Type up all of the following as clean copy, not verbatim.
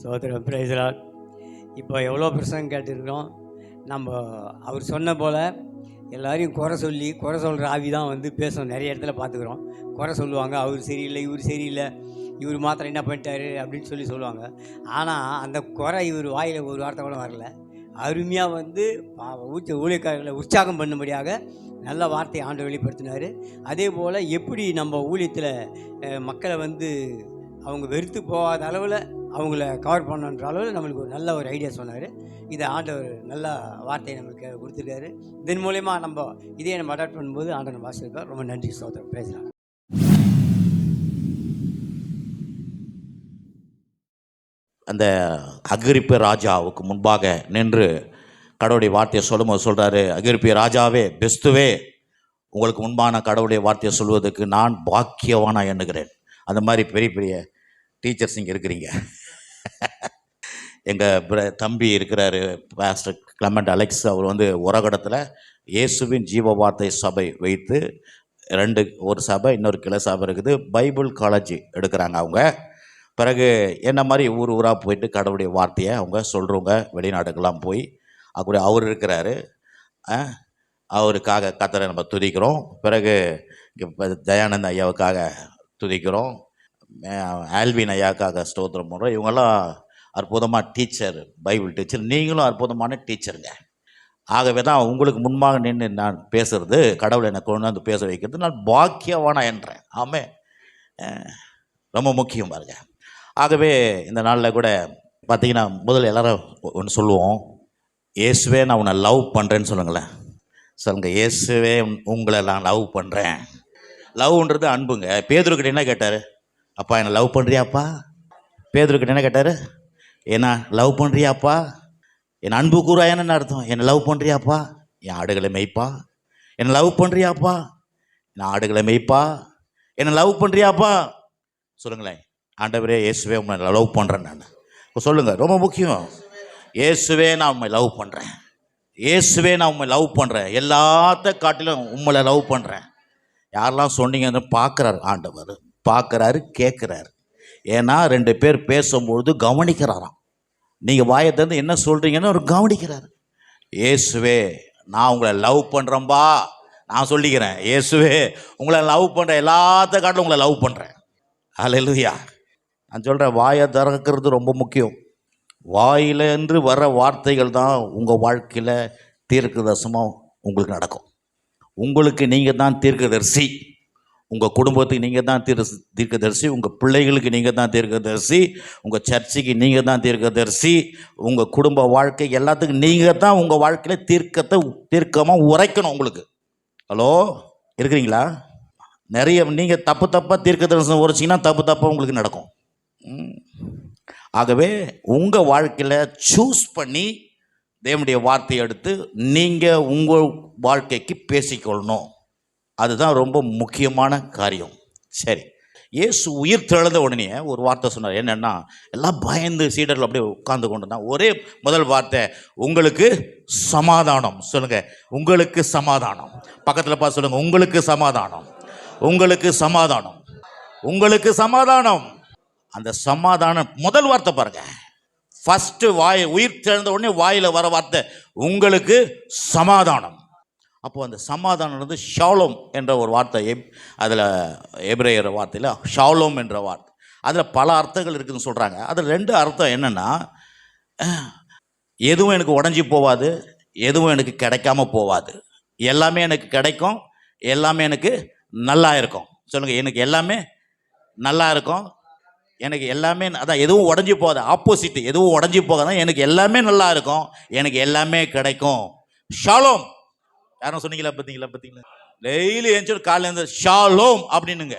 சோதரம் பிரைஸ்லாட். இப்போ எவ்வளோ பிரசங்கம் கேட்டுருக்கிறோம். நம்ம அவர் சொன்ன போல் எல்லாரையும் குறை சொல்கிற ஆவி தான் வந்து பேசணும். நிறைய இடத்துல பார்த்துக்குறோம். குறை சொல்லுவாங்க, அவர் சரியில்லை, இவர் சரியில்லை, இவர் மாத்திரம் என்ன பண்ணிட்டாரு அப்படின்னு சொல்லுவாங்க. ஆனால் அந்த குறை இவர் வாயில் ஒரு வார்த்தை கூட வரல. அருமையாக வந்து ஊழியக்காரர்களை உற்சாகம் பண்ணும்படியாக நல்ல வார்த்தையை ஆண்டவர் வெளிப்படுத்தினார். அதே போல் எப்படி நம்ம ஊழியத்தில் மக்களை வந்து அவங்க வெறுத்து போகாத அளவில் அவங்கள கவர் பண்ணுன்ற அளவில் நம்மளுக்கு ஒரு நல்ல ஒரு ஐடியா சொன்னார். இதை ஆண்டவர் நல்ல வார்த்தையை நம்மளுக்கு கொடுத்துருக்காரு. இதன் மூலயமா நம்ம நம்ம அடாப்ட் பண்ணும்போது ஆண்டவர் வாசிருக்கார். ரொம்ப நன்றி சோதரம். பேசலாம். அந்த அகிரிப்பு ராஜாவுக்கு முன்பாக நின்று கடவுளுடைய வார்த்தையை சொல்லும்போது சொல்கிறாரு, அகிரிப்பு ராஜாவே, பெஸ்துவே, உங்களுக்கு முன்பான கடவுளுடைய வார்த்தையை சொல்வதற்கு நான் பாக்கியவானா எண்ணுகிறேன். அந்த மாதிரி பெரிய பெரிய டீச்சர்ஸ் இங்கே இருக்கிறீங்க. எங்கள் தம்பி இருக்கிறாரு, பாஸ்டர் கிளமெண்ட் அலெக்ஸ். அவர் வந்து உரகடத்தில் இயேசுவின் ஜீவ வார்த்தை சபை வைத்து ஒரு சபை, இன்னொரு கிளை சபை இருக்குது. பைபிள் காலேஜ் எடுக்கிறாங்க அவங்க. பிறகு என்ன மாதிரி ஊர் ஊராக போயிட்டு கடவுளுடைய வார்த்தையை அவங்க சொல்கிறவங்க. வெளிநாடுக்கெல்லாம் போய் அப்படி அவர் இருக்கிறாரு. அவருக்காக கர்த்தரை நம்ம துதிக்கிறோம். பிறகு இப்போ தயானந்த் ஐயாவுக்காக துதிக்கிறோம். ஆல்வின் ஐயாவுக்காக ஸ்தோத்திரம் பண்ணுறோம். இவங்கெல்லாம் அற்புதமாக டீச்சர், பைபிள் டீச்சர். நீங்களும் அற்புதமான டீச்சருங்க. ஆகவே தான் உங்களுக்கு முன்பாக நின்று நான் பேசுகிறது, கடவுளை என்னை கொண்டு வந்து பேச வைக்கிறது நான் பாக்கியவானா என்றேன். ஆமே, ரொம்ப முக்கியம் பாருங்க. ஆகவே இந்த நாளில் கூட பார்த்தீங்கன்னா, முதல்ல எல்லாரும் ஒன்று சொல்லுவோம், இயேசுவே நான் உன்னை லவ் பண்ணுறேன்னு சொல்லுங்களேன். சொல்லுங்க, இயேசுவே உங்களை நான் லவ் பண்ணுறேன். லவ்ன்றது அன்புங்க. பேதுருக்கிட்ட என்ன கேட்டார்? அப்பா என்னை லவ் பண்ணுறியாப்பா? பேதுருக்கிட்ட என்ன கேட்டார்? என்ன லவ் பண்ணுறியாப்பா? என் அன்பு கூறாயன்னு அர்த்தம். என்னை லவ் பண்ணுறியாப்பா? என் ஆடுகளை மெய்ப்பா. என்னை லவ் பண்ணுறியாப்பா? என் ஆடுகளை மெய்ப்பா. என்னை லவ் பண்ணுறியாப்பா? சொல்லுங்களேன். ஆண்டவரே, இயேசுவே உண்மை லவ் பண்ணுறேன் நான். இப்போ சொல்லுங்கள், ரொம்ப முக்கியம். இயேசுவே நான் உண்மை லவ் பண்ணுறேன். இயேசுவே நான் உண்மை லவ் பண்ணுறேன். எல்லாத்த காட்டிலும் உண்மையை லவ் பண்ணுறேன். யாரெல்லாம் சொன்னீங்கன்னு பார்க்குறாரு ஆண்டவர். பார்க்குறாரு, கேட்குறாரு. ஏன்னா 2 பேர் பேசும்பொழுது கவனிக்கிறாராம். நீங்கள் வாயை திறந்து என்ன சொல்கிறீங்கன்னு அவர் கவனிக்கிறார். இயேசுவே நான் உங்களை லவ் பண்ணுறேன்பா. நான் சொல்லிக்கிறேன், இயேசுவே உங்களை லவ் பண்ணுறேன். எல்லாத்த காட்டிலும் உங்களை லவ் பண்ணுறேன். அல்லேலூயா. நான் சொல்கிறேன், வாயை திறக்கிறது ரொம்ப முக்கியம். வாயிலிருந்து வர வார்த்தைகள் தான் உங்கள் வாழ்க்கையில் தீர்க்கதரிசனம் உங்களுக்கு நடக்கும். உங்களுக்கு நீங்கள் தான் தீர்க்கதரிசி. உங்கள் குடும்பத்துக்கு நீங்கள் தான் தீர்க்கதரிசி. உங்கள் பிள்ளைகளுக்கு நீங்கள் தான் தீர்க்கதரிசி. உங்கள் சர்ச்சுக்கு நீங்கள் தான் தீர்க்கதரிசி. உங்கள் குடும்ப வாழ்க்கை எல்லாத்துக்கும் நீங்கள் தான் உங்கள் வாழ்க்கையில் தீர்க்கமாக உரைக்கணும். உங்களுக்கு ஹலோ இருக்கிறீங்களா? நிறைய நீங்கள் தப்பாக தீர்க்கதரிசனம் உரைச்சிங்கன்னா தப்பாக உங்களுக்கு நடக்கும். ஆகவே உங்கள் வாழ்க்கையில் சூஸ் பண்ணி தேவனுடைய வார்த்தையை எடுத்து நீங்கள் உங்கள் வாழ்க்கைக்கு பேசிக்கொள்ளணும். அதுதான் ரொம்ப முக்கியமான காரியம். சரி, இயேசு உயிர் தெழுந்த உடனே ஒரு வார்த்தை சொன்னார். என்னென்னா, எல்லாம் பயந்து சீடர்கள் அப்படியே உட்கார்ந்து கொண்டு தான் ஒரே முதல் வார்த்தை, உங்களுக்கு சமாதானம். சொல்லுங்கள், உங்களுக்கு சமாதானம். பக்கத்தில் பார்த்து சொல்லுங்கள், உங்களுக்கு சமாதானம், உங்களுக்கு சமாதானம், உங்களுக்கு சமாதானம். அந்த சமாதானம் முதல் வார்த்தை பாருங்க. ஃபர்ஸ்ட் உயிர் தெழுந்த உடனே வாயில் வர வார்த்தை, உங்களுக்கு சமாதானம். அப்போ அந்த சமாதானம் வந்து ஷாலோம் என்ற ஒரு வார்த்தை. அதில் எபிரேயர் வார்த்தையில் ஷாலோம் என்ற வார்த்தை, அதில் பல அர்த்தங்கள் இருக்குதுன்னு சொல்கிறாங்க. அதில் 2 அர்த்தம் என்னென்னா, எதுவும் எனக்கு உடஞ்சி போகாது, எதுவும் எனக்கு கிடைக்காம போகாது. எல்லாமே எனக்கு கிடைக்கும், எல்லாமே எனக்கு நல்லா இருக்கும். சொல்லுங்கள், எனக்கு எல்லாமே நல்லா இருக்கும், எனக்கு எல்லாமே, அதான் எதுவும் உடஞ்சி போகாது. ஆப்போசிட், எதுவும் உடஞ்சி போகாதான், எனக்கு எல்லாமே நல்லா இருக்கும், எனக்கு எல்லாமே கிடைக்கும். ஷாலோம். யாரும் சொன்னீங்களா? பார்த்தீங்களா? டெய்லி எழுந்து காலையில் இருந்து ஷாலோம் அப்படின்னுங்க.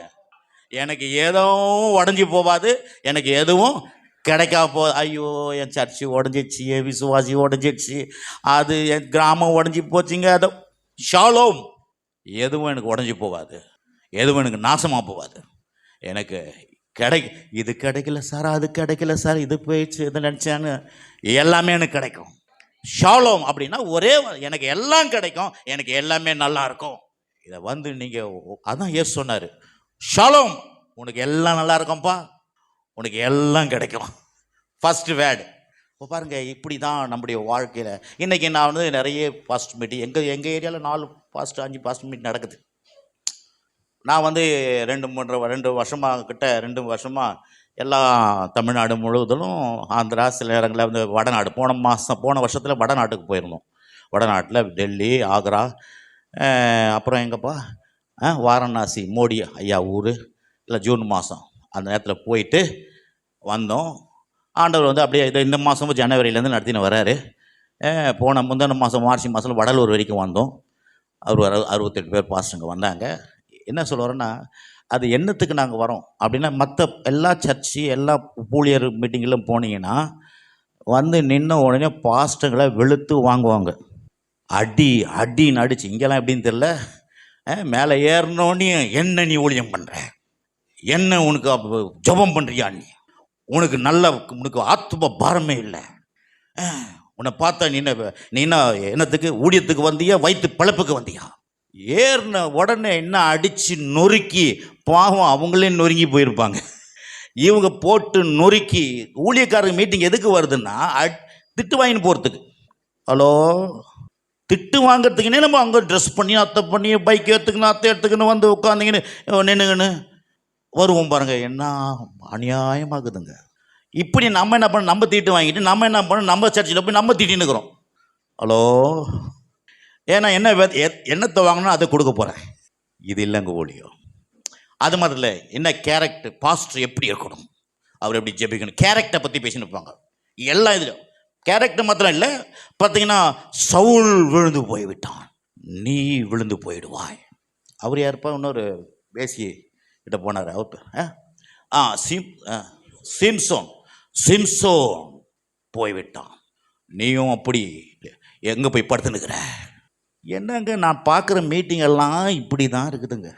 எனக்கு எதுவும் உடஞ்சி போகாது, எனக்கு எதுவும் கிடைக்காம போகுது. ஐயோ, என் சர்ச்சு உடஞ்சிடுச்சு, என் விசுவாசி உடஞ்சிடுச்சு, அது என் கிராமம் உடஞ்சி போச்சுங்க. அது ஷாலோம். எதுவும் எனக்கு உடஞ்சி போகாது, எதுவும் எனக்கு நாசமாக போகாது. எனக்கு இது கிடைக்கல சார், அது கிடைக்கல சார், இது போயிடுச்சு, இதை நினச்சான்னு எல்லாமே எனக்கு கிடைக்கும். ஷாலோம் அப்படின்னா ஒரே, எனக்கு எல்லாம் கிடைக்கும், எனக்கு எல்லாமே நல்லா இருக்கும். இதை வந்து நீங்கள், அதான் இயேசு சொன்னார், ஷாலோம், உனக்கு எல்லாம் நல்லா இருக்கும்ப்பா, உனக்கு எல்லாம் கிடைக்கும். First word. இப்போ பாருங்கள், இப்படி தான் நம்முடைய வாழ்க்கையில் இன்றைக்கி நான் வந்து நிறைய பாஸ்ட் மீட்டிங் எங்கள் ஏரியாவில் 4 பாஸ்ட் 5 பாஸ்ட் மீட் நடக்குது. நான் வந்து 2 வருஷமாக எல்லா தமிழ்நாடு முழுவதிலும், ஆந்திரா, சில இடங்களில் வந்து வடநாடு, போன வருஷத்தில் வடநாட்டுக்கு போயிருந்தோம். வடநாட்டில் டெல்லி, ஆக்ரா, அப்புறம் எங்கப்பா வாரணாசி, மோடி ஐயா ஊர், இல்லை ஜூன் மாதம் அந்த நேரத்தில் போயிட்டு வந்தோம். ஆண்டவர் வந்து அப்படியே இந்த மாதமும் ஜனவரியிலேருந்து நடத்தின்னு வர்றாரு. முந்தின மாதம் மார்ச் மாதம் வடலூர் வரைக்கும் வந்தோம். அவர் 68 பேர் பாஸ்டருங்க வந்தாங்க. என்ன சொல்ல வரோன்னா, அது என்னத்துக்கு நாங்கள் வரோம் அப்படின்னா, மற்ற எல்லா சர்ச்சு எல்லா ஊழியர் மீட்டிங்கிலும் போனீங்கன்னா வந்து நின்ன உடனே பாஸ்டர்களை வெளுத்து வாங்குவாங்க. அடின்னு அடிச்சு. இங்கெல்லாம் எப்படின்னு தெரியல. மேலே ஏறினோடனே என்ன நீ ஊழியம் பண்ணுற, என்ன உனக்கு ஜெபம் பண்ணுறியா, உனக்கு ஆத்தும பாரமே இல்லை, உன்னை பார்த்தா நீ என்னத்துக்கு ஊழியத்துக்கு வந்தியா, வயிற்று பிழப்புக்கு வந்தியா? ஏறின உடனே என்ன அடித்து நொறுக்கி, பாவம் அவங்களே நொறுங்கி போயிருப்பாங்க. இவங்க போட்டு நொறுக்கி. ஊழியக்காரங்க மீட்டிங் எதுக்கு வருதுன்னா, திட்டு வாங்கின்னு போகிறதுக்கு. ஹலோ, திட்டு வாங்கிறதுக்குன்னே நம்ம அங்கே ட்ரெஸ் பண்ணி அத்தை பண்ணி பைக் எடுத்துக்கணும், அத்தை எடுத்துக்கணும், வந்து உட்காந்திங்கன்னு நின்றுங்கன்னு வருவோம். பாருங்கள், என்ன அநியாயமாகுதுங்க. இப்படி நம்ம என்ன பண்ண, நம்ம திட்டு வாங்கிட்டு நம்ம என்ன பண்ணோம், நம்ம சர்ச்சில் போய் நம்ம திட்டின்னு இருக்கிறோம். ஹலோ, ஏன்னா என்னத்தை வாங்கினா அதை கொடுக்க போகிறேன். இது இல்லைங்க ஊழியம். அது மாதிரி இல்லை. என்ன கேரக்டர், பாஸ்டர் எப்படி இருக்கணும், அவர் எப்படி ஜெபிக்கணும், கேரக்டரை பற்றி பேசின்னு இருப்பாங்க. எல்லாம் இதில் கேரக்டர் மாத்திரம் இல்லை. பார்த்தீங்கன்னா, சவுல் விழுந்து போய்விட்டான், நீ விழுந்து போயிடுவாய். அவர் யாருப்பா, இன்னொரு பேசி கிட்ட போனார். அவர் சிம்சோன் போய்விட்டான், நீயும் அப்படி எங்கே போய் படுத்துனுக்கிற. என்னங்க, நான் பார்க்குற மீட்டிங் எல்லாம் இப்படி தான் இருக்குதுங்க.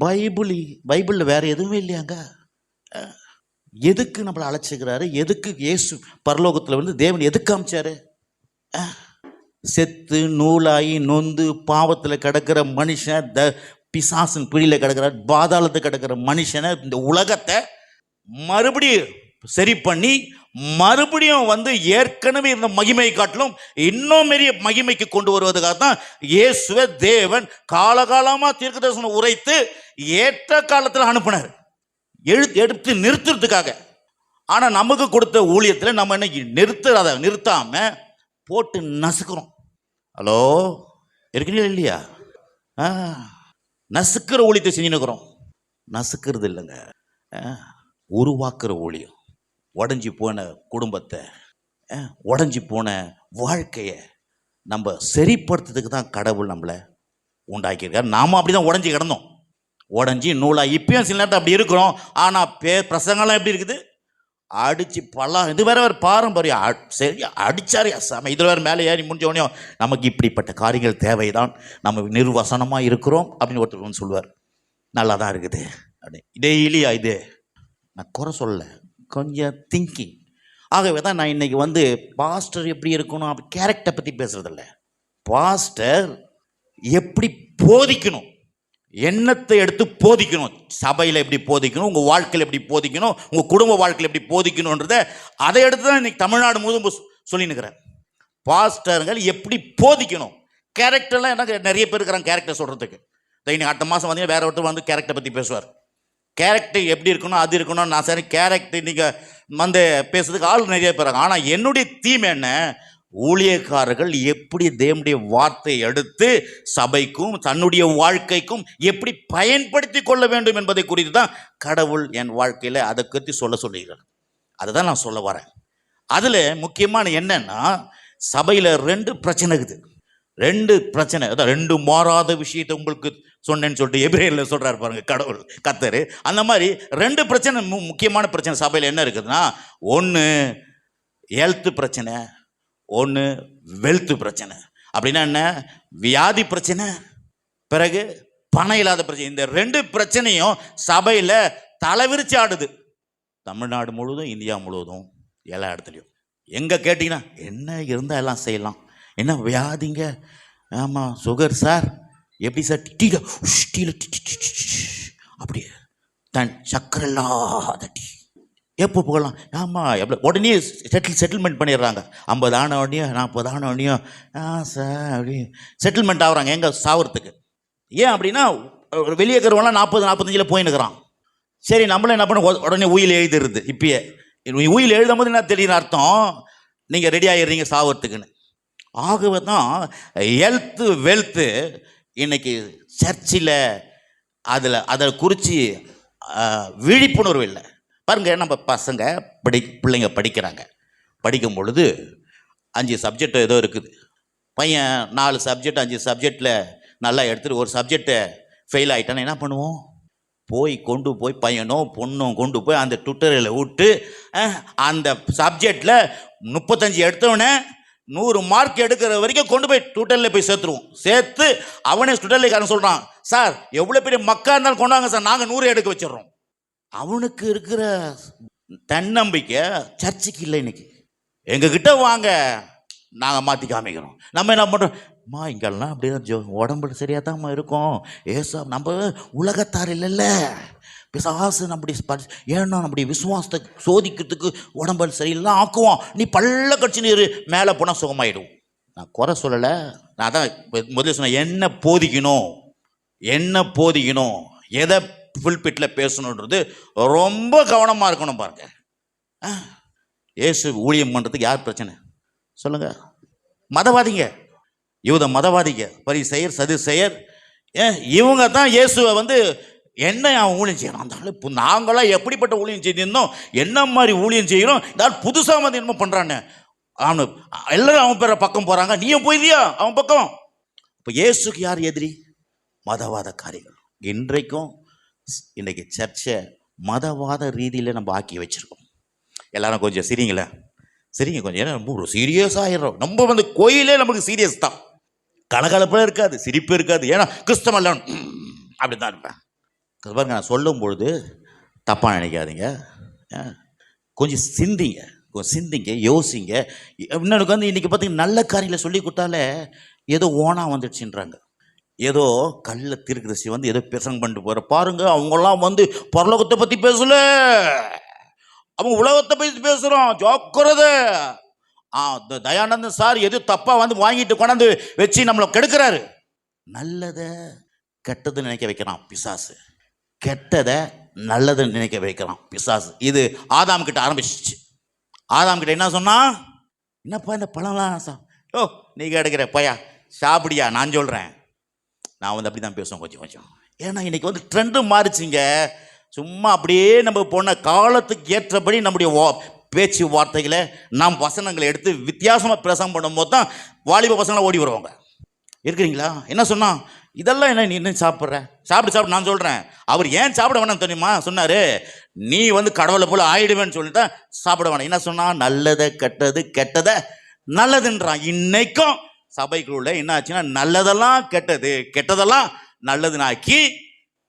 பைபிளில் வேறு எதுவுமே இல்லையாங்க. எதுக்கு நம்மளை அழைச்சிக்கிறாரு, எதுக்கு இயேசு பரலோகத்தில் வந்து தேவன் எதுக்கு காமிச்சாரு? செத்து நூலாகி நொந்து பாவத்தில் கிடக்கிற மனுஷன், பிசாசின் பிடியில் கிடக்கிற, பாதாளத்தில் கிடக்கிற மனுஷனை, இந்த உலகத்தை மறுபடியும் சரி பண்ணி மறுபடியும் வந்து ஏற்கனவே இருந்த மகிமை காட்டிலும் இன்னும் பெரிய மகிமைக்கு கொண்டு வருவதற்காக தான் இயேசுவை தேவன் காலகாலமாக தீர்க்கதரிசனம் உரைத்து ஏற்ற காலத்தில் அனுப்பினார், எடுத்து நிறுத்துறதுக்காக. ஆனால் நமக்கு கொடுத்த ஊழியத்தில் நம்ம என்ன நிறுத்தாமல் போட்டு நசுக்கிறோம். ஹலோ, இருக்கிறீங்களா இல்லையா? நசுக்கிற ஊழியத்தை செஞ்சுன்னுக்கிறோம். நசுக்கிறது இல்லைங்க, உருவாக்குற ஊழியம். உடஞ்சி போன குடும்பத்தை, உடஞ்சி போன வாழ்க்கையை நம்ம சரிப்படுத்துறதுக்கு தான் கடவுள் நம்மளை உண்டாக்கியிருக்கார். நாம் அப்படி தான் உடஞ்சி கிடந்தோம், உடஞ்சி நூலாக. இப்பயும் சில நேரத்தில் அப்படி இருக்கிறோம். ஆனால் பிரசங்கம்லாம் எப்படி இருக்குது, அடித்து பல்லாம். இது வேறு பாரம்பரியம். சரி, அடித்தாரே சாமி, இதில் வேறு மேலே ஏறி முடிஞ்சோடனே நமக்கு இப்படிப்பட்ட காரியங்கள் தேவைதான், நம்ம நிர்வசனமாக இருக்கிறோம் அப்படின்னு ஒருத்தர் வந்து சொல்லுவார். நல்லா தான் இருக்குது அப்படி டெய்லியா. இது நான் குறை சொல்ல, கொஞ்சம் திங்கிங். ஆகவே தான் நான் இன்றைக்கி வந்து பாஸ்டர் எப்படி இருக்கணும் அப்படி கேரக்டரை பற்றி பேசுகிறதில்ல. பாஸ்டர் எப்படி போதிக்கணும், எண்ணத்தை எடுத்து போதிக்கணும், சபையில் எப்படி போதிக்கணும், உங்கள் வாழ்க்கையில் எப்படி போதிக்கணும், உங்கள் குடும்ப வாழ்க்கையில் எப்படி போதிக்கணுன்றதை அதை எடுத்து தான் இன்றைக்கி தமிழ்நாடு முழுவதும் சொல்லினுக்கிறேன். பாஸ்டர்கள் எப்படி போதிக்கணும். கேரக்டர்லாம் எனக்கு நிறைய பேர் இருக்கிறாங்க கேரக்டர் சொல்கிறதுக்கு. இன்னைக்கு அடுத்த மாதம் வந்தீங்கன்னா வேறு ஒருத்தர் வந்து கேரக்டரை பற்றி பேசுவார். கேரக்டர் எப்படி இருக்கணும், அது இருக்கணும். நான் சரி, கேரக்டர் நீங்கள் வந்து பேசுறதுக்கு ஆள் நிறைய பேர். ஆனால் என்னுடைய தீம் என்ன, ஊழியக்காரர்கள் எப்படி தேவனுடைய வார்த்தையை எடுத்து சபைக்கும் தன்னுடைய வாழ்க்கைக்கும் எப்படி பயன்படுத்தி கொள்ள வேண்டும் என்பதை குறித்து தான் கடவுள் என் வாழ்க்கையில் அதை பற்றி சொல்லுகிறார். அதை தான் நான் சொல்ல வரேன். அதில் முக்கியமான என்னன்னா, சபையில் 2 பிரச்சனை இருக்குது. 2 பிரச்சனை, அதான் 2 மாறாத விஷயத்தை உங்களுக்கு சொன்னேன்னு சொல்லிட்டு எபிரேயரில் சொல்கிறார் பாருங்க கடவுள் கர்த்தர். அந்த மாதிரி 2 பிரச்சனை, முக்கியமான பிரச்சனை சபையில் என்ன இருக்குதுன்னா, ஒன்று ஹெல்த் பிரச்சனை, ஒன்று வெல்த் பிரச்சனை. அப்படின்னா என்ன, வியாதி பிரச்சனை, பிறகு பணம் இல்லாத பிரச்சனை. இந்த 2 பிரச்சனையும் சபையில் தலைவிரிச்சு ஆடுது. தமிழ்நாடு முழுவதும், இந்தியா முழுவதும், எல்லா இடத்துலையும். எங்கே கேட்டிங்கன்னா, என்ன இருந்தால் எல்லாம் செய்யலாம், என்ன வியாதிங்க, ஆமாம் சுகர் சார், எப்படி சார், டீல அப்படியே சக்கரை இல்லாத டீ, எப்போ போகலாம்? ஆமாம், எவ்வளோ உடனே செட்டில்மெண்ட் பண்ணிடுறாங்க. 50 ஆன உடனே 40 ஆன உடனே சார் அப்படி செட்டில்மெண்ட் ஆகுறாங்க. எங்கே சாவறதுக்கு? ஏன் அப்படின்னா வெளியே இருக்கிறவங்களாம் 40-45 போயின்னுக்கிறான். சரி, நம்மளும் என்ன பண்ண உடனே உயில் எழுதிடுறது. இப்பயே உயில் எழுதும் போது என்ன தெரியுற அர்த்தம்? நீங்கள் ரெடி ஆகிடுறீங்க சாவறதுக்குன்னு. ஆகவே தான் ஹெல்த்து வெல்த்து இன்னைக்கு சர்ச்சில் அதை குறித்து விழிப்புணர்வு இல்லை. பாருங்கள், நம்ம பசங்க பிள்ளைங்க படிக்கிறாங்க. படிக்கும் பொழுது 5 சப்ஜெக்ட் ஏதோ இருக்குது. பையன் 4 சப்ஜெக்ட் 5 சப்ஜெக்டில் நல்லா எடுத்துகிட்டு ஒரு சப்ஜெக்டை ஃபெயில் ஆகிட்டான்னு என்ன பண்ணுவோம்? கொண்டு போய் பையனோ பொண்ணும் கொண்டு போய் அந்த டுட்டோரியலை விட்டு அந்த சப்ஜெக்டில் 35 எடுத்தவொடனே 100 மார்க் எடுக்கிற வரைக்கும் கொண்டு போய் டுட்டோரியலில் போய் சேர்த்துருவோம். சேர்த்து அவனே டுட்டோரியல்காரன் சொல்கிறான், சார் எவ்வளோ பெரிய மக்கா இருந்தாலும் கொண்டாங்க சார், நாங்கள் 100 எடுக்க வச்சிடறோம். அவனுக்கு இருக்கிற தன்னம்பிக்கை சர்ச்சுக்கு இல்லை. இன்னைக்கு எங்ககிட்ட வாங்க, நாங்கள் மாற்றி காமிக்கிறோம். நம்ம என்ன பண்ணுறோம்? இங்கெல்லாம் அப்படியே உடம்பு சரியாக தான் இருக்கோம். ஏசா நம்ம உலகத்தார் இல்லைல்ல, பிசாசு நம்முடைய ஏன்னா நம்முடைய விசுவாசத்தை சோதிக்கிறதுக்கு உடம்பு சரியில்லாம் ஆக்குவோம். நீ பல்ல கட்சி நீர் மேலே போனால் சுகமாயிடும். நான் குறை சொல்லலை, நான் தான் முதல்ல சொன்னேன். என்ன போதிக்கணும், எதை ஃபுல்பிட்டில் பேசணுன்றது ரொம்ப கவனமாக இருக்கணும். பாருங்க, இயேசு ஊழியம் பண்ணுறதுக்கு யார் பிரச்சனை சொல்லுங்க? மதவாதிங்க, யூத மதவாதிங்க, பரிசேயர் சதுசேயர், இவங்க தான் இயேசுவை என்ன அவன் ஊழியம் செய்யணும். அந்த இப்போ நாங்களாம் எப்படிப்பட்ட ஊழியம் செய்திருந்தோம், என்ன மாதிரி ஊழியம் செய்யணும், யார் புதுசாக என்னமோ பண்ணுறான்னு அவனு எல்லாரும் அவன் பேர பக்கம் போகிறாங்க. நீயும் போயிதியா அவன் பக்கம்? இப்போ இயேசுக்கு யார் எதிரி? மதவாத காரியம். இன்னைக்கு சர்ச்சை மதவாத ரீதியில் நம்ம ஆக்கி வச்சுருக்கோம். எல்லாரும் கொஞ்சம் சரிங்களேன், சரிங்க கொஞ்சம், ஏன்னா ரொம்ப சீரியஸ் ஆகிடுறோம். நம்ம கோயிலே நமக்கு சீரியஸ் தான், கலகலப்பாக இருக்காது, சிரிப்பு இருக்காது. ஏன்னா கிறிஸ்தவன் அப்படி தான் இருப்பேன். பாருங்க, நான் சொல்லும் பொழுது தப்பாக நினைக்காதீங்க, கொஞ்சம் சிந்திங்க, யோசிங்க. இன்னொன்று இன்றைக்கி பார்த்தீங்கன்னா நல்ல காரியங்களை சொல்லி கொடுத்தாலே ஏதோ ஓனா வந்துடுச்சுன்றாங்க. ஏதோ கல்ல தீர்க்கதரிசி ஏதோ பிரசங்கம் பண்ணிட்டு போகிற பாருங்க, அவங்கெல்லாம் பரலோகத்தை பற்றி பேசல, அவங்க உலகத்தை பற்றி பேசுகிறோம். ஜாக்கிரதை. தயானந்தன் சார் எது தப்பாக வாங்கிட்டு கொண்டாந்து வச்சு நம்மளை கெடுக்கிறாரு. நல்லதை கெட்டது நினைக்க வைக்கிறான் பிசாசு, கெட்டதை நல்லதை நினைக்க வைக்கிறான் பிசாசு. இது ஆதாம் கிட்ட ஆரம்பிச்சிச்சு. ஆதாம் கிட்ட என்ன சொன்னா, என்னப்பா இந்த பழம்லாம் நீ கிடைக்கிற பையா சாப்பிடியா, நான் சொல்கிறேன். நான் அப்படி தான் பேசுவேன் கொஞ்சம். ஏன்னா இன்னைக்கு ட்ரெண்டு மாறிச்சிங்க. சும்மா அப்படியே நம்ம போன காலத்துக்கு ஏற்றபடி நம்முடைய பேச்சு வார்த்தைகளை நாம் வசனங்களை எடுத்து வித்தியாசமாக பிரசங்கம் பண்ணும்போது தான் வாலிப பசங்களை ஓடி வருவாங்க. இருக்கிறீங்களா? என்ன சொன்னா, இதெல்லாம் என்ன நீ என்ன சாப்பிடு நான் சொல்கிறேன். அவர் ஏன் சாப்பிட வேணாம் தெரியுமா சொன்னார்? நீ கடவுளை போல ஆயிடுவேன்னு சொல்லிட்டு சாப்பிட வேணாம். என்ன சொன்னா, நல்லதை கெட்டதை நல்லதுன்றான். இன்னைக்கும் சபைக்குள்ள என்ன ஆச்சுன்னா, நல்லதெல்லாம் கெட்டதெல்லாம் நல்லதுனாக்கி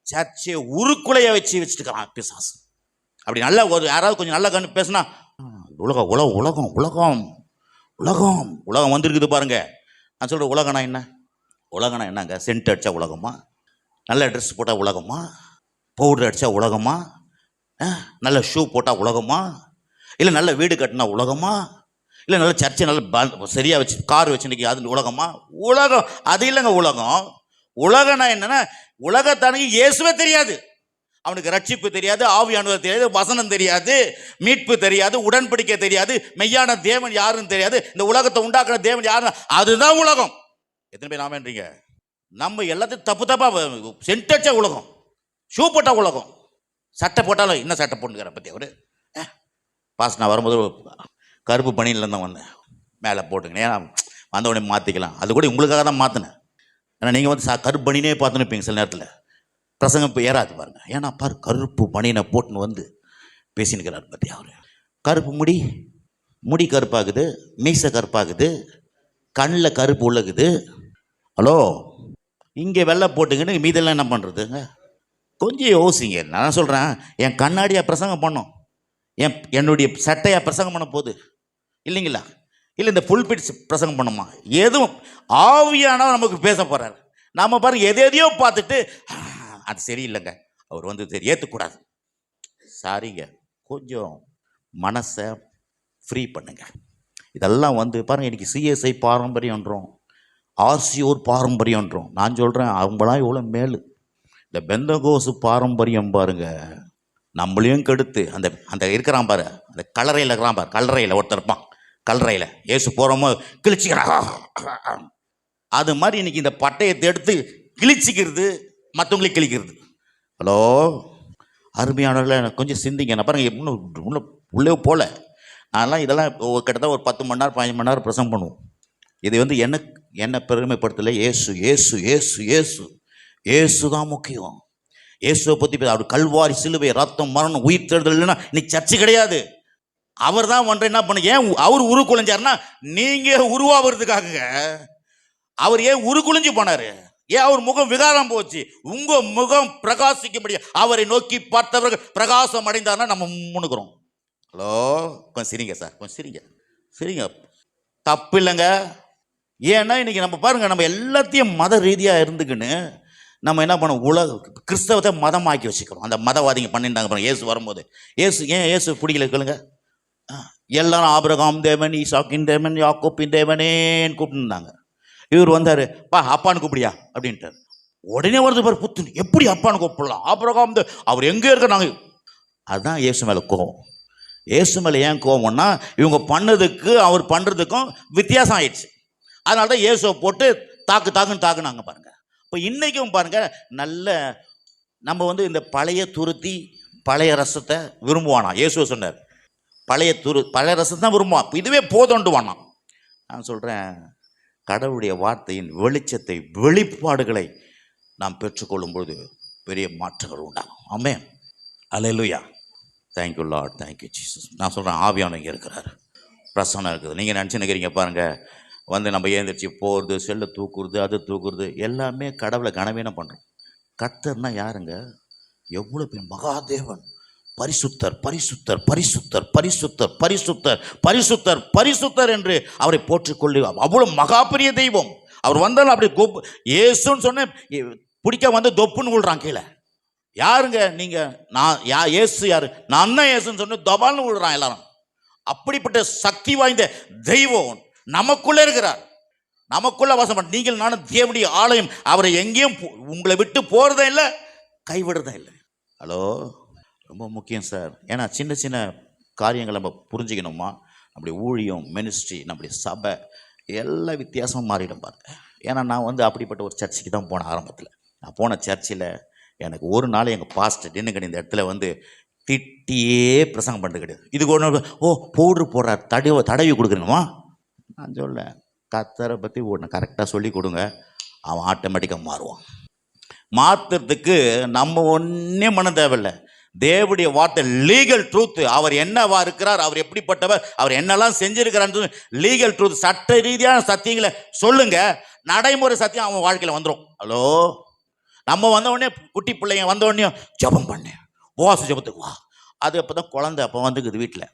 சர்ச்சை உருக்குலைய வச்சுட்டுக்கிறான் பிசாசு. அப்படி நல்ல யாராவது கொஞ்சம் நல்லா கண்டு பேசுனா, உலகம் வந்திருக்குது பாருங்க. நான் சொல்கிறேன், உலகம்னா என்னங்க? சென்ட் அடித்தா உலகமா? நல்ல ட்ரெஸ் போட்டால் உலகமா? பவுடர் அடித்தா உலகமா? நல்ல ஷூ போட்டால் உலகமா? இல்லை நல்ல வீடு கட்டினா உலகமா? இல்லை நல்ல சர்ச்சை நல்ல சரியாக வச்சு கார் வச்சு இன்றைக்கி அது உலகமா? உலகம் அது இல்லைங்க. உலகம்னா என்னன்னா, உலகத்தானுக்கு இயேசுவே தெரியாது, அவனுக்கு ரட்சிப்பு தெரியாது, ஆவியானவர் தெரியாது, வசனம் தெரியாது, மீட்பு தெரியாது, உடன்படிக்கை தெரியாது, மெய்யான தேவன் யாருன்னு தெரியாது, இந்த உலகத்தை உண்டாக்குற தேவன் யாருன்னு. அதுதான் உலகம். எத்தனை பேர் நாமன்றீங்க? நம்ம எல்லாத்தையும் தப்பா சென்டச்சா உலகம். ஷூ போட்டா உலகம், சட்டை போட்டாலும் என்ன சட்டை போட்டுக்கிற பற்றி அவரு பாஸ். நான் வரும்போது கருப்பு பனியில் தான் வந்தேன், மேலே போட்டுக்கினேன். ஏன்னா வந்தவுடனே மாற்றிக்கலாம், அது கூட உங்களுக்காக தான் மாற்றினேன். ஏன்னா நீங்கள் கருப்பு பனினே பார்த்துன்னு இருப்பீங்க சில நேரத்தில், பிரசங்கம் இப்போ ஏறாது பாருங்க. ஏன்னா பாரு, கருப்பு பனியனை போட்டுன்னு பேசினுக்கிறார் பற்றி அவர். கருப்பு முடி கருப்பாகுது, மீசை கருப்பாகுது, கண்ணில் கருப்பு உள்ளகுது. ஹலோ, இங்கே வெள்ளை போட்டுங்கன்னு மீதெல்லாம் என்ன பண்ணுறதுங்க? கொஞ்சம் யோசிங்க. நான் சொல்கிறேன், என் கண்ணாடியாக பிரசங்கம் பண்ணோம், என்னுடைய சட்டையாக பிரசங்கம் பண்ண போகுது இல்லைங்களா? இல்லை இந்த ஃபுல் பிட்ஸ் பிரசங்கம் பண்ணுமா? எதுவும் ஆவியானவர் நமக்கு பேச போகிறார். நாம் பாருங்க எதையோ பார்த்துட்டு அது சரியில்லைங்க, அவர் சரி ஏற்றுக்கூடாது. சாரிங்க, கொஞ்சம் மனசை ஃப்ரீ பண்ணுங்க. இதெல்லாம் வந்து பாருங்கள், இன்றைக்கி சிஎஸ்ஐ பாரம்பரியன்றோம், ஆர்சிஓர் பாரம்பரியன்றோம். நான் சொல்கிறேன், அவங்களாம் எவ்வளோ மேலு. இந்த பெந்தகோசு பாரம்பரியம் பாருங்கள், நம்மளையும் கெடுத்து அந்த அந்த இருக்கிறான் பாரு, அந்த கல்லறையில் இருக்கிறான் பாரு, கல்லறையில் ஒருத்தர் இருப்பான், கல்லறையில் ஏசு போகிறோமோ கிழிச்சிக்கிறா, அது மாதிரி இன்றைக்கி இந்த பட்டயத்தை எடுத்து கிழிச்சிக்கிறது, மற்றவங்களை கிழிக்கிறது. ஹலோ அருமையானவர்களே, கொஞ்சம் சிந்திங்க. நான் பாருங்கள், இன்னும் உள்ளே போகல. நான்லாம் இதெல்லாம் கிட்டத்தட்ட ஒரு 10 மணி நேரம் 15 மணி நேரம் பிரசங்கம் பண்ணுவோம். இது வந்து என்ன பெருமைப்படுத்தலை, ஏசு ஏசு ஏசு ஏசு ஏசு தான் முக்கியம். இயேசுவை பற்றி அவர் கல்வாரி சிலுவை ரத்தம் மரணம் உயிர் தேடுதல் இல்லைன்னா இன்னைக்கு சர்ச்சு கிடையாது. அவர் தான் ஒன்றை என்ன பண்ண, ஏன் அவர் உருக்குலைஞ்சாருன்னா நீங்கள் உருவாகிறதுக்காக. அவர் ஏன் உருக்குலைஞ்சு போனார்? ஏன் அவர் முகம் விகாரம் போச்சு? உங்கள் முகம் பிரகாசிக்கும்படி அவரை நோக்கி பார்த்தவர்கள் பிரகாசம் அடைந்தார்னா நம்ம முன்னுக்குறோம். ஹலோ கொஞ்சம் சிரிங்க சார், கொஞ்சம் சிரிங்க, தப்பு இல்லைங்க. ஏன்னா இன்றைக்கி நம்ம பாருங்கள், நம்ம எல்லாத்தையும் மத ரீதியாக இருந்துக்குன்னு நம்ம என்ன பண்ணோம், கிறிஸ்தவத்தை மதமாக்கி வச்சுக்கிறோம். அந்த மதவாதிங்க பண்ணிட்டாங்க பாருங்க. இயேசு வரும்போது ஏசு பிடிக்கல கேளுங்க. எல்லாரும் ஆபிரகாம் தேவன், ஈசாக்கின் தேவன், யாக்கோப்பின் தேவனேன்னு கூப்பிட்டுருந்தாங்க. இவர் வந்தார், அப்பான்னு கூப்பிடியா அப்படின்ட்டார். உடனே வருது பாரு புத்துன்னு, எப்படி அப்பான்னு கூப்பிடலாம்? ஆபிரகாம் அவர் எங்கே இருக்க நாங்கள். அதுதான் இயேசு மேலே கோவம். இயேசு மேலே ஏன் கோவம்னா, இவங்க பண்ணதுக்கு அவர் பண்ணுறதுக்கும் வித்தியாசம் ஆயிடுச்சு. அதனால தான் இயேசுவை போட்டு தாக்குனாங்க பாருங்கள். இப்போ இன்றைக்கும் பாருங்கள், நல்ல நம்ம வந்து இந்த பழைய துருத்தி பழைய ரசத்தை விரும்புவானா. இயேசுவை சொன்னார், பழைய ரசத்தை தான் விரும்புவான், இதுவே போதோண்டு வானான். நான் சொல்கிறேன், கடவுளுடைய வார்த்தையின் வெளிச்சத்தை வெளிப்பாடுகளை நாம் பெற்றுக்கொள்ளும் பொழுது பெரிய மாற்றங்கள் உண்டாகும். ஆமென், அல்லேலூயா, தேங்க்யூ லார்ட், தேங்க்யூ ஜீசஸ். நான் சொல்கிறேன், ஆவியானவர் இங்கே இருக்கிறார், பிரசன்னம் இருக்குது. நீங்கள் நினச்சி நிற்கிறீங்க பாருங்கள், வந்து நம்ம ஏந்திரிச்சு போகிறது, செல்லை தூக்குறது, அது தூக்குறது எல்லாமே கடவுளை கனவீனம் பண்ணுறோம். கர்த்தர்னா யாருங்க? எவ்வளோ பேர் மகாதேவன், பரிசுத்தர் பரிசுத்தர் பரிசுத்தர் பரிசுத்தர் பரிசுத்தர் பரிசுத்தர் பரிசுத்தர் என்று அவரை போற்றுக்கொள்ளு. அவ்வளோ மகா பெரிய தெய்வம். அவர் வந்தாலும் அப்படி ஏசுன்னு சொன்ன பிடிக்க வந்து தொப்புன்னு விழுறான் கீழே. யாருங்க நீங்கள்? நான் ஏசு யாரு? நான் தான் ஏசுன்னு சொன்ன தபால்னு விழுறான் எல்லாரும். அப்படிப்பட்ட சக்தி வாய்ந்த தெய்வம் நமக்குள்ளே இருக்கிறார், நமக்குள்ள வாசம் பண்ண. நீங்கள் நானும் தேவனுடைய ஆலயம். அவரை எங்கேயும் உங்களை விட்டு போகிறதே இல்லை, கைவிடுறதே இல்லை. ஹலோ, ரொம்ப முக்கியம் சார். ஏன்னா சின்ன சின்ன காரியங்களை நம்ம புரிஞ்சுக்கணுமா? அப்படி ஊழியம், மினிஸ்ட்ரி, நம்முடைய சபை எல்லாம் வித்தியாசமாக மாறிடும் பாருங்க. ஏன்னா நான் வந்து அப்படிப்பட்ட ஒரு சர்ச்சுக்கு தான் போனேன். ஆரம்பத்தில் நான் போன சர்ச்சில் எனக்கு ஒரு நாள் எங்கள் பாஸ்டர் நின்னுக்கடி இந்த இடத்துல வந்து திட்டியே பிரசங்கம் பண்ணுறது கிடையாது. இதுக்கு ஒன்று பவுட்ரு போடுறார், தடவி கொடுக்குறீங்கம்மா. நான் சொல்ல, கர்த்தரை பற்றி ஒன்று கரெக்டாக சொல்லி கொடுங்க, அவன் ஆட்டோமேட்டிக்காக மாறுவான். மாற்றுறதுக்கு நம்ம ஒன்றே பண்ண தேவையில்லை. தேவனுடைய வார்த்தை லீகல் ட்ரூத். அவர் என்னவா இருக்கிறார், அவர் எப்படிப்பட்டவர், அவர் என்னெல்லாம் செஞ்சிருக்கிறான்னு லீகல் ட்ரூத், சட்ட ரீதியான சத்தியங்களை சொல்லுங்க. நடைமுறை சத்தியம் அவன் வாழ்க்கையில் வந்துடும். ஹலோ, நம்ம வந்த உடனே குட்டி பிள்ளைங்க வந்த உடனே ஜபம் பண்ணேன், உபவாச ஜபத்துக்கு வா. அது அப்போ தான் குழந்தை அப்போ வந்துக்குது வீட்டில்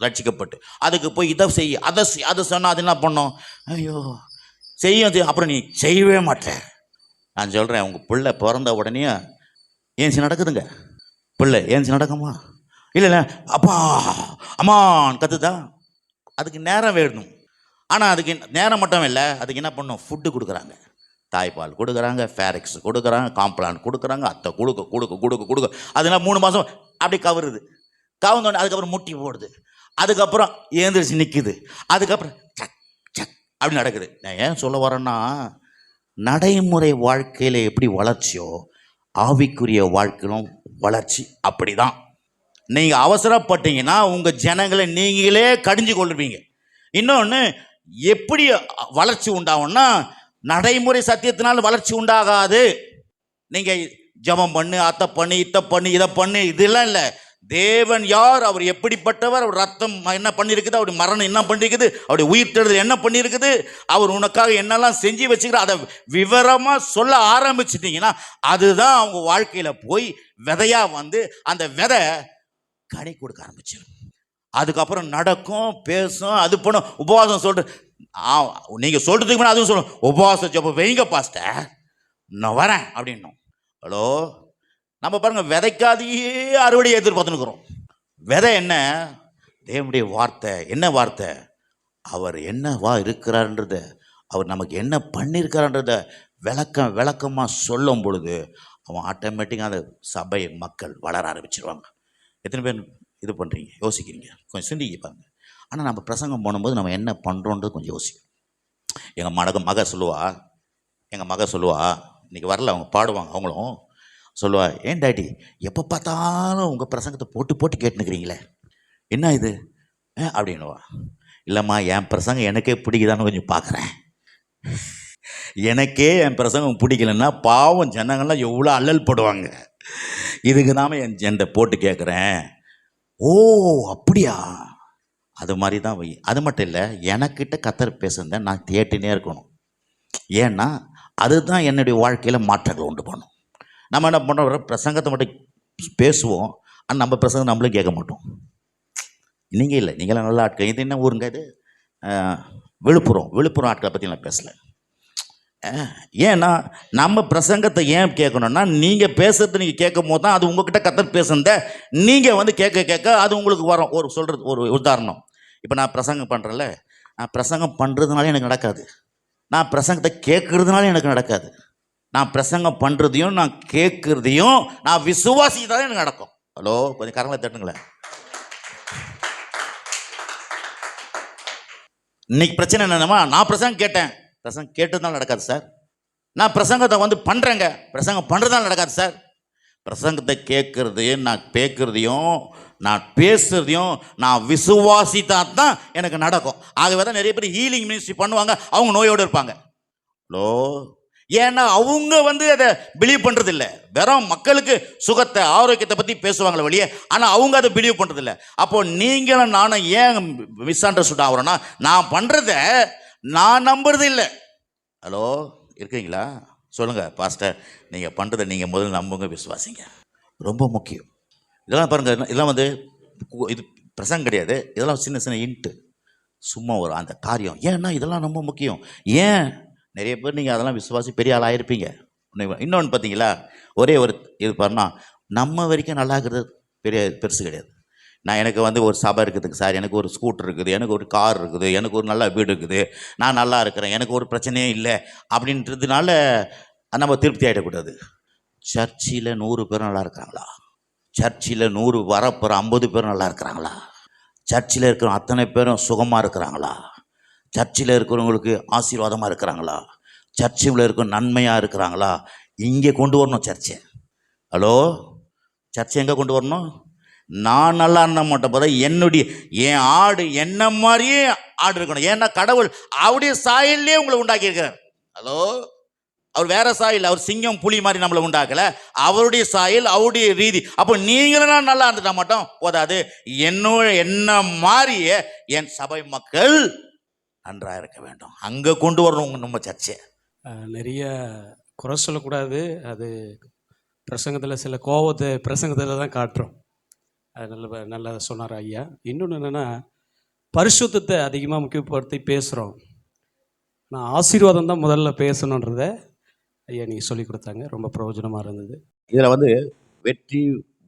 ரட்சிக்கப்பட்டு. அதுக்கு போய் இதை செய் அதை சொன்னால் அது என்ன பண்ணோம், ஐயோ செய்யும், அப்புறம் நீ செய்யவே மாட்டேன். நான் சொல்கிறேன், உங்கள் பிள்ளை பிறந்த உடனே ஏன்சி நடக்குதுங்க, பிள்ளை ஏன்சி நடக்குமா? இல்லை அப்பா அம்மான்னு கற்றுதா? அதுக்கு நேரம் வேணும். ஆனால் அதுக்கு நேரம் மட்டும் இல்லை, அதுக்கு என்ன பண்ணணும், ஃபுட்டு கொடுக்குறாங்க, தாய்ப்பால் கொடுக்குறாங்க, ஃபேரெக்ஸ் கொடுக்குறாங்க, காம்ப்ளான் கொடுக்குறாங்க, அத்தை கொடுக்க அதெல்லாம் 3 மாதம் அப்படி கவருது. கவர்ந்தோடனே அதுக்கப்புறம் முட்டி போடுது, அதுக்கப்புறம் ஏந்திரிச்சு நிற்குது, அதுக்கப்புறம் சக் சக் அப்படி நடக்குது. நான் ஏன் சொல்ல வரேன்னா, நடைமுறை வாழ்க்கையில் எப்படி வளர்ச்சியோ ஆவிக்குரிய வாழ்க்கையிலும் வளர்ச்சி அப்படி தான். நீங்கள் அவசரப்பட்டீங்கன்னா உங்கள் ஜனங்களை நீங்களே கடிஞ்சு கொள்ளுவீங்க. இன்னொன்று, எப்படி வளர்ச்சி உண்டாகும்னா, நடைமுறை சத்தியத்தினால் வளர்ச்சி உண்டாகாது. நீங்கள் ஜபம் பண்ணு, அத்தை பண்ணு, இதை பண்ணு, இதை பண்ணு, இதெல்லாம் இல்லை. தேவன் யார், அவர் எப்படிப்பட்டவர், அவர் ரத்தம் என்ன பண்ணியிருக்குது, அவருடைய மரணம் என்ன பண்ணியிருக்குது, அவருடைய உயிர் தேடுதல் என்ன பண்ணியிருக்குது, அவர் உனக்காக என்னெல்லாம் செஞ்சு வச்சுக்கிறார், அதை விவரமாக சொல்ல ஆரம்பிச்சிட்டிங்கன்னா அதுதான் அவங்க வாழ்க்கையில் போய் விதையாக வந்து அந்த விதை கனி கொடுக்க ஆரம்பிச்சிடும். அதுக்கப்புறம் நடக்கும், பேசும், அது பண்ணும். உபவாசம் சொல்லிட்டு நீங்கள் சொல்கிறதுக்கு முன்னாடி அதுவும் சொல்லணும், உபவாசம் ஜெபம் வைங்க பாஸ்டர், நான் வரேன் அப்படின்னும். ஹலோ, நம்ம பாருங்கள், விதைக்காதையே அறுவடையை எதிர்பார்த்துனுக்குறோம். விதை என்ன, தேவனுடைய வார்த்தை என்ன வார்த்தை? அவர் என்னவா இருக்கிறார்ன்றத, அவர் நமக்கு என்ன பண்ணியிருக்காருன்றத விளக்கமாக சொல்லும் பொழுது அவன் ஆட்டோமேட்டிக்காக அந்த சபை மக்கள் வளர ஆரம்பிச்சிருவாங்க. எத்தனை பேர் இது பண்ணுறீங்க, யோசிக்கிறீங்க, கொஞ்சம் சிந்திப்பாங்க. ஆனால் நம்ம பிரசங்கம் பண்ணும்போது நம்ம என்ன பண்ணுறோன்றது கொஞ்சம் யோசிக்கணும். எங்கள் மக சொல்லுவா, இன்றைக்கி வரல, அவங்க பாடுவாங்க, அவங்களும் சொல்லுவா, ஏன் டாடி எப்போ பார்த்தாலும் உங்கள் பிரசங்கத்தை போட்டு கேட்டுனுக்கிறீங்களே, என்ன இது அப்படின்னுவா. இல்லைம்மா, என் பிரசங்கம் எனக்கே பிடிக்குதான்னு கொஞ்சம் பார்க்குறேன். எனக்கே என் பிரசங்கம் பிடிக்கலன்னா பாவம் ஜனங்கள்லாம் எவ்வளோ அல்லல் படுவாங்க. இதுக்கு தான் என் போட்டு கேட்குறேன். ஓ அப்படியா? அது மாதிரி தான் வை. அது மட்டும் இல்லை, எனக்கிட்ட கத்தர் பேசுனதை நான் கேட்டுனே இருக்கணும். ஏன்னா அதுதான் என்னுடைய வாழ்க்கையில் மாற்றங்கள் உண்டு பண்ணும். நம்ம என்ன பண்ணுறோம், பிரசங்கத்தை மட்டும் பேசுவோம், ஆனால் நம்ம பிரசங்கம் நம்மளும் கேட்க மாட்டோம். நீங்கள் இல்லை, நீங்களாம் நல்ல ஆட்கள். இது என்ன ஊருங்க இது? விழுப்புரம் ஆட்களை பற்றி நான் பேசலை. ஏன்னா நம்ம பிரசங்கத்தை ஏன் கேட்கணும்னா, நீங்கள் பேசுறது நீங்கள் கேட்கும் போது தான் அது உங்ககிட்ட கத்தர் பேசுனத நீங்கள் கேட்க அது உங்களுக்கு வரும். ஒரு உதாரணம், இப்போ நான் பிரசங்கம் பண்ணுறேன்ல, நான் பிரசங்கம் பண்ணுறதுனால எனக்கு நடக்காது, நான் பிரசங்கத்தை கேட்குறதுனால எனக்கு நடக்காது. நான் பிரசங்கம் பண்ணுறதையும் நான் கேட்குறதையும் நான் விசுவாசித்தாலே எனக்கு நடக்கும். ஹலோ, கொஞ்சம் கரங்களை தட்டுங்களேன். இன்னைக்கு பிரச்சனை என்னென்னமா, நான் பிரசங்கம் கேட்டதுனால நடக்காது சார். நான் பிரசங்கத்தை பண்ணுறேங்க, பிரசங்கம் பண்ணுறதுனால நடக்காது சார். பிரசங்கத்தை கேட்குறதையும் நான் பேசுறதையும் நான் விசுவாசித்தா தான் எனக்கு நடக்கும். ஆகவே தான் நிறைய பேர் ஹீலிங் மினிஸ்ட்ரி பண்ணுவாங்க, அவங்க நோயோடு இருப்பாங்க. ஹலோ, ஏன்னா அவங்க அதை பிலீவ் பண்ணுறதில்ல. வெறும் மக்களுக்கு சுகத்தை ஆரோக்கியத்தை பற்றி பேசுவாங்களே வெளியே, ஆனால் அவங்க அதை பிலீவ் பண்ணுறதில்ல. அப்போது நீங்களும் நானும் ஏன் மிஸ் அண்டர்ஸ்டுட் ஆகிறோன்னா, நான் பண்ணுறத நான் நம்புறது இல்லை. ஹலோ, இருக்கீங்களா? சொல்லுங்கள் பாஸ்டர், நீங்கள் பண்ணுறதை நீங்கள் முதல்ல நம்புங்க, விசுவாசிங்க, ரொம்ப முக்கியம். இதெல்லாம் பாருங்கள், இதெல்லாம் இது பிரசங்கம் கிடையாது, இதெல்லாம் சின்ன இன்ட்டு, சும்மா ஒரு அந்த காரியம். ஏன்னா இதெல்லாம் ரொம்ப முக்கியம். ஏன் நிறைய பேர் நீங்கள் அதெல்லாம் விசுவாசி பெரிய ஆள் ஆகிருப்பீங்க. இன்னொன்று பார்த்தீங்களா, ஒரே ஒரு இது பாருன்னா, நம்ம வரைக்கும் நல்லா இருக்கிறது பெருசு கிடையாது. எனக்கு ஒரு சபை இருக்குதுங்க சார், எனக்கு ஒரு ஸ்கூட்டர் இருக்குது, எனக்கு ஒரு கார் இருக்குது, எனக்கு ஒரு நல்ல வீடு இருக்குது, நான் நல்லா இருக்கிறேன், எனக்கு ஒரு பிரச்சனையே இல்லை அப்படின்றதுனால நம்ம திருப்தி ஆகிடக்கூடாது. சர்ச்சில் 100 பேர் நல்லா இருக்கிறாங்களா? சர்ச்சில் 100 வரப்போகிற 50 பேர் நல்லா இருக்கிறாங்களா? சர்ச்சில் இருக்கிற அத்தனை பேரும் சுகமாக இருக்கிறாங்களா? சர்ச்சில் இருக்கிறவங்களுக்கு ஆசீர்வாதமாக இருக்கிறாங்களா? சர்ச்சில் இருக்கிற நன்மையாக இருக்கிறாங்களா? இங்கே கொண்டு வரணும் சர்ச்சை. ஹலோ, சர்ச்சை எங்கே கொண்டு வரணும்? நான் நல்லா இருந்த மாட்டேன் போத என் ஆடு என்ன மாதிரியே ஆடு இருக்கணும். ஏன்னா கடவுள் அவருடைய சாயல்லே உங்களை உண்டாக்கியிருக்கிறார். ஹலோ, அவர் வேற சாயல், அவர் சிங்கம் புலி மாதிரி நம்மளை உண்டாக்கலை, அவருடைய சாயல், அவருடைய ரீதி. அப்போ நீங்களும் நல்லா இருந்துட்டா மட்டும் போதாது, என்ன மாதிரியே என் சபை மக்கள் நன்றாக இருக்க வேண்டும். அங்கே கொண்டு வரணும் நம்ம சர்ச்சை. நிறைய குறை சொல்லக்கூடாது, அது பிரசங்கத்தில் சில கோபத்தை பிரசங்கத்தில் தான் காட்டுறோம். அது நல்லா சொன்னார் ஐயா. இன்னொன்று என்னென்னா, பரிசுத்தத்தை அதிகமாக முக்கியப்படுத்தி பேசுகிறோம். நான் ஆசீர்வாதம் தான் முதல்ல பேசணுன்றத ஐயா நீங்கள் சொல்லி கொடுத்தாங்க, ரொம்ப பிரயோஜனமாக இருந்தது. இதில் வெற்றி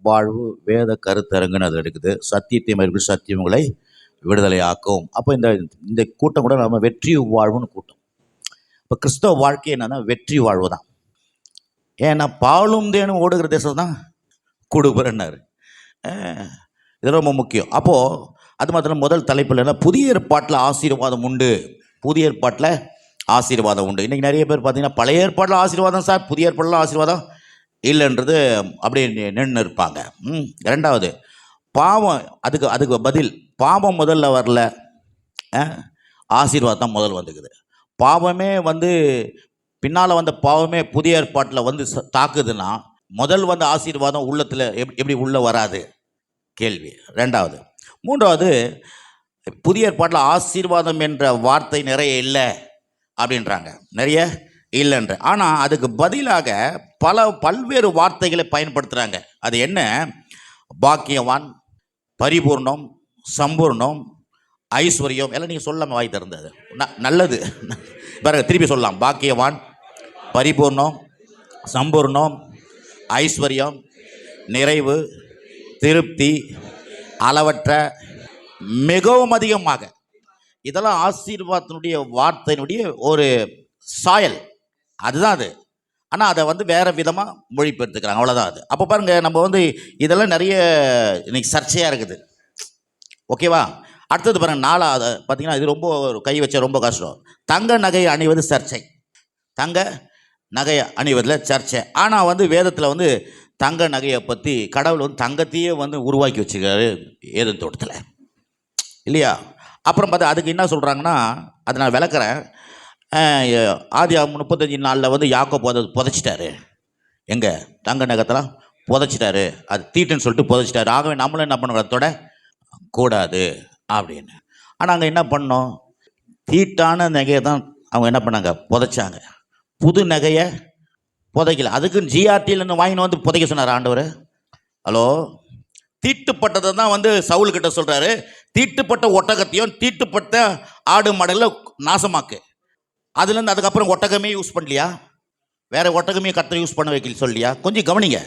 வாழ்வு வேத கருத்தரங்குன்னு அது இருக்குது. சத்தியத்தை சத்தியம் உங்களை விடுதலை ஆக்கும். அப்போ இந்த கூட்டம் கூட நம்ம வெற்றி வாழ்வுன்னு கூட்டம். இப்போ கிறிஸ்தவ வாழ்க்கை என்னன்னா வெற்றி வாழ்வு தான். ஏன்னா பாலும் தேனும் ஓடுகிற தேசம் தான் கொடுக்குறேன்னாரு. இது ரொம்ப முக்கியம். அப்போது அது மாத்திரம் முதல் தலைப்பில் என்ன, புதிய ஏற்பாட்டில் ஆசீர்வாதம் உண்டு. புதிய ஏற்பாட்டில் ஆசீர்வாதம் உண்டு. இன்றைக்கி நிறைய பேர் பார்த்தீங்கன்னா பழைய ஏற்பாட்டில் ஆசீர்வாதம் சார், புதிய ஏற்பாட்டில் ஆசீர்வாதம் இல்லைன்றது அப்படியே நின்று இருப்பாங்க. ரெண்டாவது, பாவம், அதுக்கு பதில் பாவம் முதல்ல வரல, ஆசீர்வாதம் முதல் வந்துக்குது. பாவமே பின்னால் வந்த பாவமே புதிய ஏற்பாட்டில் தாக்குதுன்னா முதல் ஆசீர்வாதம் உள்ளத்தில் எப்படி உள்ளே வராது கேள்வி. ரெண்டாவது. மூன்றாவது, புதிய ஏற்பாட்டில் ஆசீர்வாதம் என்ற வார்த்தை நிறைய இல்லை அப்படின்றாங்க, நிறைய இல்லைன்ற. ஆனால் அதுக்கு பதிலாக பல்வேறு வார்த்தைகளை பயன்படுத்துகிறாங்க. அது என்ன? பாக்கியவான், பரிபூர்ணம், சம்பூர்ணம், ஐஸ்வர்யம் எல்லாம் நீங்கள் சொல்லாமல் வாய் திறந்தது நல்லது. பாருங்க, திருப்பி சொல்லலாம். பாக்கியவான், பரிபூர்ணம், சம்பூர்ணம், ஐஸ்வர்யம், நிறைவு, திருப்தி, அளவற்ற மிகவும் அதிகமாக. இதெல்லாம் ஆசீர்வாதத்தினுடைய வார்த்தையினுடைய ஒரு சாயல், அதுதான் அது. ஆனால் அதை வந்து வேறு விதமாக மொழிபெயர்த்துக்கிறாங்க, அவ்வளோதான் அது. அப்போ பாருங்கள், நம்ம வந்து இதெல்லாம் நிறைய இன்னைக்கு சர்ச்சையாக இருக்குது. ஓகேவா? அடுத்தது பாருங்கள், நாலாவது பார்த்தீங்கன்னா, இது ரொம்ப கை வச்ச ரொம்ப கஷ்டம். தங்க நகை அணிவது சர்ச்சை. தங்க நகை அணிவதில் சர்ச்சை. ஆனால் வந்து வேதத்தில் வந்து தங்க நகையை பற்றி கடவுள் வந்து தங்கத்தையே வந்து உருவாக்கி வச்சுக்காரு ஏதேன் தோட்டத்தில், இல்லையா? அப்புறம் பார்த்தா அதுக்கு என்ன சொல்கிறாங்கன்னா, அதை நான் விளக்குறேன். ஆதி 35 நாளில் வந்து யாக்கோபு அதை புதைச்சிட்டாரு. எங்கே? தங்க நகத்தெல்லாம் புதைச்சிட்டாரு. அது தீட்டுன்னு சொல்லிட்டு புதைச்சிட்டாரு. ஆகவே நம்மளும் என்ன பண்ணுறோம், தொட கூடாது அப்படின்னு. ஆனால் அங்கே என்ன பண்ணோம், தீட்டான நகையை தான் அவங்க என்ன பண்ணாங்க, புதைச்சாங்க. புது நகையை புதைக்கல. அதுக்குன்னு ஜிஆர்டியிலேருந்து வாங்கின்னு வந்து புதைக்க சொன்னார் ஆண்டவர். ஹலோ, தீட்டுப்பட்டதை தான் வந்து சவுல்கிட்ட சொல்கிறாரு, தீட்டுப்பட்ட ஒட்டகத்தையும் தீட்டுப்பட்ட ஆடு மாடலில் நாசமாக்கு. அதுலேருந்து அதுக்கப்புறம் ஒட்டகமே யூஸ் பண்ணலையா? வேறு ஒட்டகமே கத்தரை யூஸ் பண்ண வைக்கல சொல்லியா? கொஞ்சம் கவனிங்க.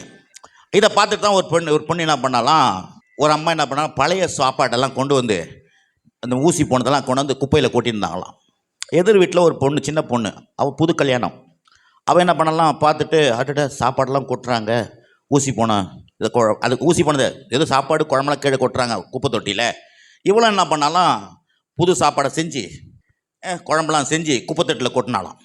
இதை பார்த்துட்டு தான் ஒரு பொண்ணு என்ன பண்ணாலாம், ஒரு அம்மா என்ன பண்ணாலும் பழைய சாப்பாடெல்லாம் கொண்டு வந்து அந்த ஊசி போனதெல்லாம் கொண்டு வந்து குப்பையில் கொட்டியிருந்தாங்களாம். எதிர் வீட்டில் ஒரு பொண்ணு, சின்ன பொண்ணு, அவள் புது கல்யாணம். அவள் என்ன பண்ணலாம் பார்த்துட்டு, அட்டுட்ட சாப்பாடெல்லாம் கொட்டுறாங்க, ஊசி போன இதை அதுக்கு ஊசி போனது ஏதோ சாப்பாடு குழம்புலாம் கீழே கொட்டுறாங்க குப்பை தொட்டியில். இவ்வளோ என்ன பண்ணாலும் புது சாப்பாடை செஞ்சு குழம்புலாம் செஞ்சு குப்பை தொட்டியில் கொட்டினாலாம்.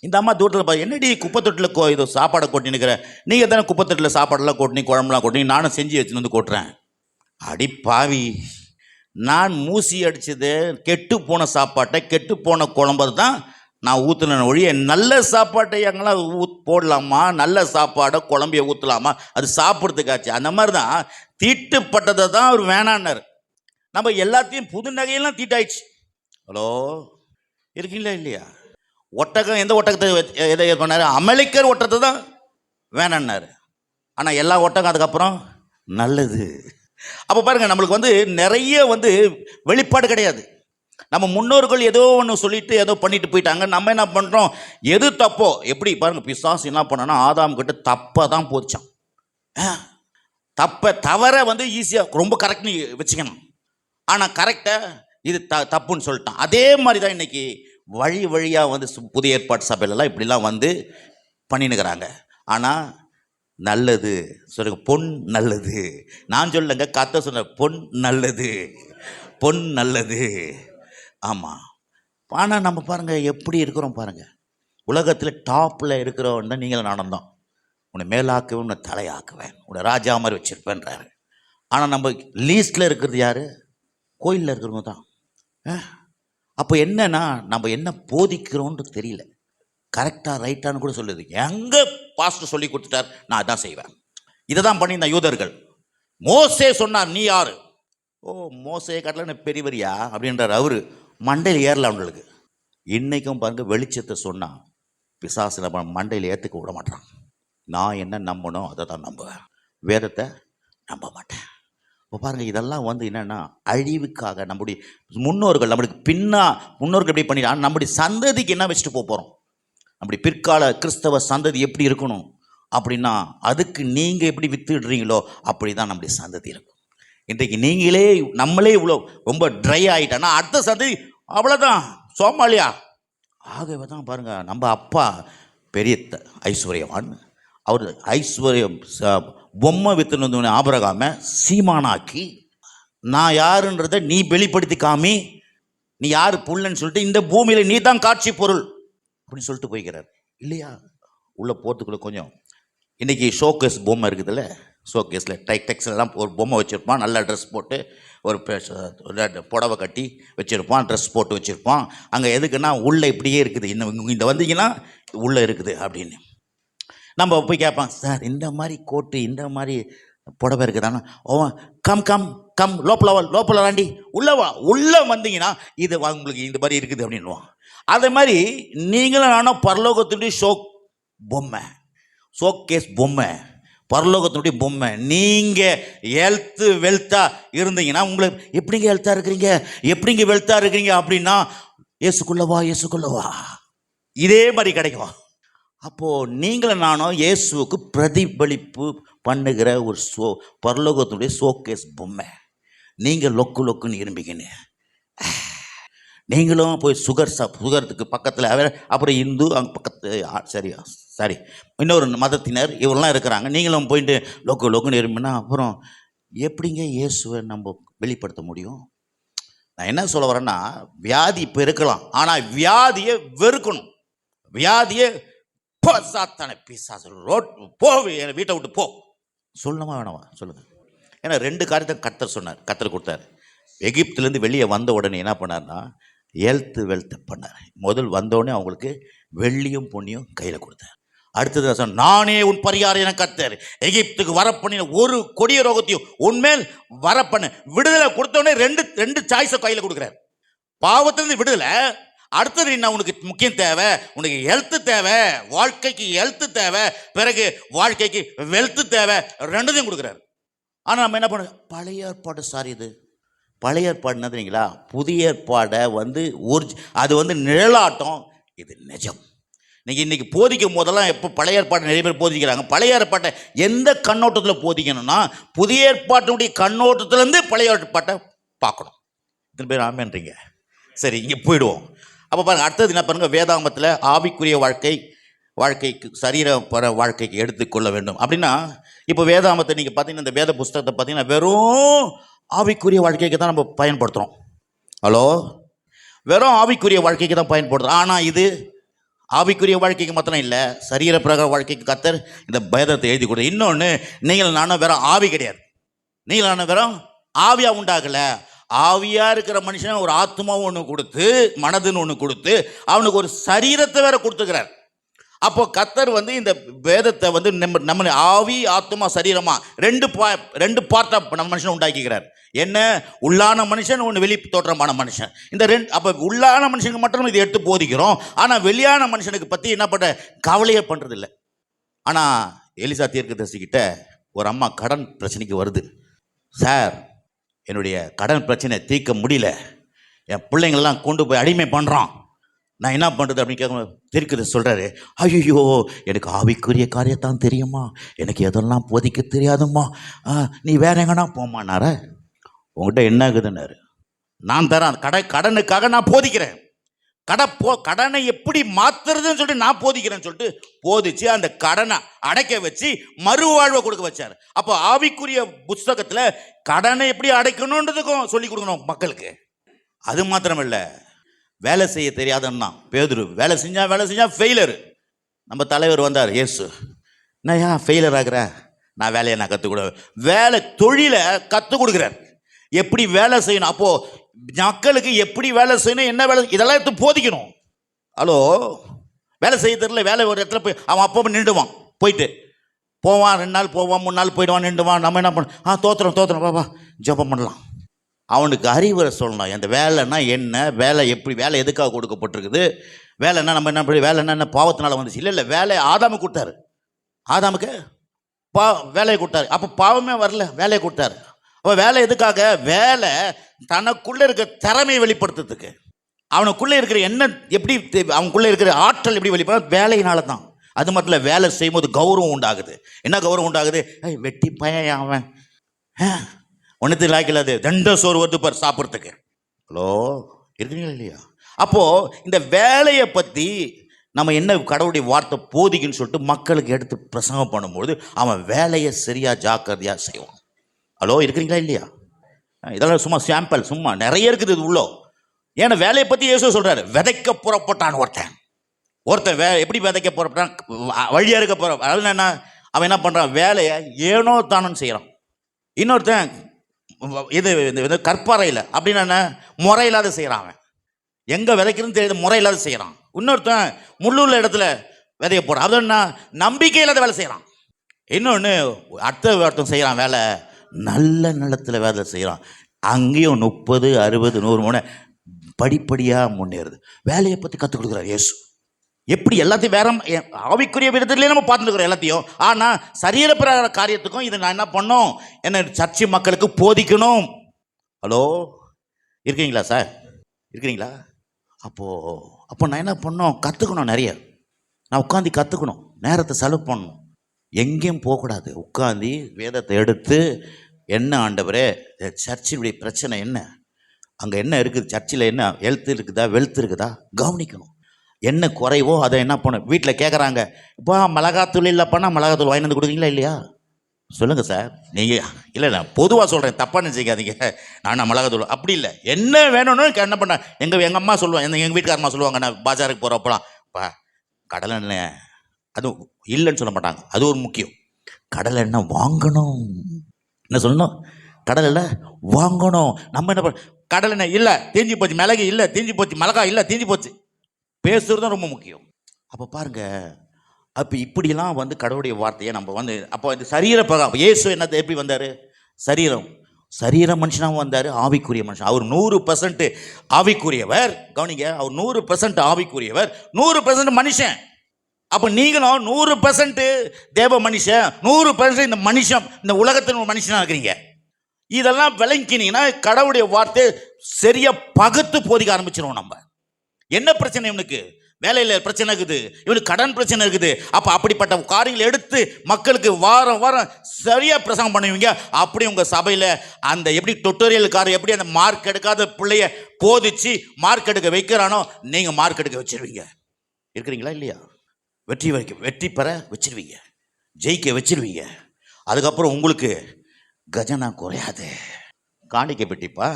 இந்த அம்மா தூரத்தில் பார்த்து, என்னடி குப்பை தொட்டியில் இது சாப்பாடை கொட்டினுக்கிற, நீங்கள் தானே குப்பை தொட்டியில் சாப்பாடெல்லாம் கொட்டினி குழம்புலாம் கொட்டினி, நானும் செஞ்சு வச்சுன்னு வந்து கொட்டுறேன். அடி பாவி, நான் மூசி அடித்தது கெட்டு போன சாப்பாட்டை கெட்டு போன குழம்பு தான் நான் ஊற்றுன ஒழிய நல்ல சாப்பாட்டை எங்கெல்லாம் போடலாமா, நல்ல சாப்பாடை குழம்பைய ஊற்றலாமா, அது சாப்பிட்றதுக்காச்சு. அந்த மாதிரி தான் தீட்டுப்பட்டதை தான் அவர் வேணான்னார். நம்ம எல்லாத்தையும் புது நகையெல்லாம் தீட்டாயிடுச்சு. ஹலோ, இருக்கீங்களா இல்லையா? ஒட்டகம், எந்த ஒட்டகத்தை எதை பண்ணார், அமெரிக்கர் ஒட்டகத்தை தான் வேணான்னார். ஆனால் எல்லா ஒட்டகம் அதுக்கப்புறம் நல்லது. அப்போ பாருங்கள், நம்மளுக்கு வந்து நிறைய வந்து வெளிப்பாடு கிடையாது. நம்ம முன்னோர்கள் ஏதோ ஒன்று சொல்லிட்டு ஏதோ பண்ணிட்டு போயிட்டாங்க. நம்ம என்ன பண்ணுறோம், எது தப்போ, எப்படி பாருங்கள், பிசாசு என்ன பண்ணனா, ஆதாம் கிட்ட தப்பை தான் போச்சான். தவற வந்து ஈஸியாக ரொம்ப கரெக்ட்னு வச்சுக்கணும். ஆனால் கரெக்டை இது தப்புன்னு சொல்லிட்டான். அதே மாதிரி தான் இன்றைக்கி வழியாக வந்து புதிய ஏற்பாட்டு சபையிலலாம் இப்படிலாம் வந்து பண்ணினுக்கிறாங்க. ஆனால் நல்லது சொல்லுங்க, பொன் நல்லது. நான் சொல்லலைங்க, கத்த சொன்ன பொன் நல்லது, பொன் நல்லது. ஆமாம். ஆனால் நம்ம பாருங்கள் எப்படி இருக்கிறோம் பாருங்கள். உலகத்தில் டாப்பில் இருக்கிறவன் தான் நீங்களும் நானும் தான். உன்னை மேலாக்குவேன், உன்னை தலையாக்குவேன், உன்னை ராஜா மாதிரி வச்சுருப்பேன்றாரு. ஆனால் நம்ம லீஸ்டில் இருக்கிறது யார்? கோயிலில் இருக்கிறவங்க தான். அப்போ என்னன்னா, நம்ம என்ன போதிக்கிறோன்றது தெரியல. கரெக்டாக ரைட்டானு கூட சொல்லுது. எங்கே பாஸ்டர் சொல்லி கொடுத்துட்டார், நான் அதான் செய்வேன். இதை தான் பண்ணியிருந்தேன் யூதர்கள். மோசே சொன்னார், நீ யார்? ஓ, மோசையை காட்டல பெரியவரியா அப்படின்றார். அவரு மண்டையில் ஏறல அவங்களுக்கு. இன்றைக்கும் பாருங்கள், வெளிச்சத்தை சொன்னால் பிசாசில் மண்டையில் ஏற்றுக்க விட மாட்டான். நான் என்ன நம்பணும் அதை தான் நம்புவேன், வேதத்தை நம்ப மாட்டேன். இப்போ பாருங்கள், இதெல்லாம் வந்து என்னென்னா அழிவுக்காக நம்முடைய முன்னோர்கள், நம்மளுக்கு முன்னோர்கள் எப்படி பண்ணிட்டாங்க, நம்முடைய சந்ததிக்கு என்ன வச்சுட்டு போகிறோம், நம்முடைய பிற்கால கிறிஸ்தவ சந்ததி எப்படி இருக்கணும் அப்படின்னா, அதுக்கு நீங்கள் எப்படி வித்துடுறீங்களோ அப்படி தான் நம்முடைய சந்ததி இருக்கும். இன்றைக்கு நம்மளே இவ்வளோ ரொம்ப ட்ரை ஆகிட்டோன்னா அடுத்த சந்ததி அவ்வளோதான் சோமாலியா. ஆகவே தான் பாருங்கள், நம்ம அப்பா பெரிய ஐஸ்வர்யவான். அவர் ஐஸ்வர்யம் பொம்மை வித்துன்னு ஆபிரகாமை சீமானாக்கி, நான் யாருன்றதை நீ வெளிப்படுத்தி காமி, நீ யார் புள்ளன்னு சொல்லிட்டு இந்த பூமியில் நீ தான் காட்சி பொருள் அப்படின்னு சொல்லிட்டு போய்க்கிறார் இல்லையா? உள்ளே போகிறதுக்குள்ளே கொஞ்சம் இன்றைக்கி ஷோகேஸ் பொம்மை இருக்குதுல்ல, ஷோகேஸில் டெக்ஸ்லாம் ஒரு பொம்மை வச்சுருப்பான், நல்ல ட்ரெஸ் போட்டு ஒரு புடவை கட்டி வச்சுருப்பான், ட்ரெஸ் போட்டு வச்சுருப்பான். அங்கே எதுக்குன்னா உள்ளே இப்படியே இருக்குது, இன்னும் இந்த வந்தீங்கன்னா உள்ளே இருக்குது அப்படின்னு. நம்ம போய் கேட்பான், சார் இந்த மாதிரி கோட்டு இந்த மாதிரி புடவை இருக்குதானா? ஓ, கம் கம் கம் லோப்பல வாண்டி உள்ளவா, உள்ளே வந்தீங்கன்னா இது உங்களுக்கு இந்த மாதிரி இருக்குது அப்படின்வான். அதே மாதிரி நீங்களும் நானும் பரலோகத்துடைய பொம்மை, ஷோகேஸ் பொம்மை, பரலோகத்தினுடைய பொம்மை. நீங்கள் வெல்த்தாக இருந்தீங்கன்னா உங்களை எப்படிங்க ஹெல்த்தாக இருக்கிறீங்க, எப்படிங்க வெல்த்தாக இருக்கிறீங்க அப்படின்னா இயேசுக்குள்ளவா இதே மாதிரி கிடைக்கும். அப்போது நீங்களும் நானும் இயேசுவுக்கு பிரதிபலிப்பு பண்ணுகிற ஒரு பரலோகத்தினுடைய ஷோகேஸ் பொம்மை. நீங்கள் லொக்கு லொக்குன்னு இரும்பிக்கின்னு நீங்களும் போய் சுகருக்கு பக்கத்தில் அப்புறம் இந்து அங்கே பக்கத்து சரி இன்னொரு மதத்தினர் இவரெல்லாம் இருக்கிறாங்க. நீங்களும் போயிட்டு லொக்கு லொக்குன்னு இரும்பினா அப்புறம் எப்படிங்க இயேசுவை நம்ம வெளிப்படுத்த முடியும்? நான் என்ன சொல்ல வரேன்னா, வியாதி இப்போ இருக்கலாம், ஆனால் வியாதியை வெறுக்கணும். வியாதியை சாத்தான பிசாசு போ, என் வீட்டை விட்டு போ சொல்லணுமா வேணாமா சொல்லுங்க. ஏன்னா 2 காரியத்தை கர்த்தர் சொன்னார், கர்த்தர் கொடுத்தாரு. எகிப்துலேருந்து வெளியே வந்த உடனே என்ன பண்ணார்னா வெல்த் பண்ணார். முதல் வந்தோடனே அவங்களுக்கு வெள்ளியும் பொன்னியும் கையில் கொடுத்தார். அடுத்தது சொன்ன, நானே உன் பரிகாரம் என கர்த்தர், எகிப்துக்கு வரப்பண்ணின ஒரு கொடிய ரோகத்தையும் உன்மேல் வரப்பண்ண விடுதலை கொடுத்தோடனே ரெண்டு சாய்ஸை கையில் கொடுக்குறாரு. பாவத்திலிருந்து விடுதலை, அடுத்தது என்ன உனக்கு முக்கியம் தேவை, உனக்கு ஹெல்த்து தேவை, வாழ்க்கைக்கு ஹெல்த்து தேவை, பிறகு வாழ்க்கைக்கு வெல்த்து தேவை, ரெண்டுத்தையும் கொடுக்குறாரு. ஆனால் நம்ம என்ன பண்ண, பழைய ஏற்பாடு சார், இது பழைய ஏற்பாடுனதுங்களா, புதிய ஏற்பாடை அது நிழலாட்டம், இது நிஜம். நீங்கள் இன்றைக்கி போதிக்கும் போதெல்லாம் எப்போ பழைய ஏற்பாட்டை நிறைய பேர் போதிக்கிறாங்க. பழைய ஏற்பாட்டை எந்த கண்ணோட்டத்தில் போதிக்கணும்னா புதிய ஏற்பாட்டினுடைய கண்ணோட்டத்திலேருந்து பழைய ஏற்பாட்டை பார்க்கணும். இத்தனை பேர் ஆமேன்றீங்க. சரி, இங்கே போயிடுவோம். அப்போ பாருங்கள், அடுத்தது என்ன பாருங்கள், வேதாகமத்தில் ஆவிக்குரிய வாழ்க்கைக்கு சரீர வாழ்க்கைக்கு எடுத்துக்கொள்ள வேண்டும் அப்படின்னா, இப்போ வேதாகமத்தை நீங்கள் பார்த்தீங்கன்னா, இந்த வேத புஸ்தகத்தை பார்த்தீங்கன்னா வெறும் ஆவிக்குரிய வாழ்க்கைக்கு தான் நம்ம பயன்படுத்துகிறோம். ஹலோ, வெறும் ஆவிக்குரிய வாழ்க்கைக்கு தான் பயன்படுத்துகிறோம். ஆனால் இது ஆவிக்குரிய வாழ்க்கைக்கு மாத்திரம் இல்லை, சரீர பிரகார வாழ்க்கைக்கு கர்த்தர் இந்த வேதத்தை எழுதி கொடுத்து. இன்னொன்று, நீங்கள் நானும் வெறும் ஆவி கிடையாது, நீங்கள் நானும் வெறும் ஆவியாக உண்டாகலை. ஆவியாக இருக்கிற மனுஷன் ஒரு ஆத்மாவும் ஒன்று கொடுத்து, மனதுன்னு ஒன்று கொடுத்து, அவனுக்கு ஒரு சரீரத்தை வேற கொடுத்துக்கிறார். அப்போ கர்த்தர் இந்த வேதத்தை நம்ம ஆவி ஆத்மா சரீரமா ரெண்டு பார்ட்டாக நம்ம மனுஷனை உண்டாக்கிக்கிறார். என்ன, உள்ளான மனுஷன், ஒன்று வெளி தோற்றமான மனுஷன். இந்த அப்போ உள்ளான மனுஷனுக்கு மட்டும் இது எடுத்து போதிக்கிறோம். ஆனால் வெளியான மனுஷனுக்கு பற்றி என்ன பண்ண கவலையே பண்ணுறதில்லை. ஆனால் எலிசா தீர்க்கதரிசிக்கிட்ட ஒரு அம்மா கடன் பிரச்சனைக்கு வருது. சார், என்னுடைய கடன் பிரச்சனை தீர்க்க முடியல, என் பிள்ளைங்கள்லாம் கொண்டு போய் அடிமை பண்ணுறான், நான் என்ன பண்ணுறது அப்படின்னு கேட்க தீர்க்கதரிசி சொல்கிறாரு, ஐயோ எனக்கு ஆவிக்குரிய காரியத்தான் தெரியுமா, எனக்கு எதெல்லாம் போதிக்க தெரியாதும்மா, நீ வேற எங்கன்னா போமானார, உங்கள்கிட்ட என்ன ஆகுதுன்னாரு. நான் தரேன், கடனுக்காக நான் போதிக்கிறேன், கடனை எப்படி மாத்துறதுன்னு சொல்லிட்டு நான் போதிக்கிறேன்னு சொல்லிட்டு போதிச்சு அந்த கடனை அடைக்க வச்சு மறுவாழ்வை கொடுக்க வச்சார். அப்போ ஆவிக்குரிய புஸ்தகத்தில் கடனை எப்படி அடைக்கணுன்றதுக்கும் சொல்லி கொடுக்கணும் மக்களுக்கு. அது மாத்திரம் இல்லை, வேலை செய்ய தெரியாதுன்னா பேதுரு வேலை செஞ்சா ஃபெயிலரு. நம்ம தலைவர் வந்தார், இயேசு, நான் ஏன் ஃபெயிலர் ஆகிற, நான் வேலையை நான் கற்றுக் கொடு, தொழிலை கற்றுக் கொடுக்குறார், எப்படி வேலை செய்யணும். அப்போது மக்களுக்கு எப்படி வேலை செய்யணும், என்ன வேலை, இதெல்லாம் எடுத்து போதிக்கணும். ஹலோ, வேலை செய்ய தெரியல, வேலை ஒரு இடத்துல போய் அவன் அப்போ நின்றுவான், போயிட்டு போவான், 2 நாள் போவான், 3 நாள் போயிடுவான், நின்றுவான். நம்ம என்ன பண்ண, தோத்துறோம் பாப்பா, ஜெபம் பண்ணலாம். அவனுக்கு அறிவுரை சொல்லணும், அந்த வேலைன்னா என்ன, வேலை எப்படி, வேலை எதுக்காக கொடுக்கப்பட்டிருக்குது, வேலைன்னா நம்ம என்ன பண்ணி, வேலைன்னா என்ன பாவத்தினால வந்துச்சு, இல்லை வேலை ஆதாமுக்கு கொடுத்தாரு, ஆதாமுக்கு வேலையை கொடுத்தாரு. அப்போ பாவமே வரல, வேலையை கொடுத்தாரு. அப்போ வேலை எதுக்காக, வேலை தனக்குள்ளே இருக்கிற திறமையை வெளிப்படுத்துறதுக்கு, அவனுக்குள்ளே இருக்கிற என்ன எப்படி, அவனுக்குள்ளே இருக்கிற ஆற்றல் எப்படி வெளிப்பட, வேலையினால தான். அது மட்டும் இல்லை, வேலை செய்யும்போது கௌரவம் உண்டாகுது. என்ன கௌரவம் உண்டாகுது, வெட்டி பையன் அவன் ஒன்றுத்தில் ஆக்கலாது, தண்ட சோறு வருது பார் சாப்பிட்றதுக்கு. ஹலோ, இருக்கிறீங்களா இல்லையா? அப்போது இந்த வேலையை பற்றி நம்ம என்ன கடவுளுடைய வார்த்தை போதிக்குன்னு சொல்லிட்டு மக்களுக்கு எடுத்து பிரசங்கம் பண்ணும்போது அவன் வேலையை சரியாக ஜாக்கிரதையாக செய்வான். ஹலோ, இருக்கிறீங்களா இல்லையா? இதெல்லாம் சும்மா சாம்பிள், சும்மா நிறைய இருக்குது இது உள்ளோ. ஏன்னா வேலையை பற்றி இயேசு சொல்கிறாரு, விதைக்க புறப்பட்டான் ஒருத்தன் எப்படி விதைக்க புறப்பட்டான், வழியாக இருக்க போகிற, அதனால என்ன, அவன் என்ன பண்ணுறான், வேலையை ஏனோ தானோன்னு செய்கிறான். இன்னொருத்தன் இது கற்பாறையில் அப்படின்னா என்ன, முறையில்லாத செய்கிறான், அவன் எங்கே விதைக்கிறதுன்னு தெரியுது, முறையில்லாத செய்கிறான். இன்னொருத்தன் முள்ளுள்ள இடத்துல விதைய போகிறான், அது என்ன, நம்பிக்கை இல்லாத வேலை செய்கிறான். இன்னொன்று ஒருத்தன் செய்கிறான் வேலை, நல்ல நிலத்தில் வேலை செய்கிறான், அங்கேயும் 30, 60, 100 முனை படிப்படியாக முன்னேறுது. வேலையை பற்றி கற்றுக் கொடுக்குறாரு இயேசு. எப்படி எல்லாத்தையும் வேற ஆவிக்குரிய விதத்திலே நம்ம பார்த்துருக்குறோம் எல்லாத்தையும். ஆனால் சரீர பிரகார காரியத்துக்கும் இதை நான் என்ன பண்ணோம், என்ன சர்ச்சை மக்களுக்கு போதிக்கணும். ஹலோ, இருக்கீங்களா சார், இருக்கிறீங்களா? அப்போ நான் என்ன பண்ணோம், கற்றுக்கணும், நிறைய நான் உட்காந்து கற்றுக்கணும், நேரத்தை செலவு பண்ணணும், எங்கேயும் போகக்கூடாது, உட்காந்து வேதத்தை எடுத்து என்ன ஆண்டவரே சர்ச்சினுடைய பிரச்சனை என்ன, அங்கே என்ன இருக்குது, சர்ச்சில் என்ன ஹெல்த் இருக்குதா வெல்த் இருக்குதா கவனிக்கணும். என்ன குறைவோ அதை என்ன பண்ணணும். வீட்டில் கேட்குறாங்க, இப்போ மிளகாத்தூள் இல்லைப்பானா மிளகாத்தூள் வாங்கி வந்து கொடுக்குறீங்களா இல்லையா? சொல்லுங்கள் சார். நீங்கள் இல்லை, நான் பொதுவாக சொல்கிறேன், தப்பாக நினச்சிக்காதீங்க. நான் மிளகாத்தூள் அப்படி இல்லை, என்ன வேணும்னு என்ன பண்ண எங்கள் அம்மா சொல்லுவாங்க, எங்கள் வீட்டுக்காரம்மா சொல்லுவாங்க, நான் பாஜாருக்கு போகிறப்பலாம் பா கடலை எண்ணெய் அதுவும் இல்லைன்னு சொல்ல மாட்டாங்க, அது ஒரு முக்கியம். கடலை எண்ணெய் வாங்கணும், என்ன சொல்லணும், கடலை எண்ணெய் வாங்கணும். நம்ம என்ன பண்ண, கடலை எண்ணெய் இல்லை தீஞ்சு போச்சு, மிளகு இல்லை தீஞ்சு போச்சு, மிளகா இல்லை தீஞ்சு போச்சு, பேசுகிறது தான் ரொம்ப முக்கியம். அப்போ பாருங்க, அப்போ இப்படிலாம் வந்து கடவுளுடைய வார்த்தையை நம்ம வந்து அப்போ இந்த சரீர பிரகாரம் இயேசு என்னத்தை எப்படி வந்தார், சரீர மனுஷனாகவும் வந்தார், ஆவிக்குரிய மனுஷன். அவர் 100% ஆவிக்குரியவர். கவனிங்க, அவர் 100% ஆவிக்குரியவர், 100% மனுஷன். அப்போ நீங்களும் 100% தேவ மனுஷன், 100% இந்த மனுஷன், இந்த உலகத்தின் ஒரு மனுஷனாக இருக்கிறீங்க. இதெல்லாம் விளங்கினீங்கன்னா கடவுளுடைய வார்த்தை சரியா பகுத்து போதிக்க ஆரம்பிச்சிடும். நம்ம என்ன பிரச்சனை, இவனுக்கு வேலையில் பிரச்சனை இருக்குது, இவனுக்கு கடன் பிரச்சனை இருக்குது, அப்போ அப்படிப்பட்ட காரியங்களை எடுத்து மக்களுக்கு வாரம் வாரம் சரியாக பிரசங்கம் பண்ணுவீங்க. அப்படி உங்கள் சபையில் அந்த எப்படி டுட்டோரியல்காரர் எப்படி அந்த மார்க் எடுக்காத பிள்ளைய போதிச்சு மார்க் எடுக்க வைக்கிறானோ, நீங்கள் மார்க் எடுக்க வச்சிருவீங்க. இருக்கிறீங்களா இல்லையா? வெற்றி பெற வச்சிருவீங்க, ஜெயிக்க வச்சிருவீங்க. அதுக்கப்புறம் உங்களுக்கு கஜனா குறையாது. காணிக்கை பெட்டிப்பா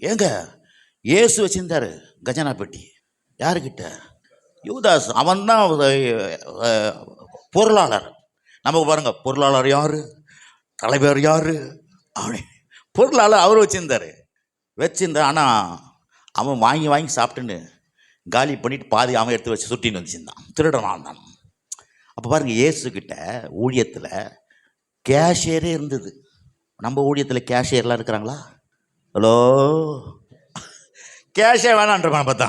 ஏங்க இயேசு வச்சிருந்தாரு கஜனா பெட்டி. யாருக்கிட்ட? யூதாஸ். அவன் தான் பொருளாளர். நமக்கு பாருங்க, பொருளாளர் யாரு, தலைவர் யாரு, அப்படி பொருளாளர் அவர் வச்சிருந்தார். ஆனால் அவன் வாங்கி சாப்பிட்டுன்னு காலி பண்ணிட்டு பாதி அவன் எடுத்து வச்சு சுட்டின்னு வச்சுருந்தான், திருடனான் தான். அப்போ பாருங்க, இயேசுக்கிட்ட ஊழியத்தில் கேஷியரே இருந்தது. நம்ம ஊழியத்தில் கேஷியர்லாம் இருக்கிறாங்களா? ஹலோ, கேஷே வேணான்றப்பான் பார்த்தா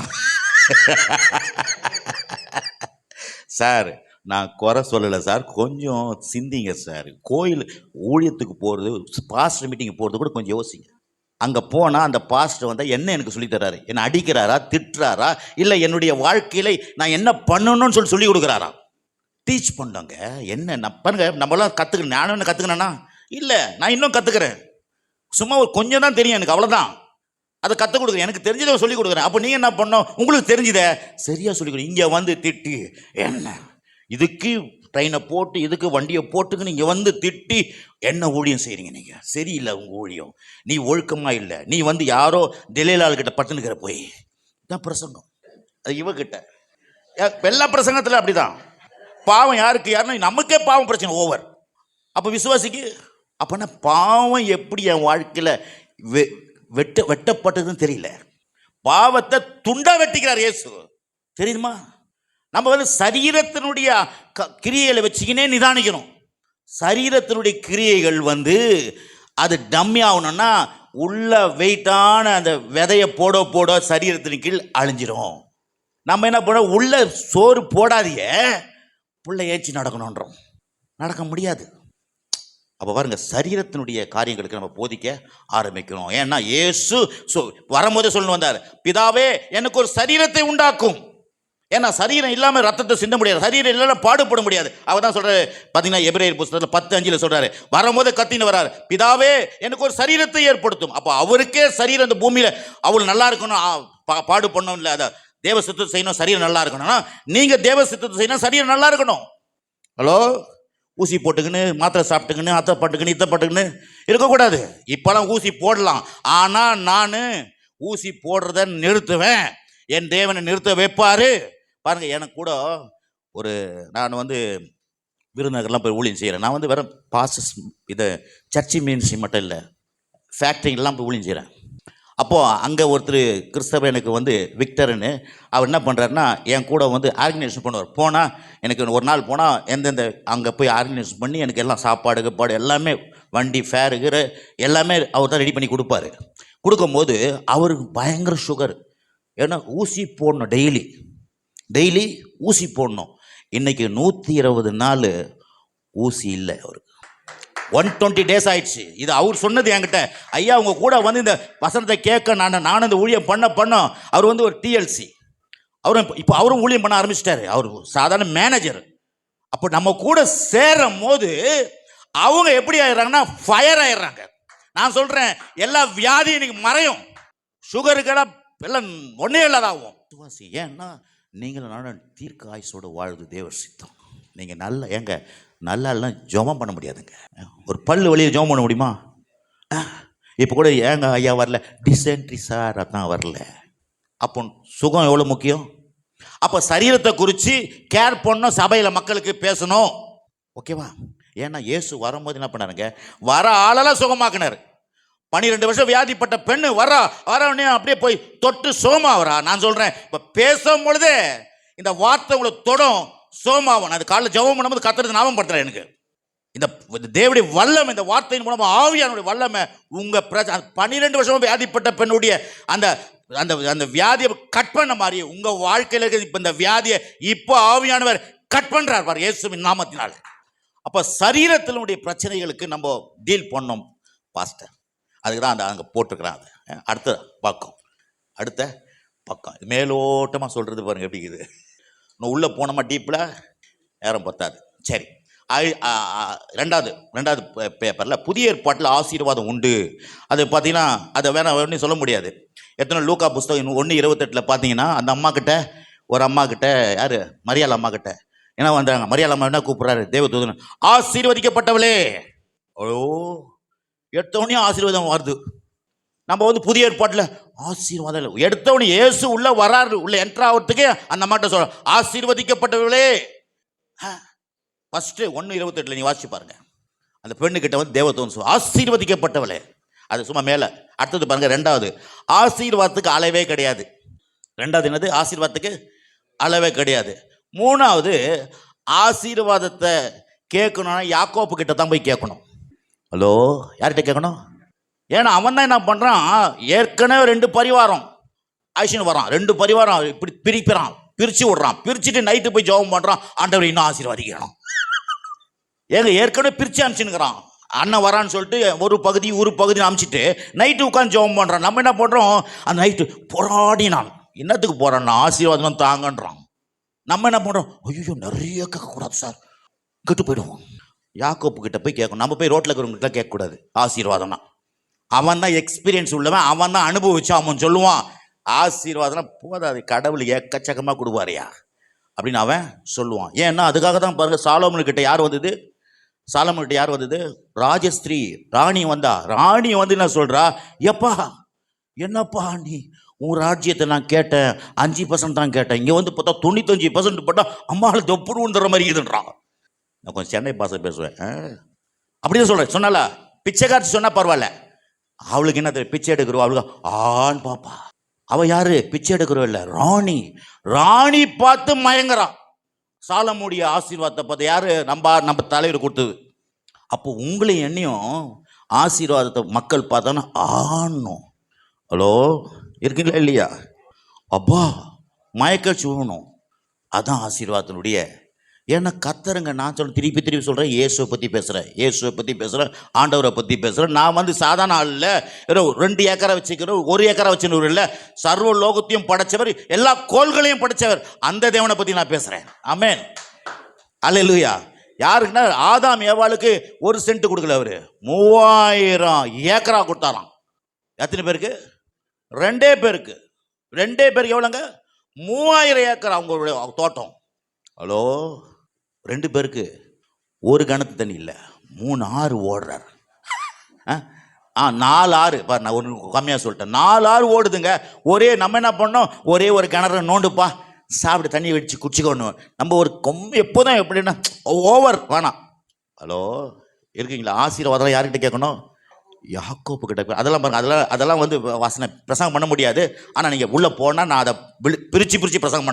சார், நான் குறை சொல்லலை சார், கொஞ்சம் சிந்திங்க சார். கோயில் ஊழியத்துக்கு போகிறது, பாஸ்டர் மீட்டிங் போகிறது கூட கொஞ்சம் யோசிங்க. அங்கே போனால் அந்த பாஸ்டர் வந்தால் என்ன எனக்கு சொல்லித்தராரு, என்னை அடிக்கிறாரா, திட்டுறாரா, இல்லை என்னுடைய வாழ்க்கையில் நான் என்ன பண்ணணும்னு சொல்லி கொடுக்குறாரா? டீச் பண்ணோங்க. என்ன நான் பாருங்க, நம்மளாம் கற்றுக்கணும். நானும் என்ன கற்றுக்கணுன்னா இல்லை, நான் இன்னும் கற்றுக்கிறேன். சும்மா ஒரு கொஞ்சம் தான் தெரியும் எனக்கு, அவ்வளோதான். அதை கற்றுக் கொடுக்குறேன், எனக்கு தெரிஞ்சதை சொல்லிக் கொடுக்குறேன். அப்போ நீங்கள் என்ன பண்ணோம், உங்களுக்கு தெரிஞ்சதை சரியாக சொல்லிக் கொடுங்க. இங்கே வந்து திட்டி என்ன, இதுக்கு ட்ரெயினை போட்டு இதுக்கு வண்டியை போட்டுக்கு நீங்கள் வந்து திட்டி என்ன ஊழியம் செய்கிறீங்க? நீங்கள் சரியில்லை, உங்கள் ஊழியம், நீ ஒழுக்கமாக இல்லை, நீ வந்து யாரோ டெல்லிலாள்கிட்ட பட்டுனுக்கிற போய் தான் பிரசங்கம். அது இவகிட்ட எல்லா பிரசங்கத்தில் அப்படி தான். பாவம் யாருன்னா நமக்கே பாவம் பிரச்சனை ஓவர். அப்போ விசுவாசிக்கு அப்போனா பாவம் எப்படி என் வாழ்க்கையில் வெட்டப்பட்டதுன்னு தெரியல. பாவத்தை துண்டா வெட்டிக்கிறார் இயேசு, தெரியுமா? நம்ம வந்து சரீரத்தினுடைய கிரியைகளை வச்சுக்கினே நிதானிக்கணும். சரீரத்தினுடைய கிரியைகள் வந்து அது டம்மி ஆகணும்னா உள்ள வெயிட்டான அந்த விதையை போட சரீரத்தின் கீழ் அழிஞ்சிரும். நம்ம என்ன பண்ணோம், உள்ள சோறு போடாதீங்க, புள்ளை ஏற்றி நடக்கணுன்றோம், நடக்க முடியாது. அப்போ பாருங்க, சரீரத்தினுடைய காரியங்களுக்கு நம்ம போதிக்க ஆரம்பிக்கணும். ஏன்னா இயேசு வரும்போதே சொல்லணும் வந்தார், பிதாவே எனக்கு ஒரு சரீரத்தை உண்டாக்கும். ஏன்னா சரீரம் இல்லாமல் ரத்தத்தை சிந்த முடியாது, சரீரம் இல்லைன்னா பாடுபட முடியாது. அவர் தான் சொல்றாரு, பார்த்தீங்கன்னா எபிரேயர் புத்தகத்தில் 10:5 சொல்றாரு, வரும்போது கத்தின்னு வர்றாரு, பிதாவே எனக்கு ஒரு சரீரத்தை ஏற்படுத்தும். அப்போ அவருக்கே சரீரம் இந்த பூமியில் அவள் நல்லா இருக்கணும், பாடு பண்ணணும், இல்லை அதை தேவ சித்தத்தை செய்யணும், சரீரம் நல்லா இருக்கணும்னா நீங்கள் தேவ சித்தத்தை செய்யணும், சரீரம் நல்லா இருக்கணும். ஹலோ, ஊசி போட்டுக்கின்னு மாத்திரை சாப்பிட்டுக்கின்னு அத்தை பட்டுக்குன்னு இத்தை பட்டுக்குன்னு இருக்கக்கூடாது. இப்போலாம் ஊசி போடலாம், ஆனால் நான் ஊசி போடுறத நிறுத்துவேன், என் தேவனை நிறுத்த வைப்பார். பாருங்கள், எனக்கு கூட நான் வந்து விருதுநகர்லாம் போய் ஊழியம் செய்கிறேன். நான் வந்து வேறு பாசஸ் இதை சர்ச்சி மீன்ஸ் மட்டும் இல்லை, ஃபேக்ட்ரிங்கெலாம் போய் ஊழியம் செய்கிறேன். அப்போது அங்கே ஒருத்தர் கிறிஸ்தவ எனக்கு வந்து விக்டர்னு, அவர் என்ன பண்ணுறாருன்னா என் கூட வந்து ஆர்கனைசேஷன் பண்ணுவார். போனால் எனக்கு ஒரு நாள் போனால் எந்தெந்த அங்கே போய் ஆர்கனைசேஷன் பண்ணி எனக்கு எல்லாம் சாப்பாடு கப்பாடு எல்லாமே வண்டி ஃபேருகிற எல்லாமே அவர் தான் ரெடி பண்ணி கொடுப்பாரு. கொடுக்கும்போது அவருக்கு பயங்கர சுகர். ஏன்னா ஊசி போடணும், டெய்லி ஊசி போடணும். இன்றைக்கி 120 நாள் ஊசி இல்லை அவருக்கு, 120 days ஆயிடுச்சு. இது அவர் சொன்னது என்கிட்ட. ஐயா உங்க கூட வந்து இந்த வசனத்தை கேட்க நானும் இந்த ஊழியம் பண்ண அவர் வந்து ஒரு டிஎல்சி, அவரும் ஊழியம் பண்ண ஆரம்பிச்சிட்டாரு. அவர் சாதாரண மேனேஜர். அப்போ நம்ம கூட சேரும் போது அவங்க எப்படி ஆயிடுறாங்கன்னா ஃபயர் ஆயிடுறாங்க. நான் சொல்றேன், எல்லா வியாதியும் இன்னைக்கு மறையும். சுகருக்கெல்லாம் எல்லாம் ஒன்னே இல்லாதாகும். ஏன்னா நீங்களும் நானும் தீர்க்க ஆயுசோடு வாழ்வது தேவ சித்தம். நீங்கள் நல்லா ஏங்க நல்லா எல்லாம் ஜெபம் பண்ண முடியாதுங்க. ஒரு பல்லு வழியை ஜெபம் பண்ண முடியுமா? இப்போ கூட ஏங்க ஐயா வரல, டிசென்ட்ரி சார் அதான் வரல. அப்போ சுகம் எவ்வளோ முக்கியம். அப்போ சரீரத்தை குறித்து கேர் பண்ணணும், சபையில் மக்களுக்கு பேசணும். ஓகேவா? ஏன்னா இயேசு வரும்போது என்ன பண்ணாருங்க, வர ஆளெல்லாம் சுகமாக்குனார். 12 வருஷம் வியாதிப்பட்ட பெண்ணு வரவுடனே அப்படியே போய் தொட்டு சோமாவரா. நான் சொல்கிறேன், இப்போ பேசும் பொழுதே இந்த வார்த்தை உங்களை தொடும், சோமாவன். அது காலையில் ஜெபம் பண்ணும்போது கத்துறது ஞாபகப்படுத்துறேன். எனக்கு இந்த தேவனுடைய வல்லமை, இந்த வார்த்தையின் மூலமா ஆவியானுடைய வல்லமை உங்க 12 வருஷமா வியாதிப்பட்ட பெண்ணுடைய அந்த அந்த அந்த வியாதியை கட் பண்ண மாதிரி உங்க வாழ்க்கையில் இருக்க இப்ப இந்த வியாதியை இப்போ ஆவியானவர் கட் பண்றார் பாரு, இயேசுவின் நாமத்தினால. அப்ப சரீரத்தினுடைய பிரச்சனைகளுக்கு நம்ம டீல் பண்ணோம் பாஸ்டர். அதுக்கு தான் அந்த அங்கே போட்டுக்கிறாங்க. அடுத்த பக்கம் மேலோட்டமாக சொல்றது பாருங்க எப்படி இருக்குது. உள்ளே போனோமா டீப்பில் நேரம் பத்தாது. சரி, ரெண்டாவது பேப்பரில் புதிய ஏற்பாட்டில் ஆசீர்வாதம் உண்டு. அது பார்த்தீங்கன்னா அதை வேணாம் சொல்ல முடியாது. எத்தனை லூக்கா புஸ்தகம் 1:28 பார்த்தீங்கன்னா அந்த அம்மா கிட்ட, ஒரு அம்மா கிட்ட, யார், மரியாள் அம்மா கிட்ட என்ன வந்தாங்க. மரியாள் அம்மா என்ன கூப்பிட்றாரு, தேவதூதன், ஆசீர்வதிக்கப்பட்டவளே. ஓ, எடுத்தவனே ஆசீர்வாதம் வருது. நம்ம புதிய ஏற்பாட்டில் ஆசீர்வாதம் இல்லை, எடுத்தவனே இயேசு உள்ள வராரு, உள்ள என்ட்ரு ஆகிறதுக்கு அந்த அம்மாட்ட சொல்ற ஆசீர்வதிக்கப்பட்டவளே. ஃபர்ஸ்ட் 1:28 நீ வாசிச்சு பாருங்க. அந்த பெண்ணுக்கிட்ட தேவதூதன் சொல்ல ஆசீர்வதிக்கப்பட்டவளே. அது சும்மா மேலே. அடுத்தது பாருங்க, ரெண்டாவது ஆசீர்வாதத்துக்கு அளவே கிடையாது. ரெண்டாவது என்னது, ஆசீர்வாதத்துக்கு அளவே கிடையாது. மூணாவது ஆசீர்வாதத்தை கேட்கணும்னா யாக்கோப்பு கிட்ட தான் போய் கேட்கணும். ஹலோ, யார்கிட்ட கேட்கணும்? ஏன்னா அவன் தான் என்ன பண்ணுறான், ஏற்கனவே 2 பரிவாரம் ஆயிஷன் வரான், 2 பரிவாரம் இப்படி பிரித்து விடுறான். பிரிச்சுட்டு நைட்டு போய் ஜெபம் பண்ணுறான், ஆண்டவர் இன்னும் ஆசீர்வாதிக்கணும். ஏங்க ஏற்கனவே பிரித்து அனுப்பிச்சுன்னுக்கிறான். அண்ணன் வரான்னு சொல்லிட்டு ஒரு பகுதி அனுப்பிச்சிட்டு நைட்டு உட்காந்து ஜெபம் பண்ணுறான். நம்ம என்ன பண்ணுறோம், அந்த நைட்டு போராடினான். என்னத்துக்கு போகிறான்னா ஆசீர்வாதம் தாங்கன்றான். நம்ம என்ன பண்ணுறோம், ஐயோ நிறைய கேட்கக்கூடாது சார், கெட்டு போயிடுவோம். யாக்கோப்பு கிட்ட போய் கேட்கணும். நம்ம போய் ரோட்டில் இருக்கிறவங்ககிட்ட கேட்கக்கூடாது ஆசீர்வாதம்னா. அவன் தான் எக்ஸ்பீரியன்ஸ் உள்ளவன், அவன் தான் அனுபவிச்சான். அவன் சொல்லுவான் ஆசீர்வாதம்னா போதாது, கடவுள் எக்கச்சக்கமாக கொடுப்பாரியா அப்படின்னு அவன் சொல்லுவான். ஏன்னா அதுக்காக தான் பாருங்க, சாலோமன்கிட்ட யார் வந்தது, ராஜஸ்திரீ ராணி வந்தா. ராணி என்ன சொல்றா, எப்பா என்னப்பா நீ உன் ராஜ்யத்தை நான் கேட்டேன் 5% தான் கேட்டேன், இங்கே பார்த்தா 95% போட்டா அம்மாவில் தொப்புன்னு வந்துடுற மாதிரி இதுன்றான். நான் கொஞ்சம் சென்னை பாச பேசுவேன், அப்படிதான் சொல்கிறேன். சொன்னால பிச்சைக்காரச்சி சொன்னால் பரவாயில்ல, அவளுக்கு என்ன தெரியும், பிச்சை எடுக்கிறோம். அவளுக்கு ஆண் பாப்பா, அவள் யாரு, பிச்சை எடுக்கிறோம் இல்லை, ராணி பார்த்து மயங்குறான். சாலமுடைய ஆசீர்வாதத்தை பார்த்து யாரு, நம்ம தலைவர் கொடுத்தது. அப்போ உங்களையும் என்னையும் ஆசீர்வாதத்தை மக்கள் பார்த்தானா ஆணும். ஹலோ, இருக்கீங்களா இல்லையா? அப்பா மயக்கச்சு விழணும், அதான் ஆசீர்வாதத்தினுடைய. ஏன்னா கத்தருங்க, நான் திருப்பி சொல்கிறேன், இயேசுவை பற்றி பேசுகிறேன், ஆண்டவரை பற்றி பேசுகிறேன். நான் சாதாரண ஆள் இல்லை, 2 ஏக்கரை வச்சுக்கிறோம், 1 ஏக்கரை வச்சுன்னு இல்லை, சர்வ லோகத்தையும் படைச்சவர், எல்லா கோள்களையும் படைச்சவர், அந்த தேவனை பற்றி நான் பேசுகிறேன். ஆமென், அல்லேலூயா. யாருக்குன்னா ஆதாம் ஏவாளுக்கு 1 சென்ட் கொடுக்கல, அவர் 3000 ஏக்கரா கொடுத்தாராம். எத்தனை பேருக்கு? 2 பேருக்கு. 2 பேருக்கு எவ்வளோங்க? 3000 ஏக்கர் அவங்களுடைய தோட்டம். ஹலோ, 2 பேருக்கு 1 கணத்து தண்ணி இல்லை, 3 ஆறு ஓடுறார். 4 ஆறு பாரு, நான் ஒன்று கம்மியாக சொல்லிட்டேன், 4 ஆறு ஓடுதுங்க. நம்ம என்ன பண்ணோம், ஒரே ஒரு கிணறு நோண்டுப்பா, சாப்பிட்டு தண்ணி வச்சு குடிச்சிக்கணும். நம்ம ஒரு எப்போதான் எப்படின்னா ஓவர் வேணாம். ஹலோ, இருக்கீங்களா? ஆசீர்வாதம் யார்கிட்ட கேட்கணும்? யாக்கோப்பு கிட்ட. அதெல்லாம் பாருங்க, அதெல்லாம் வாசனை பிரசங்கம் பண்ண முடியாது. ஆனால் நீங்கள் உள்ளே போனால் நான் அதை பிரித்து பிரசங்கம்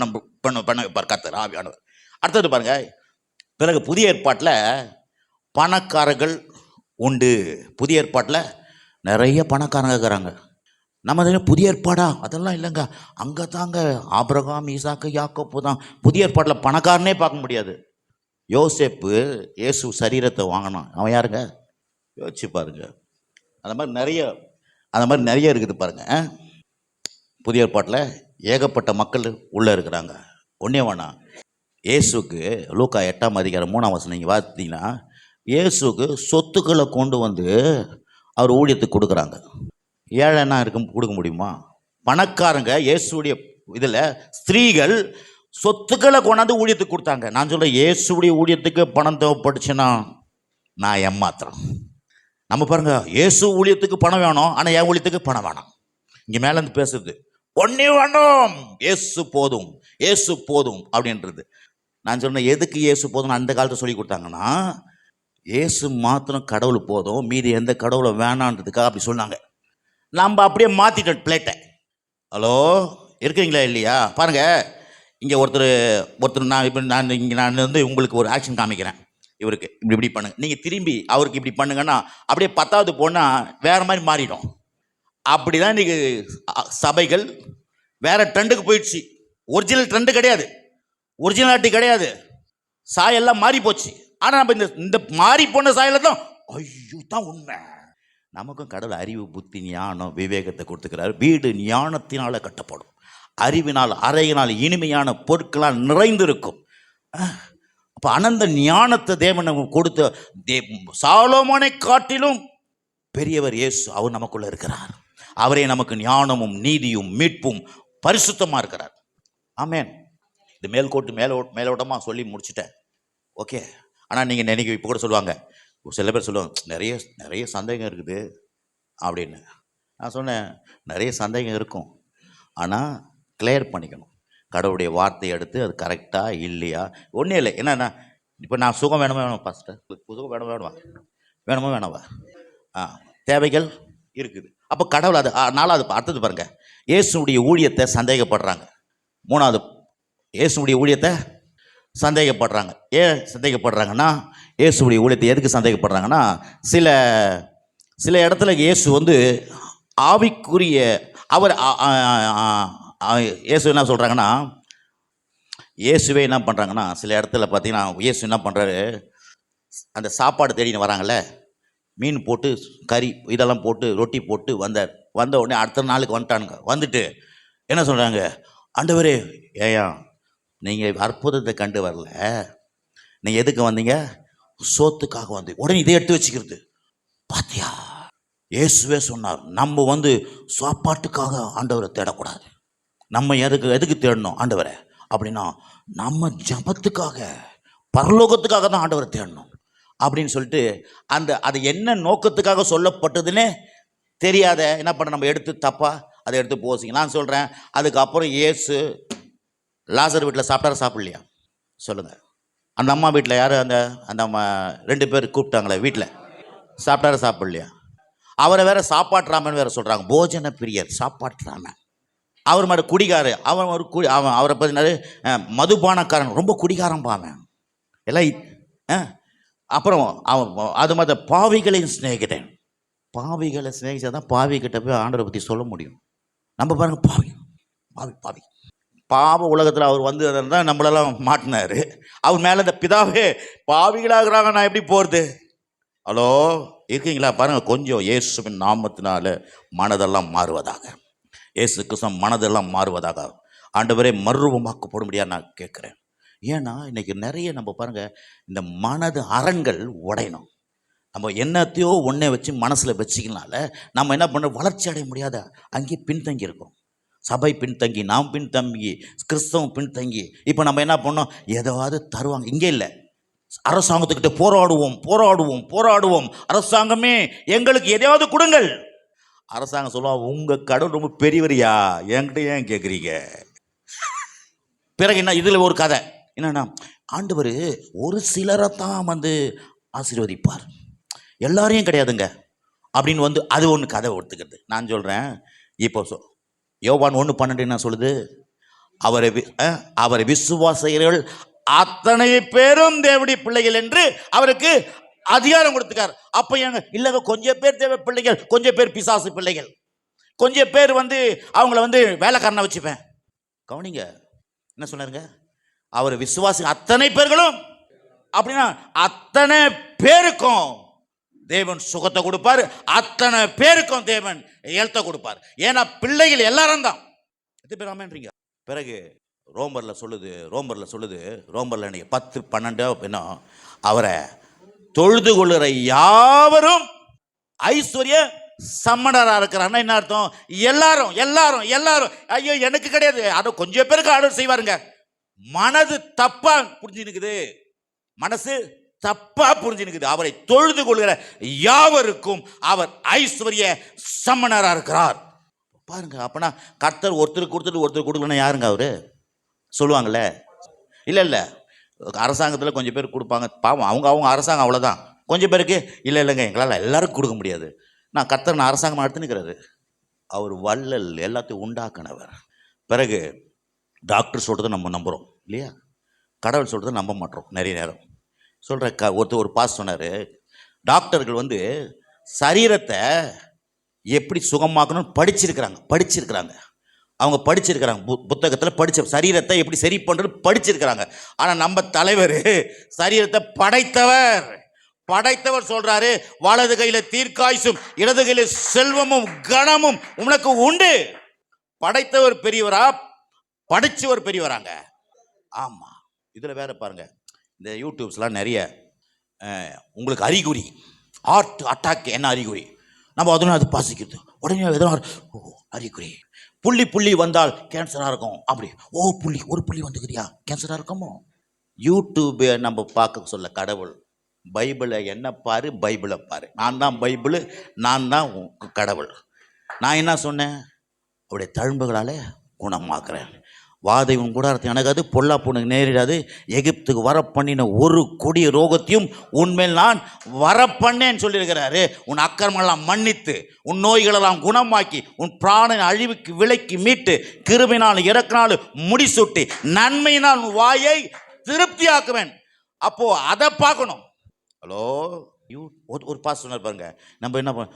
பண்ண வைப்பார் கர்த்தர் ஆவியானவர். அடுத்தது பாருங்க, பிறகு புதிய ஏற்பாட்டில் பணக்காரர்கள் உண்டு. புதிய ஏற்பாட்டில் நிறைய பணக்காரங்க இருக்கிறாங்க. நம்ம புதிய ஏற்பாடா? அதெல்லாம் இல்லைங்க, அங்கே தாங்க ஆபிரகாம், ஈசாக்கு, யாக்கோப்பு தான். புதிய ஏற்பாட்டில் பணக்காரனே பார்க்க முடியாது. யோசேப்பு இயேசு சரீரத்தை வாங்கினான், அவன் யாருங்க? யோசிச்சு பாருங்க. அந்த மாதிரி நிறைய இருக்குது பாருங்க. புதிய ஏற்பாட்டில் ஏகப்பட்ட மக்கள் உள்ளே இருக்கிறாங்க. ஒன்றே வேணாம், இயேசுக்கு லூக்கா 8ஆம் அதிகாரம் 3ஆம் வசனம் நீங்கள் பார்த்தீங்கன்னா, இயேசுக்கு சொத்துக்களை கொண்டு வந்து அவர் ஊழியத்துக்கு கொடுக்குறாங்க. ஏழைன்னா கொடுக்க முடியுமா? பணக்காரங்க இயேசுடைய இதில் ஸ்திரீகள் சொத்துக்களை கொண்டாந்து ஊழியத்துக்கு கொடுத்தாங்க. நான் சொல்கிறேன், இயேசுடைய ஊழியத்துக்கு பணம் தேவைப்பட்டுச்சுன்னா நான் ஏமாத்துறேன். நம்ம பாருங்க, இயேசு ஊழியத்துக்கு பணம் வேணும், ஆனால் என் ஊழியத்துக்கு பணம் வேணாம். இங்கே மேலேருந்து பேசுறது ஒன்றே வேணும், இயேசு போதும், இயேசு போதும் அப்படின்றது. நான் சொன்னேன், எதுக்கு இயேசு போதும்னு அந்த காலத்தை சொல்லி கொடுத்தாங்கன்னா, இயேசு மாத்திரம் கடவுள் போதும், மீதி எந்த கடவுளை வேணான்றதுக்காக அப்படி சொன்னாங்க. நம்ம அப்படியே மாற்றிட்டோம் பிளேட்டை. ஹலோ, இருக்கீங்களா இல்லையா? பாருங்கள், இங்கே ஒருத்தர் நான் வந்து உங்களுக்கு ஒரு ஆக்ஷன் காமிக்கிறேன். இவருக்கு இப்படி பண்ணுங்க, நீங்கள் திரும்பி அவருக்கு இப்படி பண்ணுங்கன்னா அப்படியே 10வது போனால் வேறு மாதிரி மாறிடும். அப்படி தான் இன்றைக்கி சபைகள் வேறு ட்ரெண்டுக்கு போயிடுச்சு. ஒரிஜினல் ட்ரெண்டு கிடையாது, ஒரிஜினாலிட்டி கிடையாது, சாயெல்லாம் மாறி போச்சு. ஆனால் நம்ம இந்த மாறி போன சாயலில் தான் ஐயோ தான் உண்மை. நமக்கும் கடவுள் அறிவு, புத்தி, ஞானம், விவேகத்தை கொடுத்துக்கிறார். வீடு ஞானத்தினால் கட்டப்படும், அறிவினால், அறையினால், இனிமையான பொருட்களால் நிறைந்திருக்கும். அப்போ அனந்த ஞானத்தை தேவன் நமக்கு கொடுத்த சாலோமோனை காட்டிலும் பெரியவர் இயேசு. அவர் நமக்குள்ள இருக்கிறார். அவரே நமக்கு ஞானமும் நீதியும் மீட்பும் பரிசுத்தமாக இருக்கிறார். ஆமேன். இது மேலோட்டமாக சொல்லி முடிச்சுட்டேன். ஓகே. ஆனால் நீங்கள் நினைக்க இப்போ கூட சொல்லுவாங்க, சில பேர் சொல்லுவாங்க, நிறைய சந்தேகம் இருக்குது அப்படின்னு. நான் சொன்னேன், நிறைய சந்தேகம் இருக்கும், ஆனால் கிளியர் பண்ணிக்கணும். கடவுளுடைய வார்த்தையை எடுத்து அது கரெக்டாக இல்லையா, ஒன்றும் இல்லை. என்னென்னா, இப்போ நான் சுகம் வேணுமா ஃபஸ்ட்டு, சுகம் வேணுமா வேணாவா? தேவைகள் இருக்குது. அப்போ கடவுள் அது 4வது அடுத்தது பாருங்கள், இயேசுடைய ஊழியத்தை சந்தேகப்படுறாங்க. 3வது, இயேசுடைய ஊழியத்தை சந்தேகப்படுறாங்க. ஏன் சந்தேகப்படுறாங்கன்னா, இயேசுடைய ஊழியத்தை எதுக்கு சந்தேகப்படுறாங்கன்னா, சில இடத்துல இயேசு வந்து ஆவிக்குரிய அவர் இயேசு என்ன சொல்கிறாங்கன்னா, இயேசுவே என்ன பண்ணுறாங்கன்னா, சில இடத்துல பார்த்தீங்கன்னா இயேசு என்ன பண்ணுறாரு, அந்த சாப்பாடு தேடின்னு வராங்கள்ல, மீன் போட்டு கறி இதெல்லாம் போட்டு ரொட்டி போட்டு வந்த உடனே அடுத்த நாளுக்கு வந்துட்டானுங்க. வந்துட்டு என்ன சொல்கிறாங்க, ஆண்டவரே, ஏயா நீங்கள் அற்புதத்தை கண்டு வரல, நீங்கள் எதுக்கு வந்தீங்க? சோத்துக்காக வந்து. உடனே இதை எடுத்து வச்சுக்கிறது. பாத்தியா, இயேசுவே சொன்னார், நம்ம வந்து சாப்பாட்டுக்காக ஆண்டவரை தேடக்கூடாது. நம்ம எதுக்கு தேடணும் ஆண்டவரை அப்படின்னா, நம்ம ஜபத்துக்காக, பரலோகத்துக்காக தான் ஆண்டவரை தேடணும் அப்படின்னு சொல்லிட்டு, அது என்ன நோக்கத்துக்காக சொல்லப்பட்டதுன்னே தெரியாத என்ன பண்ண நம்ம எடுத்து தப்பாக அதை எடுத்து போசிங்க. நான் சொல்கிறேன், அதுக்கப்புறம் இயேசு லாசர் வீட்டில் சாப்பிடலையா? சொல்லுங்கள். அந்த அம்மா வீட்டில் யார், அந்த 2 பேர் கூப்பிட்டாங்களே வீட்டில், சாப்பிடலையா? அவரை வேற சாப்பாட்டுறாமன் வேற சொல்கிறாங்க. போஜன பிரியர், சாப்பாட்டுறாமன். அவர் மாதிரி குடிகாரு, அவரை பற்றினாரு மதுபானக்காரன், ரொம்ப குடிகாரன் பாவன் எல்லாம். அப்புறம் அது மாதிரி பாவிகளையும் சிநேகிட்டேன். பாவிகளை சிநேகிச்சா தான் பாவிக்கிட்ட போய் ஆண்டவரை பற்றி சொல்ல முடியும். நம்ம பாருங்க, பாவி பாவ உலகத்தில் அவர் வந்து தான் நம்மளெல்லாம் மாட்டினார். அவர் மேலே இந்த பிதாவே பாவிகளாகிறாங்க, நான் எப்படி போகிறது? ஹலோ, இருக்கீங்களா? பாருங்கள், கொஞ்சம் இயேசுவின் நாமத்தினால மனதெல்லாம் மாறுவதாக, இயேசு கிறிஸ்து மனதெல்லாம் மாறுவதாக, ஆண்டவரே மறுரூபமாக்கப்படும்படியா நான் கேட்குறேன். ஏன்னா இன்றைக்கி நிறைய நம்ம பாருங்கள், இந்த மனது அரண்கள் உடையணும். நம்ம என்னத்தையோ ஒன்றே வச்சு மனசில் வச்சிக்கனால நம்ம என்ன பண்ணுறோம், வளர்ச்சி அடைய முடியாத அங்கேயே பின்தங்கி இருக்கோம். சபை பின்தங்கி, நாம் பின்தங்கி, கிறிஸ்தவம் பின்தங்கி. இப்போ நம்ம என்ன பண்ணோம், ஏதாவது தருவாங்க, இங்கே இல்லை, அரசாங்கத்துக்கிட்ட போராடுவோம். அரசாங்கமே எங்களுக்கு எதையாவது கொடுங்கள். அரசாங்கம் சொல்லுவாங்க, உங்கள் கடவுள் ரொம்ப பெரியவரியா, என்கிட்ட ஏன் கேட்குறீங்க? பிறகு என்ன, இதில் ஒரு கதை என்னன்னா, ஆண்டவர் ஒரு சிலரை தான் வந்து ஆசீர்வதிப்பார், எல்லாரையும் கிடையாதுங்க அப்படின்னு வந்து அது ஒன்று கதை ஒத்துக்கிறது. நான் சொல்கிறேன், இப்போ யோவான் 1:12 என்ன சொல்லுது, அவரை விசுவாசிகள் அத்தனை பேரும் தேவனுடைய பிள்ளைகள் என்று அவருக்கு அதிகாரம் கொடுத்துக்கார். அப்போ இல்லைங்க, கொஞ்சம் பேர் தேவ பிள்ளைகள், கொஞ்சம் பேர் பிசாசு பிள்ளைகள், கொஞ்சம் பேர் வந்து அவங்கள வந்து வேலைக்காரனை வச்சுப்பேன். கவனிங்க என்ன சொன்னாருங்க, அவர் விசுவாசி அத்தனை பேர்களும் அப்படின்னா அத்தனை பேருக்கும் தேவன் சுகத்தை கொடுப்பார், அத்தனை பேருக்கும் தேவன் ஹெல்த்தை கொடுப்பார். ஏன்னா பிள்ளைகள் எல்லாரும் தான். எத்தனை பேர் ஆமேன்றீங்க? பிறகு ரோமரில் சொல்லுது, ரோமரில் இன்னைக்கு 10-12 என்ன, அவரை தொழுது கொள்ளுகிற யாவரும் ஐஸ்வர்ய சம்மணரா இருக்கிறான்னா என்ன அர்த்தம்? எல்லாரும் எல்லாரும் எல்லாரும். ஐயோ எனக்கு கிடையாது, அதை கொஞ்சம் பேருக்கு ஆர்டர் செய்வாருங்க. மனது தப்பா புரிஞ்சுனுக்குது, மனசு தப்பா புரிஞ்சுனுக்குது. அவரை தொழுது கொள்கிற யாவருக்கும் அவர் ஐஸ்வர்ய சம்மணரா இருக்கிறார். பாருங்க, அப்பனா கர்த்தர் ஒருத்தருக்கு கொடுத்துட்டு ஒருத்தர் கொடுக்கலன்னா யாருங்க அவரு? சொல்லுவாங்கல்ல, இல்லை இல்லை அரசாங்கத்தில் கொஞ்சம் பேர் கொடுப்பாங்க, பாவம் அவங்க அவங்க அரசாங்கம் அவ்வளோதான். கொஞ்சம் பேருக்கு இல்லை இல்லைங்க எங்களால் எல்லாருக்கும் கொடுக்க முடியாது. நான் கர்த்தர் நான் அரசாங்கம் எடுத்து நிற்கிறாரு. அவர் வள்ளல், எல்லாத்தையும் உண்டாக்குனவர். பிறகு டாக்டர் சொல்கிறத நம்ம நம்புகிறோம் இல்லையா, கடவுள் சொல்கிறத நம்ப மாட்டோம். நிறைய நேரம் சொல்கிற ஒரு பாஸ் சொன்னார், டாக்டர்கள் சரீரத்தை எப்படி சுகமாக்கணும்னு படிச்சிருக்கிறாங்க. அவங்க படிச்சிருக்கிறாங்க, புத்தகத்தில் படித்த சரீரத்தை எப்படி சரி பண்ணுறது படிச்சிருக்கிறாங்க. ஆனால் நம்ம தலைவர் சரீரத்தை படைத்தவர் சொல்றாரு, வலது கையில தீர்க்காயுசும் இடது கையில செல்வமும் கனமும் உனக்கு உண்டு. படைத்தவர் பெரியவரா, படிச்சவர் பெரியவராங்க? ஆமா. இதுல வேற பாருங்க, இந்த யூடியூப்ஸ்லாம் நிறைய உங்களுக்கு அறிகுறி, ஹார்ட் அட்டாக் என்ன அறிகுறி, நம்ம அதனால அது பாசிக்கிறது உடனே எதனா அறிகுறி. புள்ளி வந்தால் கேன்சராக இருக்கும். அப்படி ஒரு புள்ளி வந்துக்கிறியா கேன்சராக இருக்குமோ? யூடியூபை நம்ம பார்க்க சொல்ல கடவுள் பைபிளை என்ன பாரு, பைபிளை பாரு. நான் தான் பைபிள், நான் தான் கடவுள். நான் என்ன சொன்னேன்? அவருடைய தழும்புகளால் குணமாக்குறேன். வாதை உன் கூடாரத்தை அணுகாது, பொல்லாப்புனுக்கு நேரிடாது. எகிப்துக்கு வரப்பண்ணின ஒரு கொடிய ரோகத்தையும் உன்மேல் நான் வரப்பண்ணேன்னு சொல்லியிருக்கிறாரு. உன் அக்கிரமெல்லாம் மன்னித்து, உன் நோய்களெல்லாம் குணமாக்கி, உன் பிராண அழிவுக்கு விலைக்கு மீட்டு, கிருபையினால் இறக்கினாலும் முடிசூட்டி, நன்மையினால் உன் வாயை திருப்தியாக்குவேன். அப்போ அதை பார்க்கணும். ஹலோ, ஒரு பாஸ் சொன்னார் பாருங்க, நம்ம என்ன பண்ண,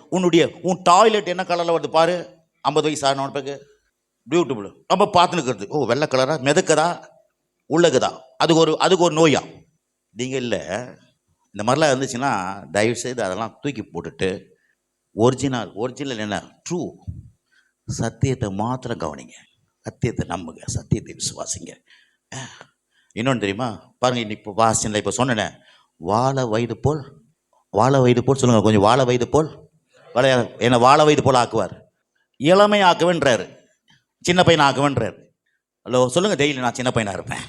உன் டாய்லெட் என்ன கலரில் வருது பாரு. 50 வயசு ஆன பிறகு பியூட்டிஃபுல் நம்ம பார்த்துனுக்கிறது. வெள்ளை கலரா, மிதக்குதா, உள்ளகுதா, அதுக்கு ஒரு நோயா? நீங்கள் இல்லை, இந்த மாதிரிலாம் இருந்துச்சுன்னா தயவுசெய்து அதெல்லாம் தூக்கி போட்டுட்டு ஒரிஜினல் என்ன, ட்ரூ சத்தியத்தை மாத்திரம் கவனிங்க. சத்தியத்தை நம்புங்க, சத்தியத்தை விசுவாசிங்க. இன்னொன்று தெரியுமா பாருங்க, இப்போ வாசனில் இப்போ சொன்னேன், வாழ வயது போல் சொல்லுங்க கொஞ்சம், வாழ வயது போல் என்ன வாழ வயது போல் ஆக்குவார், இளமை ஆக்குவேன்றாரு, சின்ன பையனை ஆக்குவேன்றாரு. ஹலோ சொல்லுங்க, டெய்லி நான் சின்ன பையனாக இருப்பேன்.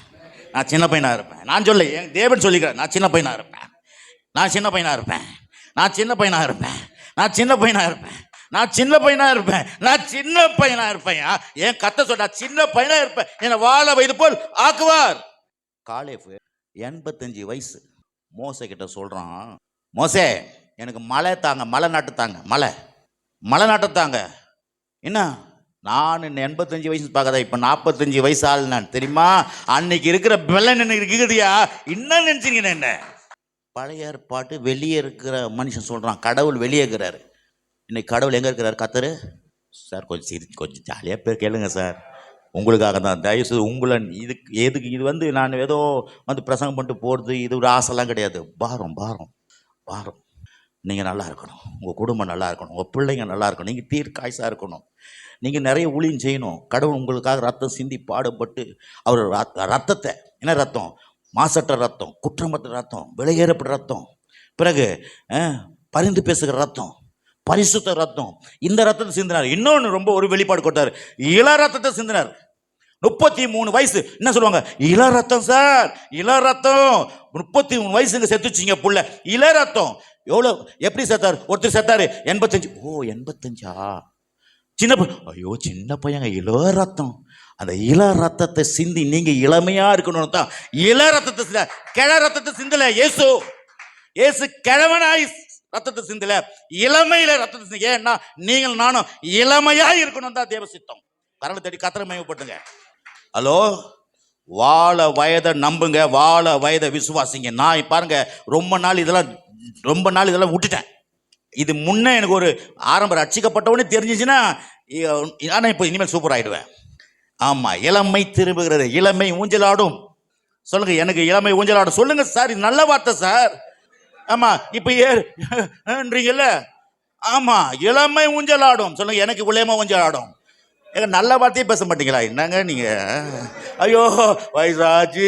நான் சொல்ல, என் தேவன் சொல்லிக்கிறேன், நான் சின்ன பையனாக இருப்பேன். என் கத்த சொல்ல, சின்ன பையனாக இருப்பேன், என்னை வாழ வயது போல் ஆக்குவார். காலேஃப் 85 வயசு மோசே கிட்ட சொல்கிறான், மோசே எனக்கு மலை நாட்டுத்தாங்க. என்ன, நான் 85 வயசு பார்க்காத, இப்போ 45 வயசு ஆள் நான் தெரியுமா? அன்னைக்கு இருக்கிற பெலன் எனக்கு இருக்குதுயா, என்ன நினச்சிங்க? என்ன பழைய ஏற்பாட்டு வெளியே இருக்கிற மனுஷன் சொல்கிறான், கடவுள் வெளியே இருக்கிறாரு. இன்னைக்கு கடவுள் எங்கே இருக்கிறார்? கத்தரு சார் கொஞ்சம் ஜாலியாக பேர் கேளுங்க சார், உங்களுக்காக தான். தயவுசெய்து உங்களை எதுக்கு இது நான் ஏதோ பிரசங்கம் பண்ணிட்டு போகிறது, இது ஒரு ஆசைலாம் கிடையாது. பாரம். நீங்கள் நல்லா இருக்கணும், உங்கள் குடும்பம் நல்லா இருக்கணும், உங்கள் பிள்ளைங்க நல்லா இருக்கணும், நீங்கள் தீர்க்காய்ஸாக இருக்கணும், நீங்கள் நிறைய ஊழியம் செய்யணும். கடவுள் உங்களுக்காக ரத்தம் சிந்தி பாடுபட்டு அவர் ரத்தத்தை, என்ன ரத்தம்? மாசற்ற ரத்தம், குற்றமற்ற ரத்தம், விலையேறப்பட்ட ரத்தம், பிறகு பரிந்து பேசுகிற ரத்தம், பரிசுத்த ரத்தம், இந்த ரத்தத்தை சிந்தினார். இன்னொன்று ரொம்ப ஒரு வெளிப்பாடு கொடுத்தார், இள ரத்தத்தை சிந்தினார். 33 வயசு. என்ன சொல்லுவாங்க? இள ரத்தம் சார், இள ரத்தம். 33 வயசுங்க செத்துச்சிங்க புள்ள, இள ரத்தம். எவ்வளோ எப்படி செத்தார்? ஒருத்தர் செத்தாரு 85. 85ஆ? சின்ன பையங்க, இள ரத்தம். அந்த இள ரத்தத்தை சிந்தி நீங்க இளமையா இருக்கணும்னு தான் இள ரத்தத்தை கிழ ரத்தத்தை சிந்தல. இயேசு கிழவனாய் ரத்தத்தை சிந்தல, இளமையில ரத்தத்தை. ஏன்னா நீங்கள் நானும் இளமையா இருக்கணும் தான் தேவ சித்தம். கரலை தேடி கத்தரை மயப்படுத்துங்க. ஹலோ, வாழ வயதை நம்புங்க, வாழ வயதை விசுவாசிங்க. நான் பாருங்க ரொம்ப நாள் இதெல்லாம் விட்டுட்டேன். இது முன்னே எனக்கு ஒரு ஆரம்ப ரட்சிக்கப்பட்டவனே தெரிஞ்சிச்சுன்னா, ஆனால் இப்போ இனிமேல் சூப்பர் ஆகிடுவேன். ஆமாம், இளமை திரும்புகிறது, இளமை ஊஞ்சலாடும். சொல்லுங்க, எனக்கு இளமை ஊஞ்சலாடும். சொல்லுங்க சார், இது நல்ல வார்த்தை சார். ஆமாம், இப்போ ஏன்றீங்கல்ல, ஆமாம், இளமை ஊஞ்சலாடும். சொல்லுங்க, எனக்கு இளமை ஊஞ்சலாடும். ஏங்க நல்ல வார்த்தையே பேச மாட்டீங்களா? என்னங்க நீங்க? ஐயோ வயசாச்சு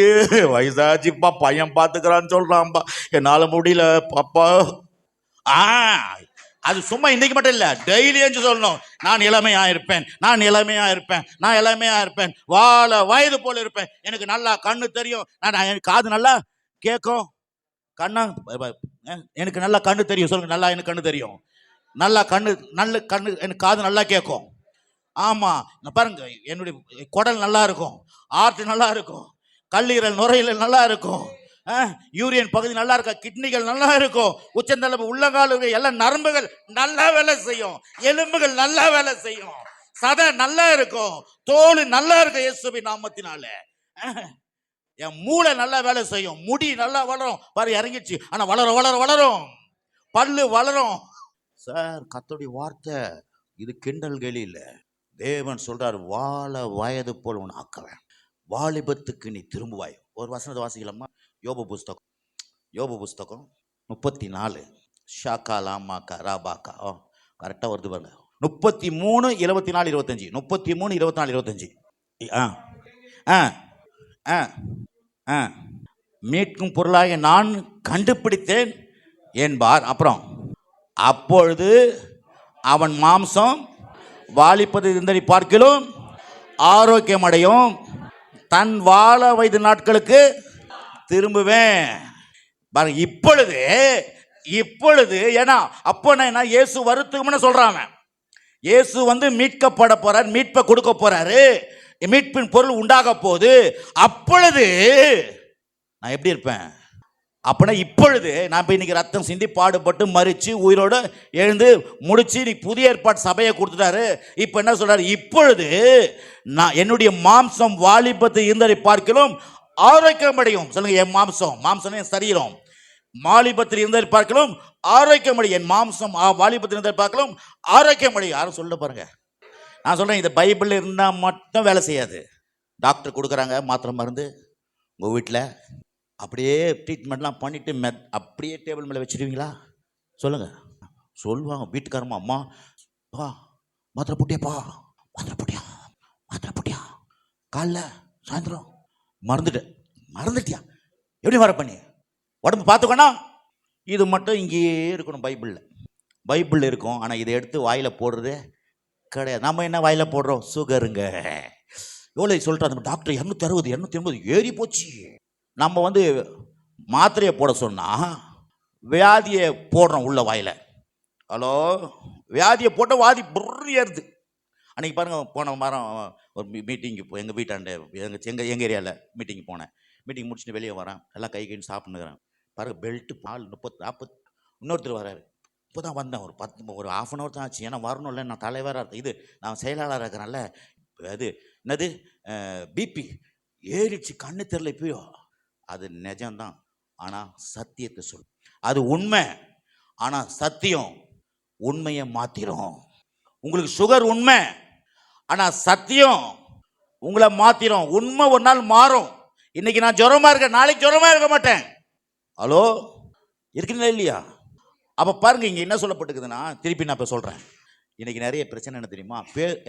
வயசாச்சுப்பா, பையன் பார்த்துக்கிறான்னு சொல்றான்பா, என்னால முடியல பாப்பா. ஆ அது சும்மா இன்னைக்கு மட்டும் இல்ல, டெய்லி எஞ்சி சொல்லணும். நான் இளமையா இருப்பேன், நான் இளமையா இருப்பேன், நான் இளமையா இருப்பேன், வாழ வயது போல இருப்பேன், எனக்கு நல்லா கண்ணு தெரியும், எனக்கு காது நல்லா கேட்கும், கண்ணா எனக்கு நல்லா கண்ணு தெரியும். சொல்லுங்க, நல்லா எனக்கு கண்ணு தெரியும், நல்லா கண்ணு, நல்ல கண்ணு, எனக்கு காது நல்லா கேட்கும். ஆமா, பாருங்க, என்னுடைய குடல் நல்லா இருக்கும், ஆர்ட் நல்லா இருக்கும், கல்லீரல் நுரையீரல் நல்லா இருக்கும், யூரியன் பகுதி நல்லா இருக்கா, கிட்னிகள் நல்லா இருக்கும், உச்சந்தலைப்பு உள்ளங்கால் எல்லாம் நரம்புகள் நல்லா வேலை செய்யும், எலும்புகள் நல்லா வேலை செய்யும், சதை நல்லா இருக்கும், தோல் நல்லா இருக்கும் இயேசுவின் நாமத்தினால. என் மூளை நல்லா வேலை செய்யும், முடி நல்லா வளரும், பாரு இறங்கிடுச்சு, ஆனா வளரும், பல்லு வளரும். சார், கர்த்தருடைய வார்த்தை இது கிண்டல் கேலி இல்ல. தேவன் சொல்றார், வாழ வயது போல் உன் ஆக்குவேன், வாலிபத்துக்கு நீ திரும்புவாய். ஒரு வசனத்தை வாசிக்கலாமா? யோபு புஸ்தகம் 34 ஷாக்காலாமாக்கா ராபாக்கா. கரெக்டாக வருது பாருங்க. 33 24 25 33 24 25. மீட்கும் பொருளாக நான் கண்டுபிடித்தேன் என்பார். அப்புறம், அப்பொழுது அவன் மாம்சம் வாலிப்பது இருந்ததை பார்க்கிலும் ஆரோக்கியம் அடையும், தன் வாழ வயது நாட்களுக்கு திரும்புவேன். பாருங்க, இப்பொழுது ஏன்னா அப்போ என்ன, இயேசு வருத்துக்கும்னு சொல்றாங்க. இயேசு வந்து மீட்கப்பட போறார், மீட்பை கொடுக்க போறாரு, மீட்பின் பொருள் உண்டாக போகுது. அப்பொழுது நான் எப்படி இருப்பேன்? அப்படின்னா இப்பொழுது நான் போய் இன்னைக்கு ரத்தம் சிந்தி பாடுபட்டு மறிச்சு உயிரோடு எழுந்து முடிச்சு இன்னைக்கு புதிய ஏற்பாடு சபையை கொடுத்துட்டாரு. இப்போ என்ன சொல்றாரு? இப்பொழுது நான் என்னுடைய மாம்சம் வாலிபத்தை இருந்ததை பார்க்கலாம் ஆரோக்கியம் அடையும். சொல்லுங்க, என் மாம்சம் என் சரீரம் வாலிபத்தில் இருந்ததை பார்க்கலாம் ஆரோக்கியம் அடையும், என் மாம்சம் வாலிபத்தில் இருந்ததை பார்க்கலாம் ஆரோக்கியம் அடையும். யாரும் சொல்ல பாருங்க. நான் சொல்றேன், இந்த பைபிள் இருந்தால் மட்டும் வேலை செய்யாது. டாக்டர் கொடுக்குறாங்க மாத்திரை மருந்து, உங்கள் வீட்டில் அப்படியே ட்ரீட்மெண்ட்லாம் பண்ணிவிட்டு அப்படியே டேபிள் மேலே வச்சுருவீங்களா? சொல்லுங்கள். சொல்லுவாங்க வீட்டுக்காரமா, அம்மா பா மாத்திரை போட்டியாப்பா, மாத்திரை போட்டியா, காலைல சாயந்தரம் மறந்துட்டியா, எப்படி வர பண்ணி உடம்பு பார்த்துக்கணும். இது மட்டும் இங்கேயே இருக்கணும். பைபிளில் இருக்கும், ஆனால் இதை எடுத்து வாயில் போடுறது கிடையாது. நம்ம என்ன வாயில் போடுறோம்? சுகருங்க எவ்வளோ சொல்லிட்டு அந்த டாக்டர் 260 280 ஏறி போச்சு. நம்ம வந்து மாத்திரையை போட சொன்னால் வியாதியை போடுறோம் உள்ள வாயில். ஹலோ, வியாதியை போட்ட வாதி புர்ரு ஏறுது. அன்றைக்கி பாருங்கள், போன வாரம் ஒரு மீட்டிங்கு எங்கள் வீட்டாண்ட எங்கள் ஏரியாவில் மீட்டிங் போனேன். மீட்டிங் முடிச்சுட்டு வெளியே வரேன், எல்லாம் கை கைன்னு சாப்பிட்ணுக்கிறேன். பாருங்கள், பெல்ட்டு பால் 30 40. இன்னொருத்தர் வராரு. இப்போ தான் வந்தேன், ஒரு 1/2 hour தான் ஆச்சு. ஏன்னா வரணும்ல, நான் தலைவராக இது நான் செயலாளராக இருக்கிறேன்ல. அது என்னது பிபி ஏறிச்சு, கண்ணு தெரியல. இப்பயோ அது நிஜம்தான், ஆனால் சத்தியத்தை சொல். அது உண்மை, ஆனால் சத்தியம் உண்மையை மாத்திரும். உங்களுக்கு சுகர் உண்மை, ஆனால் சத்தியம் உங்களை மாத்திரும். உண்மை ஒரு நாள் மாறும். இன்னைக்கு நான் ஜுரமா இருக்கேன், நாளைக்கு ஜுரமா இருக்க மாட்டேன். ஹலோ, இருக்குங்களா இல்லையா? அப்போ பாருங்க, இங்கே என்ன சொல்லப்பட்டிருக்குதுன்னா, திருப்பி நான் இப்போ சொல்கிறேன். இன்னைக்கு நிறைய பிரச்சனை என்ன தெரியுமா?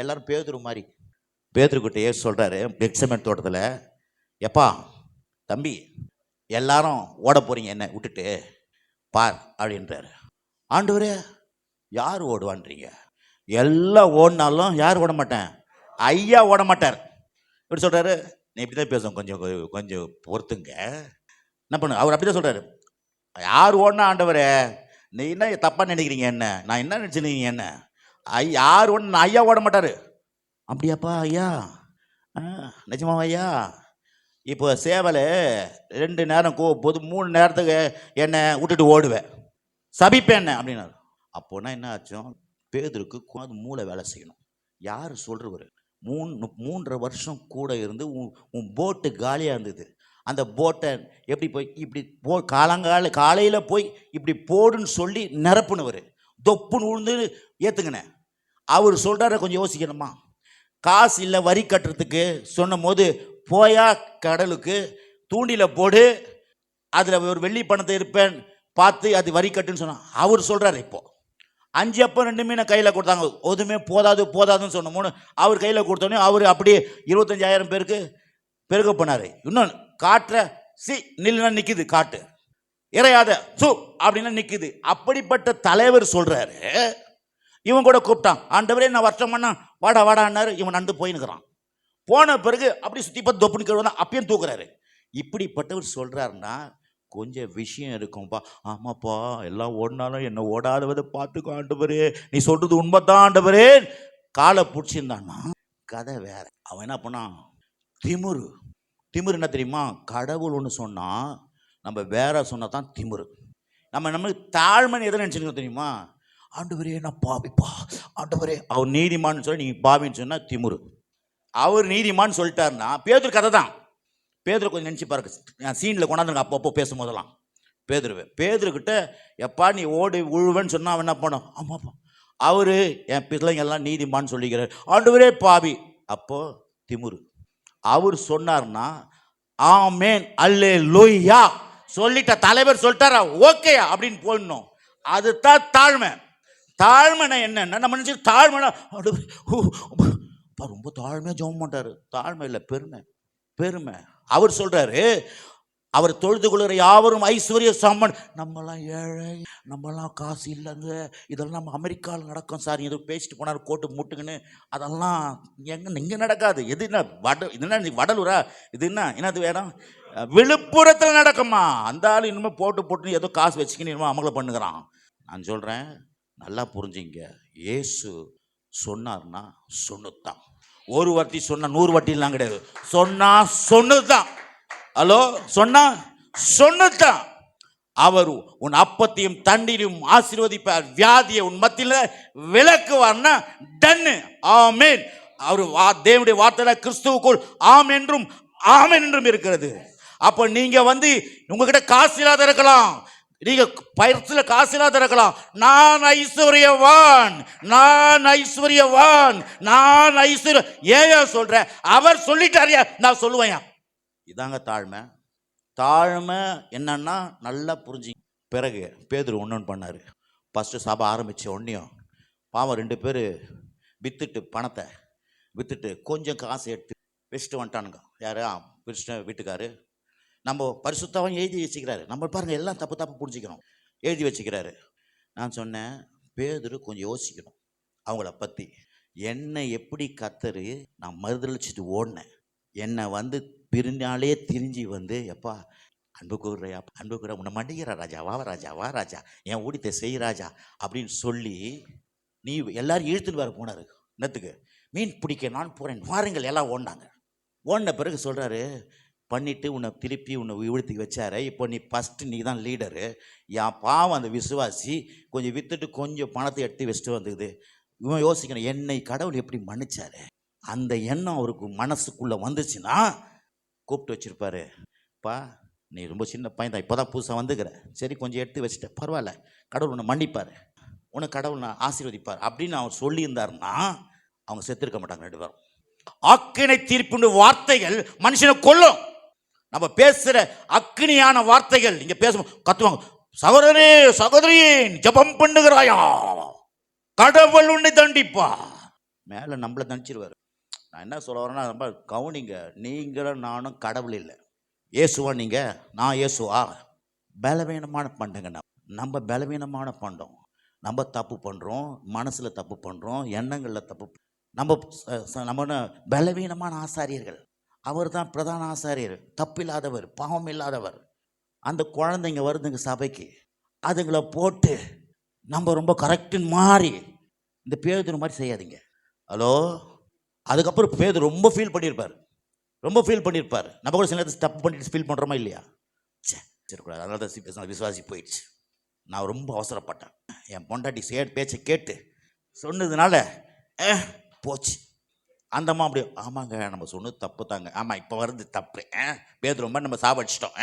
எல்லாரும் பேதுரு மாதிரி. பேதுருக்கிட்ட ஏசு சொல்கிறாரு கெத்செமனே தோட்டத்தில், எப்பா தம்பி எல்லாரும் ஓட போகிறீங்க என்ன விட்டுட்டு பார் அப்படின்றாரு. ஆண்டவரே, யார் ஓடுவான்றீங்க? எல்லாம் ஓடினாலும் யார் ஓட மாட்டேன்? ஐயா ஓட மாட்டார். இப்படி சொல்கிறாரு. நீ இப்படி தான் பேசும், கொஞ்சம் பொறுத்துங்க. என்ன பண்ணு, அவர் அப்படி தான் சொல்கிறாரு. யார் ஓடினா ஆண்டவரே, நீ என்ன தப்பாக நினைக்கிறீங்க? என்ன நான் என்ன நினச்சிருக்கீங்க? என்ன யார் ஓடனா ஐயா ஓட மாட்டார். அப்படியாப்பா ஐயா? நிஜமாவா ஐயா? இப்போ சேவலை 2 நேரம் போது 3 நேரத்துக்கு என்னை விட்டுட்டு ஓடுவேன், சபிப்பேன் என்ன அப்படின்னாரு. அப்போனா என்ன ஆச்சும்? பேதுருக்கு அது மூளை வேலை செய்யணும். யார் சொல்கிறவர்? 3.5 வருஷம் கூட இருந்து உன் போட்டு காலியாக இருந்தது. அந்த போட்டை எப்படி போய் இப்படி காலையில் போய் இப்படி போடுன்னு சொல்லி நிரப்புனவர் தொப்புன்னு உழுந்து ஏற்றுங்கினேன். அவர் சொல்கிறார கொஞ்சம் யோசிக்கணுமா? காசு இல்லை வரி கட்டுறதுக்கு சொன்னும் போது, போயா கடலுக்கு தூண்டில போடு, அதில் ஒரு வெள்ளி பணத்தை இருப்பேன் பார்த்து அது வரி கட்டுன்னு சொன்னான். அவர் சொல்கிறார். இப்போ 5 அப்பம் 2 மீனை கையில் கொடுத்தாங்க. ஒதுமே போதாதுன்னு சொன்ன 3 அவர் கையில் கொடுத்தோன்னே அவர் அப்படியே 25,000 பேருக்கு பெருக பண்ணாரு. இன்னொன்று காட்டுற நில்லுனா நிற்குது, காட்டு இறையாத அப்படின்னா நிற்குது. அப்படிப்பட்ட தலைவர் சொல்றாரு. இவன் கூட கூப்பிட்டான், ஆண்டவரே நான் வருஷம் பண்ணா வாடான்னாரு. இவன் நடந்து போயின்னுக்கிறான். போன பிறகு அப்படி சுற்றி பார்த்து தொப்புன்னு கேள்வி அப்பயும் தூக்குறாரு. இப்படிப்பட்டவர் சொல்றாருன்னா கொஞ்சம் விஷயம் இருக்கும்பா. ஆமாப்பா எல்லாம் ஓடினாலும் என்ன ஓடாதவதை பார்த்துக்கோ ஆண்டவரே, நீ சொல்றது உண்மைதான் ஆண்டவரே. காலை பிடிச்சிருந்தான்னா கதை வேற. அவன் என்ன பண்ணான்? திமுரு என்ன தெரியுமா? கடவுள் ஒன்று சொன்னா நம்ம வேற சொன்னா தான் திமுரு. நம்மளுக்கு தாழ்மைன்னு எதை நினச்சிருக்கோம் தெரியுமா? ஆண்டவரே நான் பாவிப்பா, ஆண்டவரே அவர் நீதிமான்னு சொல்லி நீங்கள் பாவின்னு சொன்னால் திமுரு. அவர் நீதிமான்னு சொல்லிட்டாருன்னா பேதுரு கதை தான். பேதுரு கொஞ்சம் நினச்சி பாருங்க, சீனில் கொண்டாந்துருங்க அப்பப்போ பேசும்போதெல்லாம். பேதுருக்கிட்ட எப்பா நீ ஓடி உழுவேன்னு சொன்னால் அவன் என்ன பண்ணோம்? ஆமாப்பா அவரு என் பிள்ளைங்க எல்லாம் நீதிமான்னு சொல்லிக்கிறார், ஆண்டவரே பாவி. அப்போ திமுரு. அவர் சொன்னார்னா ஆமேன் அல்லேலூயா சொல்லிட்ட, தலைவர் சொல்லிட்டாரா ஓகேயா அப்படின்னு போயிடணும். அதுதான் தாழ்மை. தாழ்மைனா என்னன்னா நம்ம நினச்சி தாழ்மைனா ரொம்ப தாழ்மையாக ஜெபம் மாட்டாரு. தாழ்மை இல்லை, பெருமை. அவர் சொல்றாரு, அவர் தொழுது கொள்கிற யாவரும் ஐஸ்வர்ய சாமன். நம்மலாம் ஏழை, நம்மலாம் காசு இல்லைங்க, இதெல்லாம் நம்ம அமெரிக்காவில் நடக்கும் சார். ஏதோ பேசிட்டு போனார் கோட்டு முட்டுக்குன்னு, அதெல்லாம் இங்கே நடக்காது. எது என்ன இதுனா வடலூரா? இது என்னது வேணும்? விழுப்புரத்தில் நடக்குமா? அந்த ஆள் இன்னுமே போட்டு ஏதோ காசு வச்சுக்கின்னு இன்னும் அமலை பண்ணுகிறான். நான் சொல்கிறேன், நல்லா புரிஞ்சுங்க. இயேசு சொன்னார்னா சொன்னதுதான். ஒரு வாட்டி சொன்னா 100 வாட்டிலாம் கிடையாது. சொன்னதுதான். ஹலோ, சொன்னதுதான். அவர் உன் அப்பத்தையும் தண்ணீரையும் ஆசீர்வதிப்பார், வியாதியை உன் மத்தியில் விலக்குவார்னா டன்னு. ஆமேன். அவர் தேவனுடைய வார்த்தையில கிறிஸ்துவுக்குள் ஆம் என்றும் ஆமேன் என்றும் இருக்கிறது. அப்போ நீங்க உங்ககிட்ட காசு இல்லாத இருக்கலாம், நீங்க பயிற்சியில் காசு இல்லாத இருக்கலாம். நான் ஐஸ்வர்யவான். ஏன் சொல்றேன்? அவர் சொல்லிட்டாரியா, நான் சொல்லுவேன். இதாங்க தாழ்மை. தாழ்மை என்னன்னா நல்லா புரிஞ்சு. பிறகு பேதுரு ஒன்று பண்ணாரு. ஃபஸ்ட்டு சபை ஆரம்பிச்ச உடனேயும் பாவம் 2 பேர் பணத்தை விற்றுட்டு கொஞ்சம் காசு எடுத்து வச்சுட்டு வந்துட்டானுங்க. யாரு? கிருஷ்ண வீட்டுக்காரு. நம்ம பரிசுத்தவன் எழுதி வச்சுக்கிறாரு. நம்ம பாருங்க எல்லாம் தப்பு புரிஞ்சுக்கிறோம். எழுதி வச்சுக்கிறாரு. நான் சொன்னேன், பேதுரு கொஞ்சம் யோசிக்கணும் அவங்கள பற்றி. என்னை எப்படி கத்தரு நான் மறுதளிச்சுட்டு ஓடினேன், என்னை பிரிஞ்சாலே திரிஞ்சு எப்பா அன்பு கூற உன்னை மண்டிக்கிற ராஜா, வா ராஜா என் ஊடித்தை செய் ராஜா அப்படின்னு சொல்லி நீ எல்லாரும் இழுத்துட்டு வர போனாரு. என்னத்துக்கு? மீன் பிடிக்க நான் போகிறேன் வாருங்கள். எல்லாம் ஓடின பிறகு சொல்கிறாரு, பண்ணிவிட்டு உன்னை திருப்பி உன்னை இழுத்துக்கு வச்சாரு. இப்போ நீ ஃபஸ்ட்டு நீ தான் லீடரு. என் பாவம் அந்த விசுவாசி கொஞ்சம் விற்றுட்டு கொஞ்சம் பணத்தை எடுத்து வச்சுட்டு வந்துக்குது. இவன் யோசிக்கணும், என்னை கடவுள் எப்படி மன்னிச்சாரு. அந்த எண்ணம் அவருக்கு மனசுக்குள்ளே வந்துச்சுன்னா கூப்பிட்டு வச்சுருப்பாரு. பா நீ ரொம்ப சின்ன பையன் தான், இப்போ தான் புதுசாக வந்துக்கிற, சரி கொஞ்சம் எடுத்து வச்சுட்ட, பரவாயில்ல, கடவுள் உன்னை மன்னிப்பார், உனக்கு கடவுள் நான் ஆசீர்வதிப்பார் அப்படின்னு அவர் சொல்லியிருந்தாருன்னா அவங்க செத்துருக்க மாட்டாங்க 2 பேரும். ஆக்கினை தீர்ப்புண்டு வார்த்தைகள் மனுஷனை கொல்லும். நம்ம பேசுகிற அக்னியான வார்த்தைகள் இங்கே பேச கத்துவாங்க. சகோதரி ஜபம் பண்ணுகிறாயா, கடவுள் உன்னை தண்டிப்பா. மேலே நம்மளை தண்டிச்சிருவார். நான் என்ன சொல்ல வரேன்னா, ரொம்ப கவனிங்க. நீங்களும் நானும் கடவுள் இல்லை. இயேசுவா நீங்கள்? நான் இயேசுவா? பலவீனமான பண்டங்க. நம்ம பலவீனமான பண்டம். நம்ம தப்பு பண்ணுறோம், மனசில் தப்பு பண்ணுறோம், எண்ணங்களில் தப்பு. நம்ம பலவீனமான ஆசாரியர்கள். அவர் தான் பிரதான ஆசாரியர், தப்பில்லாதவர், பாவம் இல்லாதவர். அந்த குழந்தைங்க வருதுங்க சபைக்கு, அதுங்களை போட்டு நம்ம ரொம்ப கரெக்டுன்னு மாறி இந்த பேதுரு மாதிரி செய்யாதீங்க. ஹலோ, அதுக்கப்புறம் பேதுரு ரொம்ப ஃபீல் பண்ணியிருப்பார். நம்ம கூட சில நேரத்தில் தப்பு பண்ணிட்டு ஃபீல் பண்ணுறோமா இல்லையா? சரிக்கூடாது, அதனால தான் விசுவாசி போயிடுச்சு. நான் ரொம்ப அவசரப்பட்டேன். என் பொண்டாட்டி பேச்சை கேட்டு சொன்னதுனால போச்சு. அந்தம்மா அப்படியே, ஆமாங்க நம்ம சொன்னது தப்பு தாங்க, ஆமாம் இப்போ வருது தப்பு, பேதுரு ரொம்ப நம்ம சாவடிச்சிட்டோம்.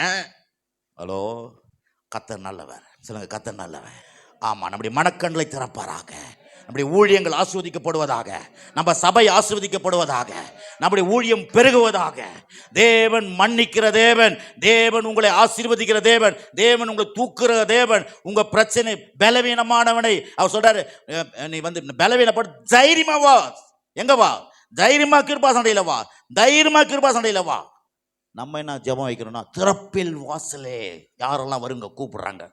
ஹலோ, கர்த்தர் நல்லவர் சொல்லுங்க, கர்த்தர் நல்லவர். ஆமாம், நம்முடைய மனக்கண்களை திறப்பாராக. நம்முடைய ஊழியங்கள் ஆசீர்வதிக்கப்படுவதாக, நம்ம சபை ஆசீர்வதிக்கப்படுவதாக, நம்முடைய ஊழியம் பெருகுவதாக. தேவன் மன்னிக்கிற தேவன், தேவன் உங்களை ஆசீர்வதிக்கிற தேவன், தேவன் உங்களை தூக்குற தேவன். உங்க பிரச்சனை பலவீனமானவனை அவர் சொல்றாரு, நீ வந்து பலவீனப்பட்டு தைரியமா வா. எங்க வா? தைரியமா கிருபா சண்டையில வா, தைரியமா கிருபா சண்டையில வா. நம்ம என்ன ஜெபம் வைக்கிறோம்னா, திறப்பில் வாசலே யாரெல்லாம் வருங்க கூப்பிடுறாங்க.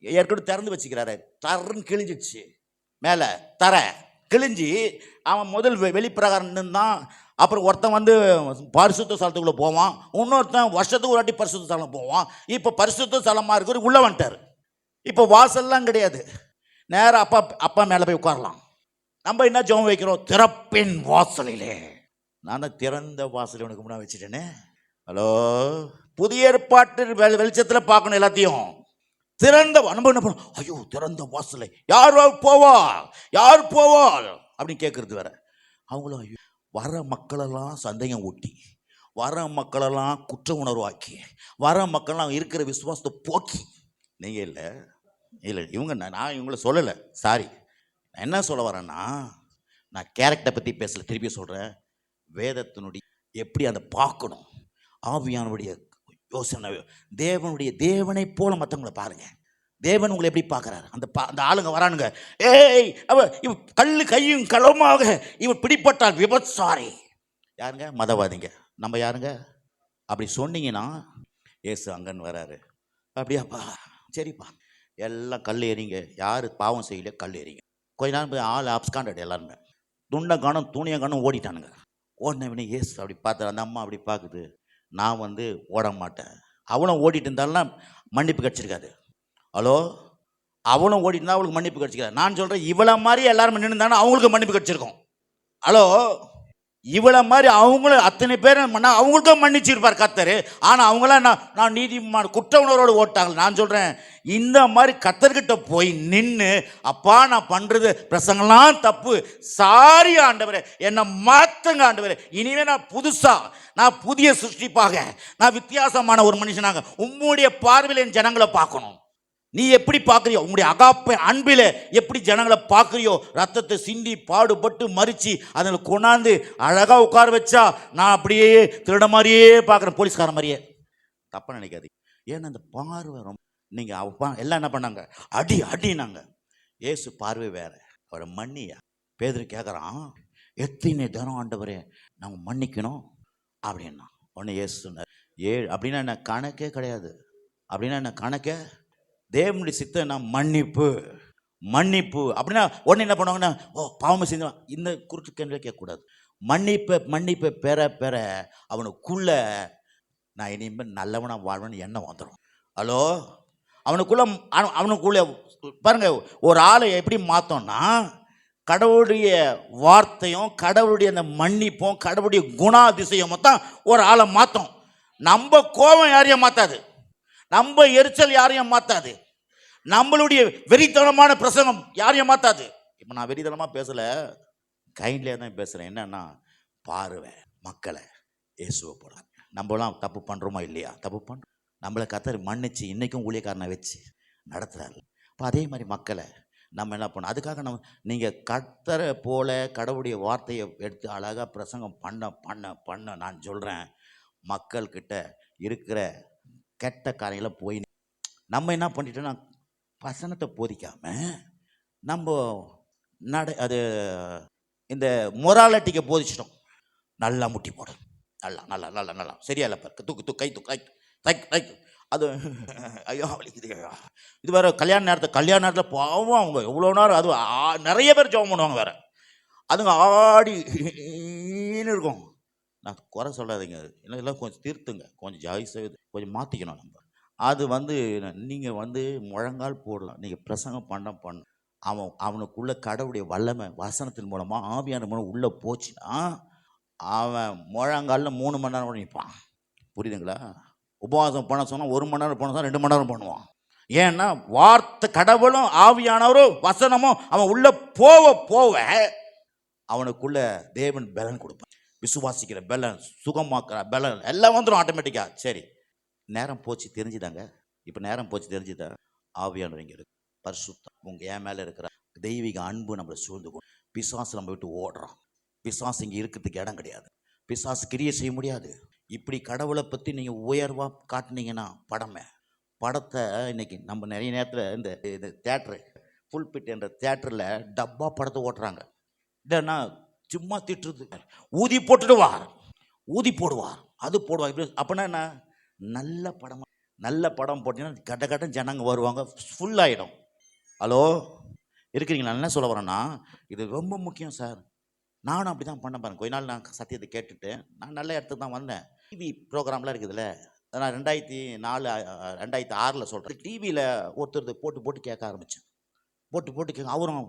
ஏற்கனவே திறந்து வச்சுக்கிறாரு, தரன்னு கிழிஞ்சிடுச்சு. மேலே தர கிழிஞ்சி அவன் முதல் வெளிப்பிரகாரம் நின்றான். அப்புறம் ஒருத்தன் வந்து பரிசுத்த ஸ்தலத்துக்குள்ளே போவான், இன்னொருத்தன் வருஷத்துக்கு ஒரு வாட்டி பரிசுத்த ஸ்தலம் போவான். இப்போ பரிசுத்த ஸ்தலமாக இருக்கிற உள்ளே வந்துட்டார். இப்போ வாசல்லாம் கிடையாது, நேராக அப்பா மேலே போய் உட்காரலாம். நம்ம என்ன ஜெபம் வைக்கிறோம்? திறப்பின் வாசலிலே. நான் தான் திறந்த வாசல் உனக்கு முன்னாடி வச்சுட்டேனே. ஹலோ, புதிய ஏற்பாட்டு வெளிச்சத்தில் பார்க்கணும் எல்லாத்தையும். திறந்த நம்ம என்ன பண்ணோம்? ஐயோ, திறந்த வாசலை யார் போவா, யார் போவாள் அப்படின்னு கேட்கறது வேற. அவங்களும் ஐயோ, வர மக்களெல்லாம் சந்தேகம் ஊட்டி, வர மக்களெல்லாம் குற்ற உணர்வாக்கி, வர மக்கள்லாம் இருக்கிற விசுவாசத்தை போக்கி. நீங்கள் இல்லை இல்லை இவங்க, நான் இவங்கள சொல்லலை, சாரி. நான் என்ன சொல்ல வரேன்னா, நான் கேரக்டரை பற்றி பேசல, திருப்பி சொல்கிறேன். வேதத்தினுடைய எப்படி அதை பார்க்கணும், ஆவியானுடைய யோசனை, தேவனை போல மற்றவங்களை பாருங்க. தேவன் உங்களை எப்படி பார்க்குறாரு? அந்த ஆளுங்க வரானுங்க, ஏய் இவ கல்லு கையும் களவுமாக இவன் பிடிப்பட்டால் விபச்சாரி. யாருங்க? மதவாதிங்க. நம்ம யாருங்க? அப்படி சொன்னீங்கன்னா ஏசு அங்கன்னு வராரு. அப்படியாப்பா, சரிப்பா, எல்லாம் கல் ஏறிங்க. யார் பாவம் செய்யல, கல் ஏறிங்க. கொஞ்ச நேரம் போய் ஆள் அப்ஸ்காண்டட், எல்லாருமே துண்டை காணும் துணியை காணும் ஓடிட்டானுங்க. ஓடினவனே ஏசு அப்படி பார்த்தாரு. அந்த அம்மா அப்படி பார்க்குது. நான் வந்து ஓட மாட்டேன். அவனும் ஓடிட்டு இருந்தாலும் மன்னிப்பு கிடச்சிருக்காது. ஹலோ, அவனும் ஓடிட்டு இருந்தால் அவளுக்கு மன்னிப்பு கிடச்சிக்காது. நான் சொல்கிறேன், இவளை மாதிரி எல்லாரும் நின்று இருந்தாலும் அவங்களுக்கு மன்னிப்பு கிடச்சிருக்கும். ஹலோ, இவளை மாதிரி அவங்களும் அத்தனை பேர் அவங்களுக்கும் மன்னிச்சிருப்பார் கர்த்தர். ஆனால் அவங்களாம் நான் நீதிமான குற்ற உணர்வோடு ஓட்டாங்க. நான் சொல்கிறேன், இந்த மாதிரி கர்த்தர்கிட்ட போய் நின்று, அப்பா நான் பண்ணுறது பிரசங்கெல்லாம் தப்பு, சாரி ஆண்டவரே, என்னை மாற்றுங்க ஆண்டவரே, இனிமேல் நான் புதுசாக, நான் புதிய சிருஷ்டிப்பாக, நான் வித்தியாசமான ஒரு மனுஷனாக உம்முடைய பார்வையில் என் ஜனங்களை பார்க்கணும். நீ எப்படி பார்க்குறியோ, உங்களுடைய அகாப்பை அன்பில் எப்படி ஜனங்களை பார்க்குறியோ, ரத்தத்தை சிந்தி பாடுபட்டு மறித்து அதில் கொண்டாந்து அழகாக உட்கார வச்சா நான் அப்படியே திருட மாதிரியே பார்க்குறேன், போலீஸ்கார மாதிரியே. தப்பாக நினைக்காது. ஏன்னா அந்த பார்வை ரொம்ப, நீங்கள் அப்பா எல்லாம் என்ன பண்ணாங்க? அடினாங்க. ஏசு பார்வை வேற, அவரை மன்னியா. பேதுரு கேட்குறான், எத்தனை தரம் ஆண்டவரே நாங்கள் மன்னிக்கணும் அப்படின்னா. ஒன்று ஏசு சொன்னார், 7 அப்படின்னா என்ன கணக்கே கிடையாது. அப்படின்னா என்ன கணக்கே? தேவனுடைய சித்தம் நான் மன்னிப்பு அப்படின்னா உடனே என்ன பண்ணுவாங்கன்னா, ஓ பாவம் செஞ்சு இந்த குறுக்கு கேள்வியை கேட்கக்கூடாது. மன்னிப்பை பெற அவனுக்குள்ள நான் இனிமேல் நல்லவனாக வாழ்வேன்னு எண்ணம் வந்துடும். ஹலோ, அவனுக்குள்ள பாருங்க, ஒரு ஆளை எப்படி மாற்றோம்னா, கடவுளுடைய வார்த்தையும் கடவுளுடைய அந்த மன்னிப்பும் கடவுளுடைய குணாதிசயமும் தான் ஒரு ஆளை மாற்றும். நம்ம கோபம் யாரையும் மாற்றாது, நம்ம எரிச்சல் யாரையும் மாற்றாது, நம்மளுடைய வெறித்தனமான பிரசங்கம் யாரையும் மாற்றாது. இப்போ நான் வெறித்தனமாக பேசலை, கைண்ட்லியாக தான் பேசுகிறேன். என்னன்னா, பாருவை மக்களை இயேசுவை போடுறாங்க. நம்மளாம் தப்பு பண்ணுறோமா இல்லையா? தப்பு பண்ணுறோம். நம்மளை கர்த்தர் மன்னிச்சு இன்றைக்கும் ஊழியக்காரனை வச்சு நடத்துகிறாரு. இப்போ அதே மாதிரி மக்களை நம்ம என்ன பண்ணோம்? அதுக்காக நீங்கள் கர்த்தரை போல கடவுளுடைய வார்த்தையை எடுத்து அழகாக பிரசங்கம் பண்ண நான் சொல்கிறேன், மக்கள்கிட்ட இருக்கிற கெட்ட காரியங்களை போய் நம்ம என்ன பண்ணிட்டோன்னா, வசனத்தை போதிக்காம நம்ம அது இந்த மொராலிட்டிக்கு போதிச்சிட்டோம். நல்லா முட்டி போடும், நல்லா சரியா இல்லை, தூக்கு கை அது ஐயோ இது வேறு கல்யாண நேரத்தில் பாவம் அவங்க எவ்வளோ நேரம், அது நிறைய பேர் ஜெபம் பண்ணுவாங்க வேறு, அதுங்க ஆடின்னு இருக்கும். நான் குறை சொல்லாதீங்க, எல்லாம் கொஞ்சம் தீர்த்துங்க, கொஞ்சம் ஜாய்ஸாக கொஞ்சம் மாற்றிக்கணும். நம்ம அது நீங்கள் முழங்கால் போடலாம், நீங்கள் பிரசங்கம் பண்ண அவனுக்குள்ள கடவுளுடைய வல்லமை வசனத்தின் மூலமாக ஆவியான மூலம் உள்ளே போச்சுன்னா அவன் முழங்காலில் 3 மணி நேரம் நிற்பான். புரியுதுங்களா? உபவாசம் பண்ண சொன்னால் 1 மணி நேரம் பண்ண சொன்னால் 2 மணி நேரம் பண்ணுவான். ஏன்னா வார்த்தை கடவுளும் ஆவியானவரும் வசனமும் அவன் உள்ளே போவ அவனுக்குள்ள தேவன் பலன் கொடுப்பான். விசுவாசிக்கிற பலன், சுகமாக்குற பலன் எல்லாம் வந்துடும் ஆட்டோமேட்டிக்காக. சரி, நேரம் போச்சு தெரிஞ்சுதாங்க. இப்போ நேரம் போச்சு தெரிஞ்சுதா? ஆவியானவர் இங்கே இருக்கு, பரிசுத்தம் என் மேலே இருக்கிற தெய்வீக அன்பு நம்மளை சூழ்ந்துக்கும். பிசாசு நம்ம விட்டு ஓடுறான். பிசாசு இங்கே இருக்கிறதுக்கு இடம் கிடையாது. பிசாசு கிரியை செய்ய முடியாது. இப்படி கடவுளை பற்றி நீங்கள் உயர்வாக காட்டினீங்கன்னா படத்தை இன்னைக்கு நம்ம நிறைய நேரத்தில் இந்த தேட்டரு புல்பிட் என்ற தேட்டரில் டப்பா படத்தை ஓட்டுறாங்க. இல்லைன்னா சும்மா திட்டுறது, ஊதி போட்டுடுவார், ஊதி போடுவார், அது போடுவார். இப்படி அப்படின்னா என்ன? நல்ல படம் போட்டிங்கன்னா கட்ட ஜனங்க வருவாங்க, ஃபுல்லாகிடும். ஹலோ இருக்கிறீங்களா? நான் என்ன சொல்ல வரேன்னா, இது ரொம்ப முக்கியம் சார். நானும் அப்படி தான் பண்ண பாருங்க. கொஞ்ச நாள் நான் சத்தியத்தை கேட்டுட்டு நான் நல்ல இடத்துக்கு தான் வந்தேன். டிவி ப்ரோக்ராம்லாம் இருக்குதுல்ல, நான் 2004 2006 சொல்கிறேன். டிவியில் ஒருத்தர் போட்டு கேட்க ஆரம்பித்தேன். போட்டு கேட்க அவரும்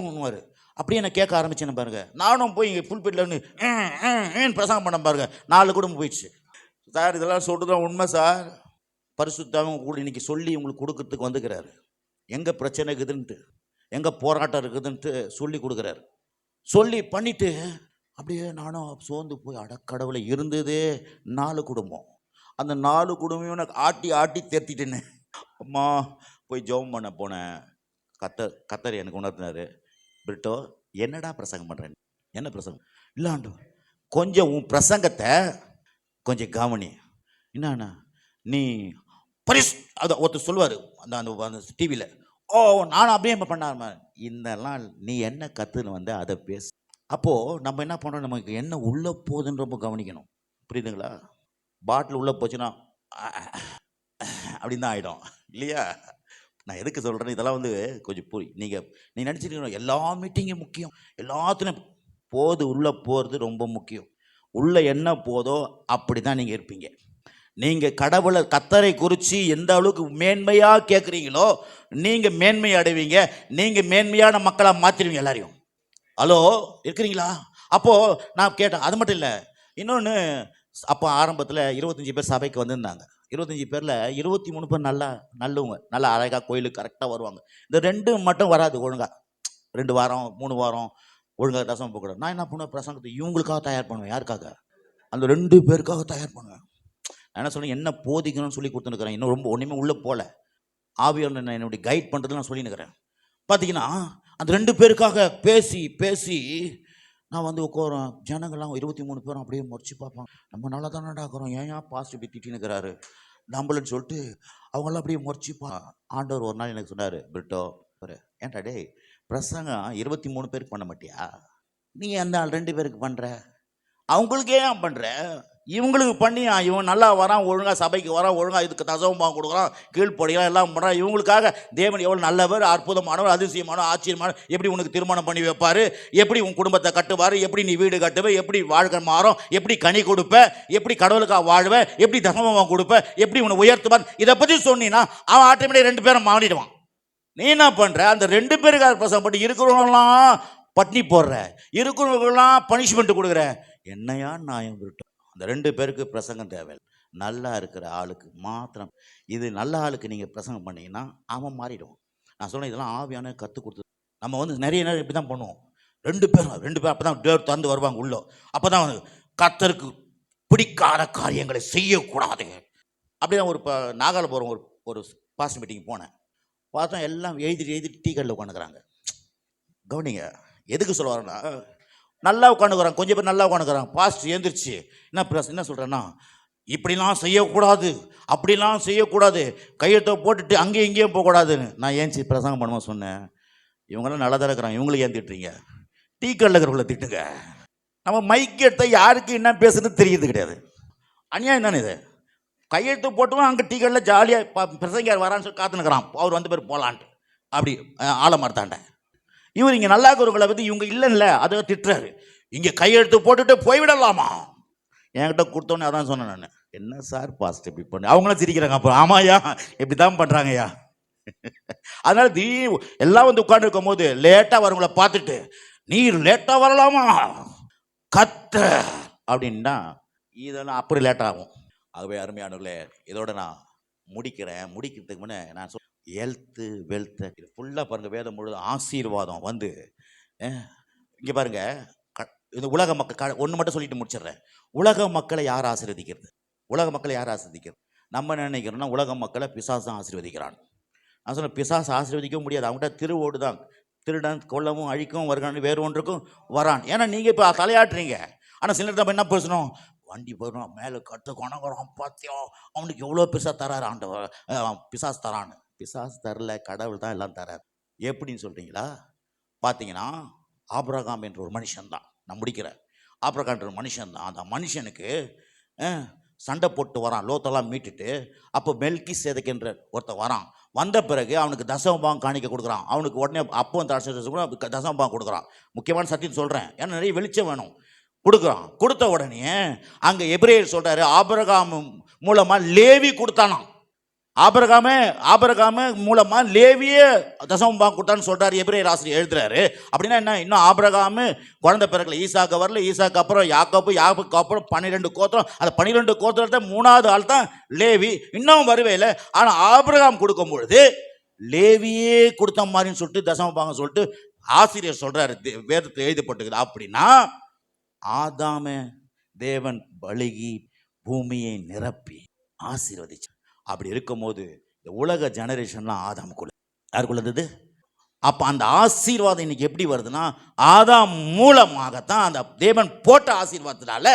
ஒன்றுவார். அப்படியே நான் கேட்க ஆரம்பிச்சேன்னு பாருங்க. நானும் போய் இங்கே புல்பிட்டில் இருந்து பிரசங்கம் பண்ண பாருங்க. 4 குடும்பம் போயிடுச்சு. சார் இதெல்லாம் சொல்கிறது தான் உண்மை சார். பரிசுத்தவங்க கூட இன்னைக்கு சொல்லி உங்களுக்கு கொடுக்கறதுக்கு வந்துக்கிறாரு. எங்கே பிரச்சனை இருக்குதுன்ட்டு, எங்கே போராட்டம் இருக்குதுன்ட்டு சொல்லி கொடுக்குறாரு. சொல்லி பண்ணிவிட்டு அப்படியே நானும் சோர்ந்து போய் அடக்கடவுளை இருந்ததே 4 குடும்பம். அந்த 4 குடும்பமும் நான் ஆட்டி தேர்த்திட்டேன்னு அம்மா போய் ஜெபம் பண்ண போனேன். கத்தர் எனக்கு உணர்த்தினார், பிரிட்டோ என்னடா பிரசங்கம் பண்ணுறேன்? என்ன பிரசங்கம்? இல்லாண்டு கொஞ்சம் உன் பிரசங்கத்தை கொஞ்சம் கவனி. என்னண்ணா நீ அதை ஒருத்தர் சொல்லுவார் அந்த டிவியில். நானும் அப்படியே பண்ணாம இதெல்லாம் நீ என்ன கற்றுன்னு அதை பேசு. அப்போது நம்ம என்ன பண்ணுறோம், நமக்கு என்ன உள்ளே போகுதுன்னு ரொம்ப கவனிக்கணும். புரியுதுங்களா? பாட்டில் உள்ளே போச்சுன்னா அப்படின்னு தான் ஆகிடும் இல்லையா? நான் எதுக்கு சொல்கிறேன்னு இதெல்லாம் கொஞ்சம் நீங்கள் நினச்சிட்டு எல்லா மீட்டிங்கும் முக்கியம், எல்லாத்துலையும் உள்ளே போகிறது ரொம்ப முக்கியம். உள்ளே என்ன போதோ அப்படி தான் நீங்கள் இருப்பீங்க. நீங்கள் கடவுளை கத்தரை குறித்து எந்த அளவுக்கு மேன்மையாக கேட்குறீங்களோ நீங்கள் மேன்மை அடைவீங்க. நீங்கள் மேன்மையான மக்களாக மாற்றிடுவீங்க எல்லாரையும். ஹலோ இருக்கிறீங்களா? அப்போது நான் கேட்டேன். அது மட்டும் இல்லை, இன்னொன்று, அப்போ ஆரம்பத்தில் 25 பேர் சபைக்கு வந்திருந்தாங்க. 25 பேரில் 23 பேர் நல்லவங்க, நல்லா அழகாக கோயிலுக்கு கரெக்டாக வருவாங்க. இந்த 2 மட்டும் வராது ஒழுங்காக. 2 வாரம் 3 வாரம் ஒழுங்காக தசம் போகக்கூடாது. நான் என்ன பண்ணுவேன், பிரசங்கத்தை இவங்களுக்காக தயார் பண்ணுவேன். யாருக்காக? அந்த 2 பேருக்காக தயார் பண்ணுவேன். நான் என்ன சொன்னேன், என்ன போதிக்கணும்னு சொல்லி கொடுத்துருக்குறேன். இன்னும் ரொம்ப ஒன்றுமே உள்ளே போகல. ஆவியான நான் என்னுடைய கைட் பண்ணுறதுன்னு நான் சொல்லினுக்கிறேன். பார்த்தீங்கன்னா அந்த 2 பேருக்காக பேசி நான் உட்காரோம். ஜனங்கள்லாம் 23 பேரும் அப்படியே முறைச்சி பார்ப்பான். நம்ம நல்லா தானே நடக்கிறோம், ஏன் பாஸ்ட் இப்படி திட்டினுக்கிறாரு நம்மளுன்னு சொல்லிட்டு அவங்களாம் அப்படியே முறைச்சிப்பா. ஆண்டவர் ஒரு நாள் எனக்கு சொன்னார், பிரிட்டோ ஏன்டா டே பிரசங்கம் 23 பேருக்கு பண்ண மாட்டியா? நீ அந்த 2 பேருக்கு பண்ணுற, அவங்களுக்கு ஏன் பண்ணுற? இவங்களுக்கு பண்ணி இவன் நல்லா வரான், ஒழுங்காக சபைக்கு வரான், ஒழுங்காக இதுக்கு தசவமாக கொடுக்குறான், கீழ்ப்படியாக எல்லாம் பண்ணுறான். இவங்களுக்காக தேவன் எவ்வளோ நல்லவர், அற்புதமானவர், அதிசயமானவர், ஆச்சரியமானவர். எப்படி உனக்கு திருமணம் பண்ணி வைப்பார், எப்படி உன் குடும்பத்தை கட்டுவார், எப்படி நீ வீடு கட்டுவ, எப்படி வாழ்க்கை மாறும், எப்படி கனி கொடுப்ப, எப்படி கடவுளுக்காக வாழ்வ, எப்படி தசமமாக கொடுப்ப, எப்படி உன்னை உயர்த்துவார், இதை பற்றி சொன்னீங்கன்னா அவன் ஆட்டோமேட்டிக் 2 பேரும் மாறிடுவான். நீ என்ன பண்ணுற, அந்த 2 பேருக்காக பிரசங்கம் பண்ணி இருக்கிறவங்களாம் பட்னி போடுற, இருக்கிறவங்களாம் பனிஷ்மெண்ட் கொடுக்குற. என்னையா நியாயம் விட்டு? அந்த 2 பேருக்கு பிரசங்கம் தேவை. நல்லா இருக்கிற ஆளுக்கு மாத்திரம். இது நல்ல ஆளுக்கு நீங்கள் பிரசங்கம் பண்ணிங்கன்னா அவன் மாறிடுவான். நான் சொன்னேன், இதெல்லாம் ஆவியான கற்றுக் கொடுத்து நம்ம நிறைய நேரம் இப்படி தான் பண்ணுவோம். 2 பேர் அப்போ தான் டேர் தந்து வருவாங்க உள்ளே. அப்போ தான் கர்த்தருக்கு பிடிக்காத காரியங்களை செய்யக்கூடாது. அப்படி தான் ஒரு நாகாலபுரம் ஒரு பாஸ்ட் மீட்டிங் போனேன். பார்த்தா எல்லாம் எழுதி டீ கடையில் உட்காந்துக்கிறாங்க. கவனிங்க, எதுக்கு சொல்ல வரேன்னா, நல்லா உட்காந்துக்கிறாங்க, கொஞ்சம் பேர் நல்லா உட்காந்துக்கிறாங்க. பாஸ்ட் எழுந்திரிச்சு என்ன சொல்கிறேன்னா, இப்படிலாம் செய்யக்கூடாது, அப்படிலாம் செய்யக்கூடாது, கையெழுத்தை போட்டுட்டு அங்கேயும் இங்கேயும் போகக்கூடாதுன்னு. நான் ஏன்ச்சி பிரசங்கம் பண்ணுவோம் சொன்னேன். இவங்களாம் நல்லா தான் இருக்கிறாங்க, இவங்களுக்கு ஏன் திட்டுறீங்க? டீ கடையில் இருக்கிறவங்கள திட்டுங்க. நம்ம மைக் எடுத்தால் யாருக்கு என்ன பேசுறது தெரியுது கிடையாது. அநியாயம் தானே இது? கையெழுத்து போட்டுவோம், அங்கே டீ கடையில் ஜாலியாக பிரசங்க வரான்னு சொல்லி காத்துனுக்கிறான். அவர் வந்து பேர் போகலான்ட்டு அப்படி ஆலமரத்தாண்ட. இவர் இங்கே நல்லா இருக்கிறவங்களை பற்றி இவங்க இல்லைல்ல அதை திட்டுறாரு. இங்கே கையெழுத்து போட்டுட்டு போய்விடலாமா? என்கிட்ட கொடுத்தோன்னே அதான் சொன்னேன் நான். என்ன சார் பாஸ்ட் இப்படி பண்ணி? அவங்களும் சிரிக்கிறாங்க. அப்போ ஆமாயா இப்படி தான் பண்ணுறாங்கய்யா. அதனால எல்லாம் உட்காந்துருக்கும் போது லேட்டாக வரவங்களை பார்த்துட்டு நீர் லேட்டாக வரலாமா கத்த அப்படின்னா இதெல்லாம் அப்படி லேட்டாகும். ஆகவே அருமையானவர்களே, இதோட நான் முடிக்கிறதுக்கு முன்னே நான் ஹெல்த்து வெல்த்து இது ஃபுல்லாக பாருங்கள். வேதம் முழுவதும் ஆசீர்வாதம் இங்கே பாருங்கள். இந்த உலக மக்கள் ஒன்று மட்டும் சொல்லிட்டு முடிச்சிடுறேன். உலக மக்களை யார் ஆசீர்வதிக்கிறது? நம்ம நினைக்கிறோம்னா உலக மக்களை பிசாசு தான் ஆசீர்வதிக்கிறான். நான் சொன்னேன், பிசாசு ஆசீர்வதிக்கவும் முடியாது. அவங்ககிட்ட திருவோடு தான். திருடன் கொல்லவும் அழிக்கவும் வருகிறான், வேறு ஒன்றுக்கும் வரான். ஏன்னா நீங்கள் இப்போ தலையாட்டுறீங்க. ஆனால் சில நேரத்தில் என்ன பேசணும், வண்டி போயிடும் மேலே கட்டு கொணங்குறோம் பார்த்தியோம், அவனுக்கு எவ்வளோ பெருசாக தராரு ஆண்டவர், பிசாசு தரான்னு. பிசாசு தரல, கடவுள் தான் எல்லாம் தரார். எப்படின்னு சொல்கிறீங்களா? பார்த்தீங்கன்னா ஆபிரகாம் என்ற ஒரு மனுஷன்தான், நான் முடிக்கிறேன். ஆபிரகாம் என்ற ஒரு மனுஷன்தான். அந்த மனுஷனுக்கு சண்டை போட்டு வரான், லோத்தெல்லாம் மீட்டுட்டு. அப்போ மெல்கி சேதக்கின்ற ஒருத்தர் வரான். வந்த பிறகு அவனுக்கு தசமபாகம் காணிக்க கொடுக்குறான். அவனுக்கு உடனே அப்போ தசமபாகம் கொடுக்குறான். முக்கியமான சத்தியம் சொல்கிறேன், ஏன்னா நிறைய வெளிச்சம் வேணும். கொடுக்குறான். கொடுத்த உடனே அங்கே எபிரேயர் சொல்கிறாரு, ஆபிரகாம் மூலமாக லேவி கொடுத்தானாம். ஆபிரகாமே மூலமாக லேவியே தசமபாகம் கொடுத்தான்னு சொல்கிறார் எபிரேயர் ஆசிரியர் எழுதுறாரு. அப்படின்னா என்ன, இன்னும் ஆபிரகாம் குழந்தை பிறகுல, ஈசாக்கு வரல, ஈசாக்கு அப்புறம் யாக்கோபுக்கு அப்புறம் 12 கோத்திரம். அந்த 12 கோத்திரத்தை 3வது ஆள் தான் லேவி. இன்னும் வருவே இல்லை. ஆனால் ஆபிரகாம் கொடுக்கும் பொழுது லேவியே கொடுத்த மாதிரின்னு சொல்லிட்டு தசமபாகம் சொல்லிட்டு ஆசிரியர் சொல்கிறாரு, வேதத்தில் எழுதப்பட்டுக்குது. அப்படின்னா ஆதாமே தேவன் பலுகி பூமியை நிரப்பி ஆசீர்வதிச்சார். அப்படி இருக்கும்போது இந்த உலக ஜெனரேஷன்லாம் ஆதாமுக்குள்ள யாருக்குள்ள இருந்தது? அப்போ அந்த ஆசீர்வாதம் இன்னைக்கு எப்படி வருதுன்னா, ஆதாம் மூலமாகத்தான் அந்த தேவன் போட்ட ஆசீர்வாதத்தினால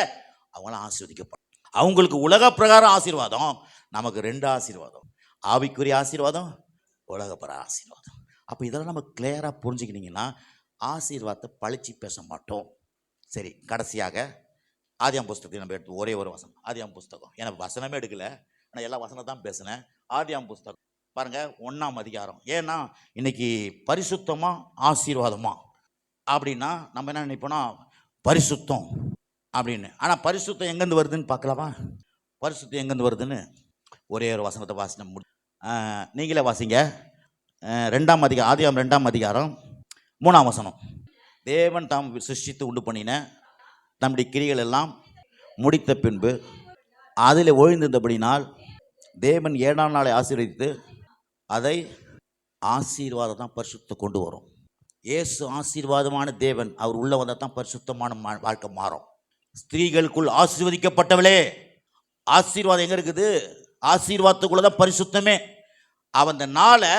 அவங்களாம் ஆசீர்வதிக்கப்படும். அவங்களுக்கு உலக பிரகாரம் ஆசீர்வாதம், நமக்கு 2 ஆசீர்வாதம், ஆவிக்குரிய ஆசீர்வாதம், உலகப்புற ஆசீர்வாதம். அப்போ இதெல்லாம் நம்ம கிளியராக புரிஞ்சுக்கினீங்கன்னா ஆசீர்வாதத்தை பழிச்சு பேச மாட்டோம். சரி, கடைசியாக ஆதியாம் புஸ்தகத்தை நம்ம எடுத்து ஒரே ஒரு வசனம். ஆதியாம் புஸ்தகம், எனக்கு வசனமே எடுக்கல, ஆனால் எல்லா வசனம் தான் பேசினேன். ஆதியாம் புஸ்தகம் பாருங்க, 1ஆம் அதிகாரம். ஏன்னா இன்னைக்கு பரிசுத்தமா ஆசீர்வாதமா அப்படின்னா நம்ம என்ன நினைப்போம்னா பரிசுத்தம் அப்படின்னு. ஆனால் பரிசுத்தம் எங்கேருந்து வருதுன்னு பார்க்கலாமா? பரிசுத்தம் எங்கேருந்து வருதுன்னு ஒரே ஒரு வசனத்தை வாசின நீங்களே வாசிங்க. 2ஆம் அதிகாரம், ஆதியாம் 2ஆம் அதிகாரம் 3ஆம் வசனம். தேவன் தாம் சிருஷ்டித்து உண்டு பண்ணின தம்முடைய கிரிகள் எல்லாம் முடித்த பின்பு அதில் ஒழிந்திருந்தபடினால் தேவன் 7ஆம் நாளை ஆசீர்வதித்து அதை ஆசீர்வாதம் தான் பரிசுத்த கொண்டு வரும். இயேசு ஆசீர்வாதமான தேவன், அவர் உள்ள வந்தால் தான் பரிசுத்தமான வாழ்க்கை மாறும். ஸ்திரீகளுக்குள் ஆசீர்வதிக்கப்பட்டவளே, ஆசீர்வாதம் எங்கே இருக்குது? ஆசீர்வாதத்துக்குள்ள தான் பரிசுத்தமே. அவன் அந்த நாளை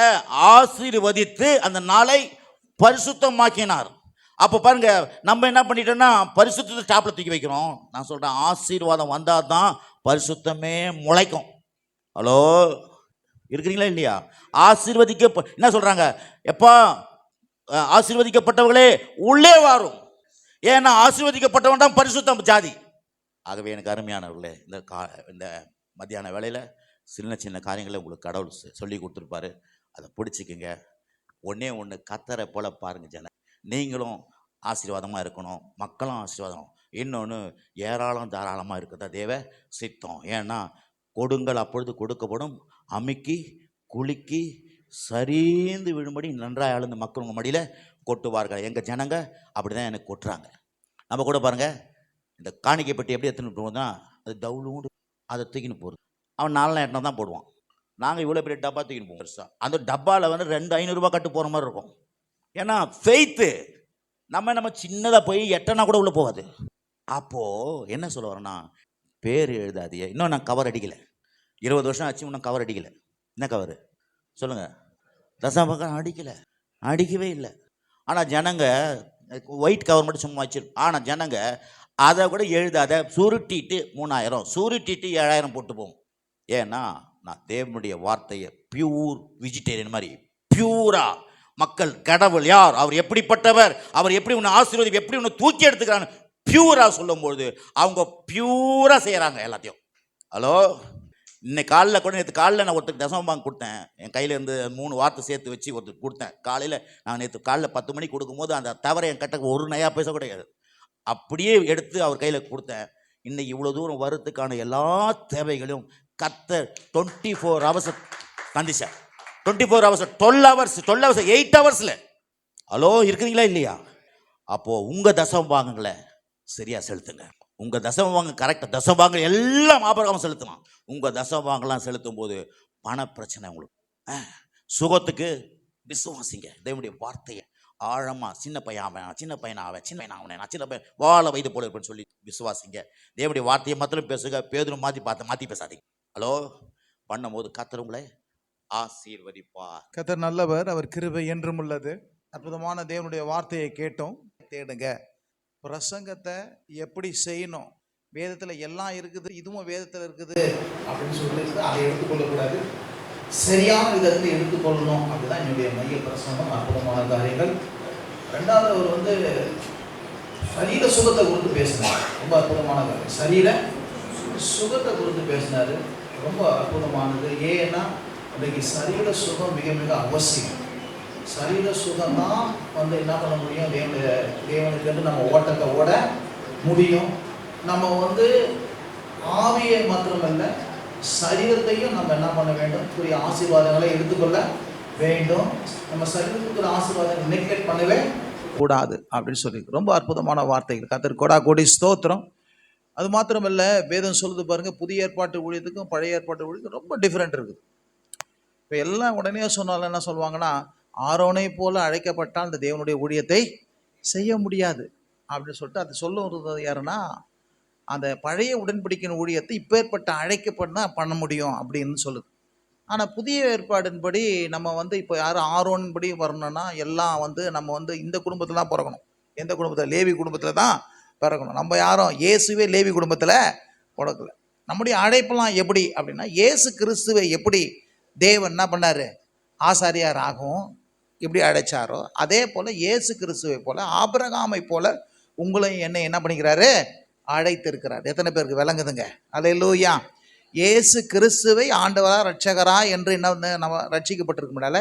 ஆசீர்வதித்து அந்த நாளை பரிசுத்தமாக்கினார். அப்போ பாருங்க, நம்ம என்ன பண்ணிட்டோம்னா பரிசுத்தத்தை டாப்ல தூக்கி வைக்கிறோம். நான் சொல்கிறேன், ஆசீர்வாதம் வந்தால் தான் பரிசுத்தமே முளைக்கும். ஹலோ, இருக்கிறீங்களா இல்லையா? என்ன சொல்கிறாங்க, எப்பா ஆசீர்வதிக்கப்பட்டவர்களே உள்ளே வரும். ஏன்னா ஆசீர்வதிக்கப்பட்டவன் தான் பரிசுத்தம் ஜாதி. ஆகவே எனக்கு அருமையானவர்களே, இந்த மத்தியான வேளையில் சின்ன சின்ன காரியங்களை உங்களுக்கு கடவுள் சொல்லி கொடுத்துருப்பாரு. அதை பிடிச்சிக்குங்க. ஒன்று கத்தரை போல பாருங்க ஜன. நீங்களும் ஆசீர்வாதமாக இருக்கணும், மக்களும் ஆசீர்வாதம். இன்னொன்று ஏராளம் தாராளமாக இருக்கிறதா தேவ சித்தம். ஏன்னா கொடுங்கள் அப்பொழுது கொடுக்கப்படும், அமுக்கி குலுக்கி சரிந்து விழும்படி நன்றாக அழுந்த மக்கள் உங்கள் மடியில் கொட்டுவார்கள். எங்கள் ஜனங்க அப்படி தான் எனக்கு கொட்டுறாங்க. நம்ம கூட பாருங்கள், இந்த காணிக்கை பெட்டி எப்படி எடுத்துன்னு போகுதுன்னா அது தவுளூண்டு அதை தூக்கின்னு போகிறது. அவன் 4 எட்டனா தான் போடுவான். நாங்கள் இவ்வளோ பெரிய டப்பா தூக்கின்னு போவோம் பெருசாக. அந்த டப்பாவில் வந்து 200-500 ரூபா கட்டு போகிற மாதிரி இருக்கும். ஏன்னா ஃபெய்த்து நம்ம சின்னதாக போய் எட்டனா கூட உள்ளே போகாது. அப்போது என்ன சொல்ல வரேன்னா, பேர் எழுதாதியே. இன்னும் நான் கவர் அடிக்கலை, 20 வருஷம் ஆச்சு, இன்னும் கவர் அடிக்கலை. என்ன கவர் சொல்லுங்கள்? தசமபாகம் அடிக்கவே இல்லை. ஆனால் ஜனங்க ஒயிட் கவர் மட்டும் சும்மா வச்சிருப்போம். ஆனால் ஜனங்க அதை கூட எழுதாத சுருட்டிட்டு 3000, சுருட்டிட்டு 7000 போட்டு போவோம். ஏன்னா நான் தேவனுடைய வார்த்தையை பியூர் வெஜிடேரியன் மாதிரி பியூரா மக்கள், கடவுள் யார், அவர் எப்படிப்பட்டவர், அவர் எப்படி உன்னை ஆசீர்வதி, எப்படி உன்னை தூக்கி எடுத்துக்கிறான்னு பியூரா சொல்லும்பொழுது அவங்க பியூரா செய்கிறாங்க எல்லாத்தையும். ஹலோ, இன்னைக்கு காலையில் கூட, நேற்று காலையில் நான் ஒருத்தருக்கு தசமபாகம் கொடுத்தேன். என் கையிலேருந்து 3 வார்த்தை சேர்த்து வச்சு ஒருத்தருக்கு கொடுத்தேன். காலையில் நான் நேற்று காலையில் 10 மணிக்கு கொடுக்கும்போது அந்த தவிர என் கட்ட 1 நயா பைசா கூட கிடையாது. அப்படியே எடுத்து அவர் கையில் கொடுத்தேன். இன்னைக்கு இவ்வளோ தூரம் வரத்துக்கான எல்லா தேவைகளையும் கர்த்தர் 24 ஹவர்ஸ் சந்திச்சார். 24 ஹவர்ஸ், 12 ஹவர்ஸ் 8 ஹவர்ஸில். ஹலோ, இருக்கிறீங்களா இல்லையா? அப்போது உங்கள் தசமபாகங்களை சரியாக செலுத்துங்க. உங்கள் தசமபாகம் கரெக்டாக, தசமபாகங்கள் எல்லாம் ஆபரகம் செலுத்தலாம். உங்கள் தசமபாகங்கள்லாம் செலுத்தும் போது பண பிரச்சனை உங்களுக்கு, சுகத்துக்கு விசுவாசிங்க. தேவனுடைய வார்த்தையை ஆழமாக, சின்ன பையனாவன் நான் சின்ன பையன் வாழ வயது போல இருப்பேன்னு சொல்லி விசுவாசிங்க. தேவனுடைய வார்த்தையை மாத்திரம் பேசுங்க. பேதுரும் மாற்றி பேசாதீங்க. ஹலோ, பண்ணும்போது கர்த்தர் உங்களை ஆசீர்வதிப்பார். கர்த்தர் நல்லவர், அவர் கிருபை என்றும் உள்ளது. அற்புதமான தேவனுடைய வார்த்தையை கேட்டோம். தேடுங்க, பிரசங்கத்தை எப்படி செய்யணும், வேதத்தில் எல்லாம் இருக்குது, இதுவும் வேதத்தில் இருக்குது அப்படின்னு சொல்லிட்டு அதை எடுத்துக்கொள்ளக்கூடாது, சரியான விதத்தில் எடுத்துக்கொள்ளணும். அப்படிதான் என்னுடைய மைய பிரசங்கம். அற்புதமான காரியங்கள். ரெண்டாவது, அவர் சரீர சுகத்தை குறித்து பேசினார். ரொம்ப அற்புதமான காரியம். சரீர சுகத்தை குறித்து பேசினார். ரொம்ப அற்புதமானது. ஏன்னா இன்றைக்கு சரீர சுகம் மிக மிக அவசியம். சரீர சுகம் தான் என்ன பண்ண முடியும், தேவனுக்கு நம்ம ஓட்டத்தை ஓட முடியும். நம்ம ஆவியை மாத்திரமல்ல, சரீரத்தையும் நம்ம என்ன பண்ண வேண்டும், புதிய ஆசீர்வாதங்களை எடுத்துக்கொள்ள வேண்டும். நம்ம சரீரத்துக்கு ஆசீர்வாதம் நெக்லெக்ட் பண்ணவே கூடாது அப்படின்னு சொல்லி ரொம்ப அற்புதமான வார்த்தைகள். கர்த்தர் கொடா கோடி ஸ்தோத்திரம். அது மாத்திரமல்ல, வேதம் சொல்லுது பாருங்க, புதிய ஏற்பாட்டு ஊழியத்துக்கும் பழைய ஏற்பாட்டு ஊழியத்துக்கும் ரொம்ப டிஃப்ரெண்ட் இருக்குது. இப்போ எல்லாம் உடனே சொன்னாலும் என்ன சொல்லுவாங்கன்னா, ஆரோனை போல அழைக்கப்பட்டால் இந்த தேவனுடைய ஊழியத்தை செய்ய முடியாது அப்படின்னு சொல்லிட்டு அது சொல்லுறது யாருன்னா, அந்த பழைய உடன்படிக்கையின் ஊழியத்தை இப்பேற்பட்ட அழைக்கப்பட்டா பண்ண முடியும் அப்படின்னு சொல்லுது. ஆனால் புதிய ஏற்பாடின்படி நம்ம இப்போ யாரும் ஆரோன்படி வரணும்னா எல்லாம் நம்ம இந்த குடும்பத்தில் தான் பிறக்கணும். எந்த குடும்பத்தில்? லேவி குடும்பத்தில் தான் பிறக்கணும். நம்ம யாரும் இயேசுவே லேவி குடும்பத்தில் பிறக்கல. நம்முடைய அழைப்பெல்லாம் எப்படி அப்படின்னா, இயேசு கிறிஸ்துவை எப்படி தேவன் என்ன பண்ணார், ஆசாரியார் ஆகும் எப்படி அழைச்சாரோ அதே போல் இயேசு கிறிஸ்துவை போல், ஆபிரகாமை போல் உங்களையும் என்னை என்ன பண்ணிக்கிறாரு, அழைத்திருக்கிறார். எத்தனை பேருக்கு விளங்குதுங்க? அல்லேலூயா. இயேசு கிறிஸ்துவை ஆண்டவரா ரட்சகரா என்று நம்ம ரட்சிக்கப்பட்டிருக்கனால,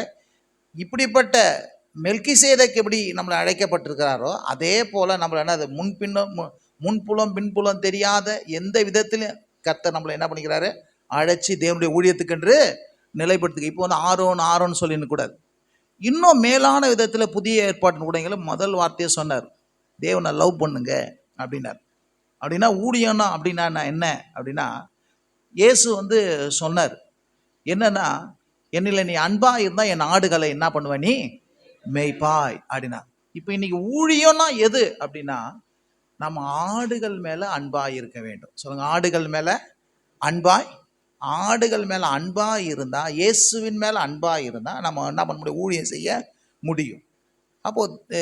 இப்படிப்பட்ட மெல்கிசேதேக்கு எப்படி நம்மளை அழைக்கப்பட்டிருக்கிறாரோ அதே போல் நம்மளை என்னது முன்புலம் பின்புலம் தெரியாத எந்த விதத்திலும் கர்த்தர் நம்மளை என்ன பண்ணிக்கிறாரு, அழைச்சி தேவனுடைய ஊழியத்துக்கென்று நிலைப்படுத்துக்கு. இப்போ ஆரோன்னு சொல்லின்னு கூடாது. இன்னும் மேலான விதத்தில் புதிய ஏற்பாட்டின் உடைகளை முதல் வார்த்தையை சொன்னார், தேவனை லவ் பண்ணுங்க அப்படின்னார். அப்படின்னா ஊழியம்னா அப்படின்னா என்ன அப்படின்னா, இயேசு சொன்னார் என்னன்னா, என்னில் நீ அன்பா இருந்தால் என் ஆடுகளை என்ன பண்ணுவ, நீ மேய்ப்பாய் அப்படின்னா. இப்போ இன்னைக்கு ஊழியம்னா எது அப்படின்னா, நம்ம ஆடுகள் மேலே அன்பாய் இருக்க வேண்டும். சொல்லுங்க, ஆடுகள் மேலே அன்பாய். ஆடுகள் மேலே அன்பாய் இருந்தால், இயேசுவின் மேலே அன்பாய் இருந்தால் நம்ம என்ன பண்ண முடியும், ஊழியம் செய்ய முடியும். அப்போது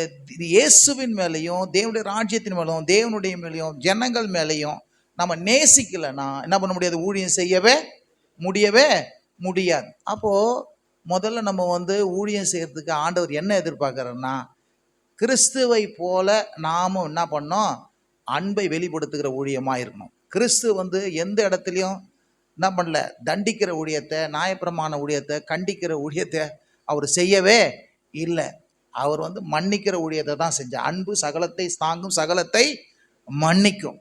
இயேசுவின் மேலேயும் தேவனுடைய ராஜ்யத்தின் மேலேயும் தேவனுடைய மேலேயும் ஜனங்கள் மேலேயும் நம்ம நேசிக்கலைன்னா என்ன பண்ண முடியாது, ஊழியம் செய்யவே முடியாது. அப்போது முதல்ல நம்ம ஊழியம் செய்கிறதுக்கு ஆண்டவர் என்ன எதிர்பார்க்குறோன்னா, கிறிஸ்துவை போல நாமும் என்ன பண்ணோம், அன்பை வெளிப்படுத்துகிற ஊழியமாக இருக்கணும். கிறிஸ்து எந்த இடத்துலையும் என்ன பண்ணல, தண்டிக்கிற ஊழியத்தை, நியாயப்பிரமாண ஊழியத்தை, கண்டிக்கிற ஊழியத்தை அவர் செய்யவே இல்லை. அவர் மன்னிக்கிற ஊழியத்தை தான் செஞ்சார். அன்பு சகலத்தை தாங்கும், சகலத்தை மன்னிக்கும்.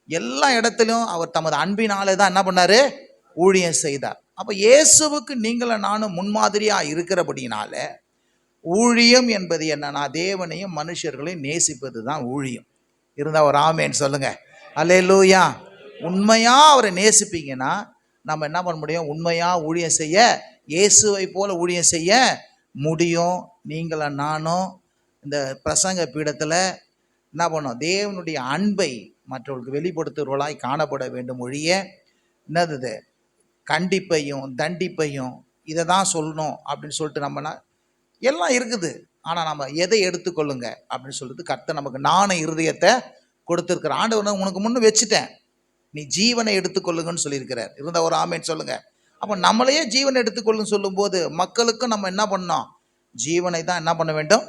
எல்லா இடத்திலும் அவர் தமது அன்பினாலே தான் என்ன பண்ணாரு, ஊழியம் செய்தார். அப்போ இயேசுவுக்கு நீங்களும் நானும் முன்மாதிரியாக இருக்கிறபடினால ஊழியம் என்பது என்னன்னா, தேவனையும் மனுஷர்களையும் நேசிப்பது தான் ஊழியம். இருந்தால் ஒரு ஆமேன்னு சொல்லுங்க. அல்லேலூயா. உண்மையாக அவரை நேசிப்பீங்கன்னா நம்ம என்ன பண்ண முடியும், உண்மையாக ஊழியம் செய்ய, இயேசுவை போல ஊழியம் செய்ய முடியும். நீங்களும் நானும் இந்த பிரசங்க பீடத்தில் என்ன பண்ணோம், தேவனுடைய அன்பை மற்றவர்களுக்கு வெளிப்படுத்துகிறவர்களாய் காணப்பட வேண்டும். ஒழிய என்னது கண்டிப்பையும் தண்டிப்பையும் இதை தான் சொல்லணும் அப்படின்னு சொல்லிட்டு நம்மனா எல்லாம் இருக்குது. ஆனால் நம்ம எதை எடுத்துக்கொள்ளுங்க அப்படின்னு சொல்லிட்டு கர்த்தர் நமக்கு நாண இருதயத்தை கொடுத்துருக்கிற. ஆண்டவர் உனக்கு முன்னு வச்சுட்டேன், நீ ஜீவனை எடுத்துக்கொள்ளுங்கன்னு சொல்லியிருக்கிறார். இருந்த ஒரு ஆமேன்னு சொல்லுங்க. அப்போ நம்மளையே ஜீவனை எடுத்துக்கொள்ளுன்னு சொல்லும்போது மக்களுக்கும் நம்ம என்ன பண்ணோம், ஜீவனை தான் என்ன பண்ண வேண்டும்,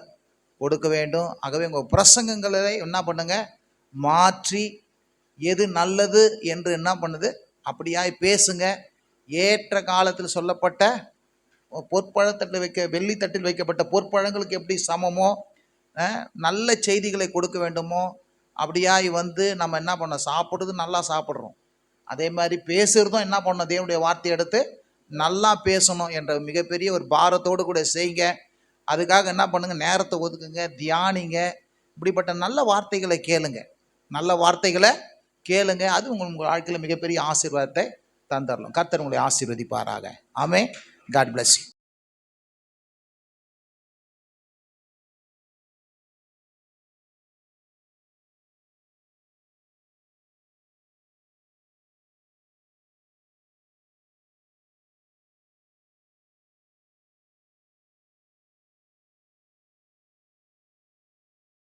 கொடுக்க வேண்டும். ஆகவே உங்கள் பிரசங்கங்களை என்ன பண்ணுங்க, மாற்றி எது நல்லது என்று என்ன பண்ணுது அப்படியாய் பேசுங்க. ஏற்ற காலத்தில் சொல்லப்பட்ட பொற்பழத்தட்டில் வெள்ளி தட்டில் வைக்கப்பட்ட பொற்பழங்களுக்கு எப்படி சமமோ, நல்ல செய்திகளை கொடுக்க வேண்டுமோ, அப்படியாய் நம்ம என்ன பண்ணோம், சாப்பிட்றது நல்லா சாப்பிட்றோம், அதே மாதிரி பேசுகிறதும் என்ன பண்ணோம், தேவனுடைய வார்த்தை எடுத்து நல்லா பேசணும் என்ற மிகப்பெரிய ஒரு பாரத்தோடு கூட செய்யுங்க. அதுக்காக என்ன பண்ணுங்க, நேரத்தை ஒதுக்குங்க, தியானிங்க. இப்படிப்பட்ட நல்ல வார்த்தைகளை கேளுங்க, நல்ல வார்த்தைகளை கேளுங்க. அது உங்கள் வாழ்க்கையில் மிகப்பெரிய ஆசீர்வாதத்தை தந்துடலாம். கர்த்தர் உங்களை ஆசீர்வதிப்பாராக. ஆமென். God bless you.